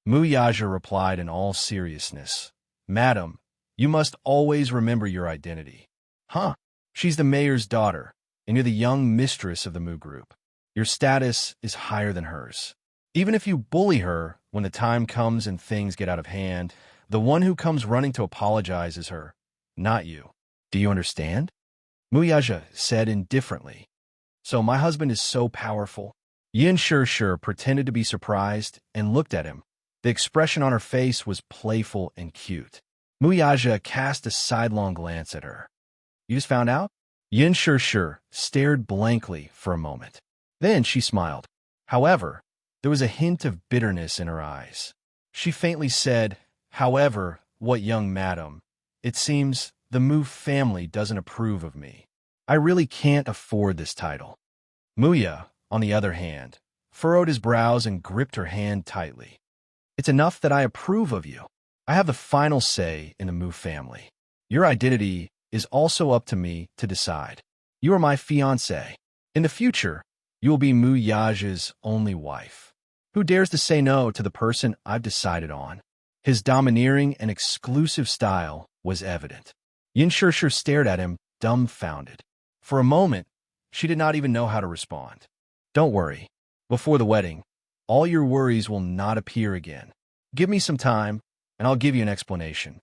Muyaja replied in all seriousness, "Madam, you must always remember your identity." "Huh? She's the mayor's daughter, and you're the young mistress of the Mu group. Your status is higher than hers. Even if you bully her, when the time comes and things get out of hand, the one who comes running to apologize is her, not you. Do you understand?" Muyaja said indifferently. "So my husband is so powerful?" Yin Shirshir pretended to be surprised and looked at him. The expression on her face was playful and cute. Muyaja cast a sidelong glance at her. "You just found out?" Yin Shirshir stared blankly for a moment. Then she smiled. However, there was a hint of bitterness in her eyes. She faintly said, "However, what young madam, it seems the Mu family doesn't approve of me. I really can't afford this title." Muya, on the other hand, furrowed his brows and gripped her hand tightly. "It's enough that I approve of you. I have the final say in the Mu family. Your identity is also up to me to decide. You are my fiancée. In the future, you will be Muyaja's only wife." Who dares to say no to the person I've decided on? His domineering and exclusive style was evident. Yin Shishir stared at him, dumbfounded. For a moment, she did not even know how to respond. Don't worry. Before the wedding, all your worries will not appear again. Give me some time, and I'll give you an explanation.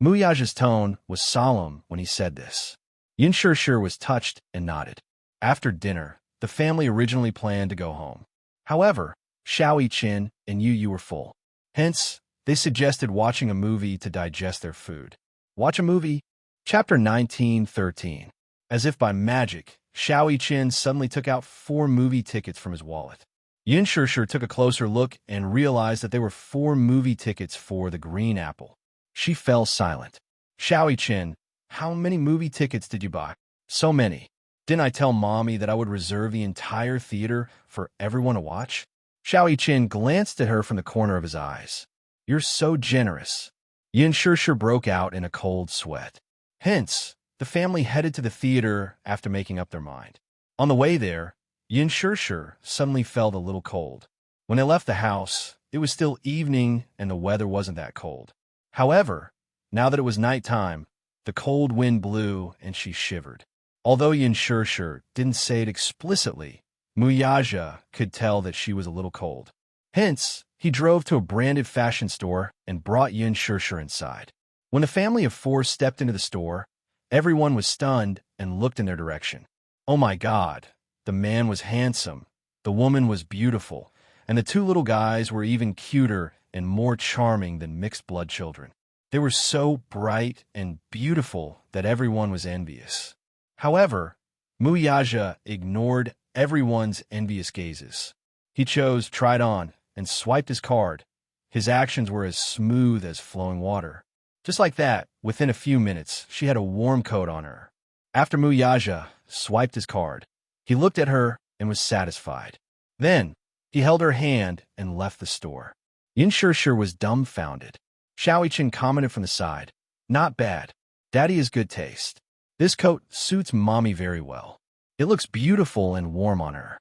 Muyaja's tone was solemn when he said this. Yin Shishir was touched and nodded. After dinner, the family originally planned to go home. However, Xiao Qin and Yu were full. Hence, they suggested watching a movie to digest their food. Watch a movie? Chapter 19:13. As if by magic, Xiao Qin suddenly took out 4 movie tickets from his wallet. Yin Shishir took a closer look and realized that they were 4 movie tickets for The Green Apple. She fell silent. Xiao Qin, how many movie tickets did you buy? So many. Didn't I tell Mommy that I would reserve the entire theater for everyone to watch? Xiao Qin glanced at her from the corner of his eyes. You're so generous. Yin Shishir broke out in a cold sweat. Hence, the family headed to the theater after making up their mind. On the way there, Yin Shishir suddenly felt a little cold. When they left the house, it was still evening and the weather wasn't that cold. However, now that it was nighttime, the cold wind blew and she shivered. Although Yin Shishir didn't say it explicitly, Muyaja could tell that she was a little cold. Hence, he drove to a branded fashion store and brought Yin Shishir inside. When the family of 4 stepped into the store, everyone was stunned and looked in their direction. Oh my God, the man was handsome, the woman was beautiful, and the 2 little guys were even cuter and more charming than mixed-blood children. They were so bright and beautiful that everyone was envious. However, Muyaja ignored everyone's envious gazes. He chose Tried On and swiped his card. His actions were as smooth as flowing water. Just like that, within a few minutes, she had a warm coat on her. After Muyaja swiped his card, he looked at her and was satisfied. Then, he held her hand and left the store. Yin Shishir was dumbfounded. Xiao Qin commented from the side, Not bad. Daddy has good taste. This coat suits Mommy very well. It looks beautiful and warm on her.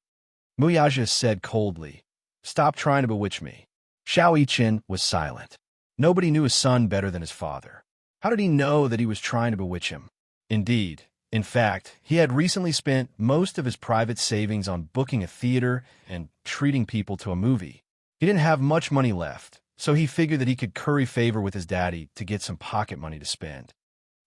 Muyaja said coldly, Stop trying to bewitch me. Xiao Qin was silent. Nobody knew his son better than his father. How did he know that he was trying to bewitch him? Indeed, in fact, he had recently spent most of his private savings on booking a theater and treating people to a movie. He didn't have much money left, so he figured that he could curry favor with his daddy to get some pocket money to spend.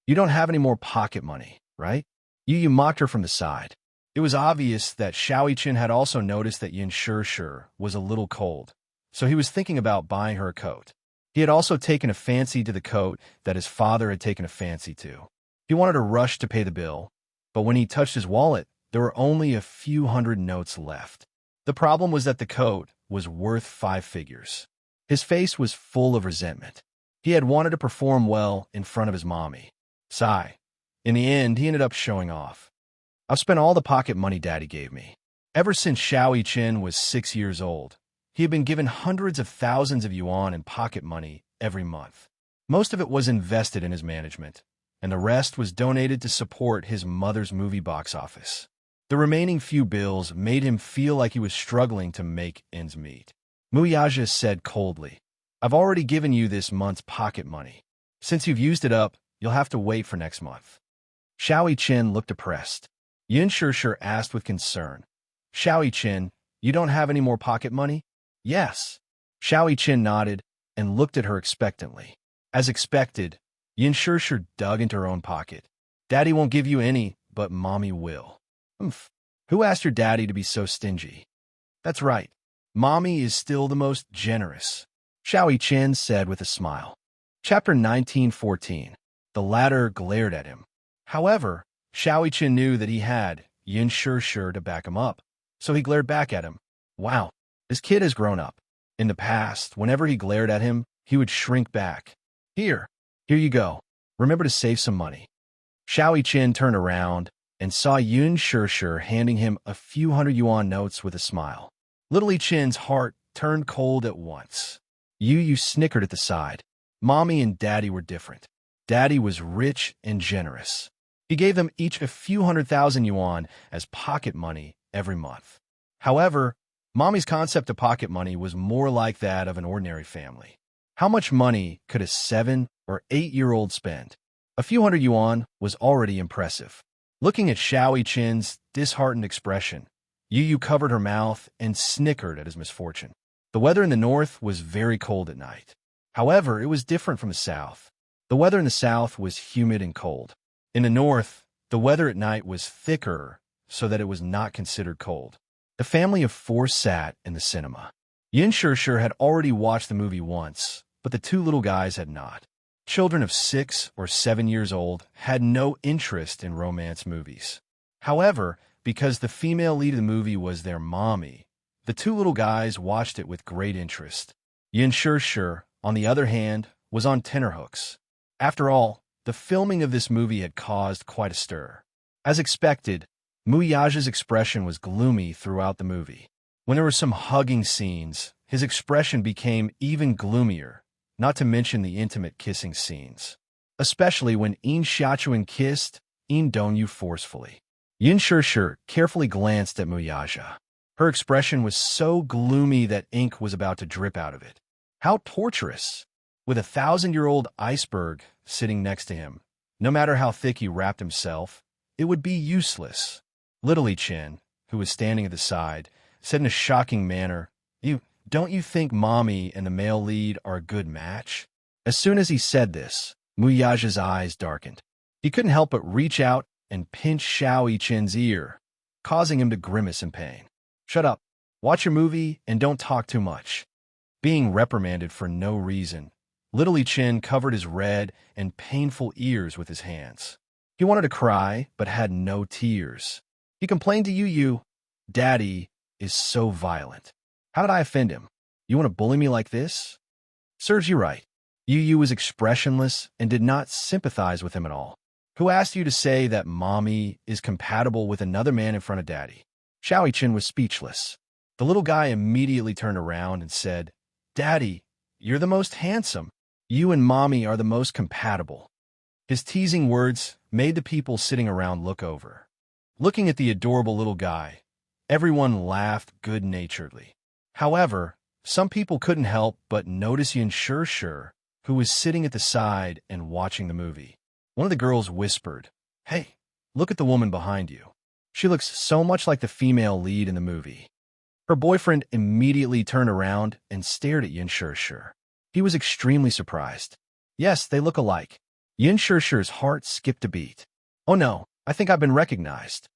You don't have any more pocket money, right? Yu mocked her from the side. It was obvious that Xiao Qin had also noticed that Yin Shishir was a little cold, so he was thinking about buying her a coat. He had also taken a fancy to the coat that his father had taken a fancy to. He wanted to rush to pay the bill, but when he touched his wallet, there were only a few hundred notes left. The problem was that the coat was worth 5 figures. His face was full of resentment. He had wanted to perform well in front of his mommy. Sigh. In the end, he ended up showing off. I've spent all the pocket money Daddy gave me. Ever since Xiao Qin was 6 years old, he had been given hundreds of thousands of yuan in pocket money every month. Most of it was invested in his management, and the rest was donated to support his mother's movie box office. The remaining few bills made him feel like he was struggling to make ends meet. Muyaja said coldly, I've already given you this month's pocket money. Since you've used it up, you'll have to wait for next month. Xiao Qin looked depressed. Yin Shishir asked with concern, Xiao Qin, you don't have any more pocket money? Yes. Xiao Qin nodded and looked at her expectantly. As expected, Yin Shishir dug into her own pocket. Daddy won't give you any, but Mommy will. Humph. Who asked your daddy to be so stingy? That's right. Mommy is still the most generous, Xiao Qin said with a smile. Chapter 19:14. The latter glared at him. However, Xiao Qin knew that he had Yin Shishir to back him up, so he glared back at him. Wow, this kid has grown up. In the past, whenever he glared at him, he would shrink back. Here you go. Remember to save some money. Xiao Qin turned around and saw Yin Shishir handing him a few hundred yuan notes with a smile. Little Qin's heart turned cold at once. Yu snickered at the side. Mommy and Daddy were different. Daddy was rich and generous. He gave them each a few 100,000 yuan as pocket money every month. However, Mommy's concept of pocket money was more like that of an ordinary family. How much money could a 7 or 8-year-old spend? A few hundred yuan was already impressive. Looking at Xiao Chin's disheartened expression, Yu covered her mouth and snickered at his misfortune. The weather in the north was very cold at night. However, it was different from the south. The weather in the south was humid and cold. In the north, the weather at night was thicker, so that it was not considered cold. The family of 4 sat in the cinema. Yin Shishir had already watched the movie once, but the 2 little guys had not. Children of 6 or 7 years old had no interest in romance movies. However, because the female lead of the movie was their mommy, the 2 little guys watched it with great interest. Yin Shishir, on the other hand, was on tenterhooks. After all, the filming of this movie had caused quite a stir. As expected, Muyaja's expression was gloomy throughout the movie. When there were some hugging scenes, his expression became even gloomier, not to mention the intimate kissing scenes. Especially when Yin Xiaochuan kissed Yin Dongyu forcefully. Yin Shishir carefully glanced at Muyaja. Her expression was so gloomy that ink was about to drip out of it. How torturous! With a 1,000-year-old iceberg sitting next to him, no matter how thick he wrapped himself, it would be useless. Little Chin, who was standing at the side, said in a shocking manner, Don't you think Mommy and the male lead are a good match? As soon as he said this, Muyaja's eyes darkened. He couldn't help but reach out and pinch Xiao Chin's ear, causing him to grimace in pain. Shut up, watch your movie, and don't talk too much. Being reprimanded for no reason, Little Chin covered his red and painful ears with his hands. He wanted to cry, but had no tears. He complained to Yu, Daddy is so violent. How did I offend him? You want to bully me like this? Serves you right. Yu was expressionless and did not sympathize with him at all. Who asked you to say that Mommy is compatible with another man in front of Daddy? Xiao Chin was speechless. The little guy immediately turned around and said, Daddy, you're the most handsome. You and Mommy are the most compatible. His teasing words made the people sitting around look over. Looking at the adorable little guy, everyone laughed good-naturedly. However, some people couldn't help but notice Yin Shishir, who was sitting at the side and watching the movie. One of the girls whispered, Hey, look at the woman behind you. She looks so much like the female lead in the movie. Her boyfriend immediately turned around and stared at Yin Shishir. He was extremely surprised. Yes, they look alike. Yin Shishir's heart skipped a beat. Oh no, I think I've been recognized.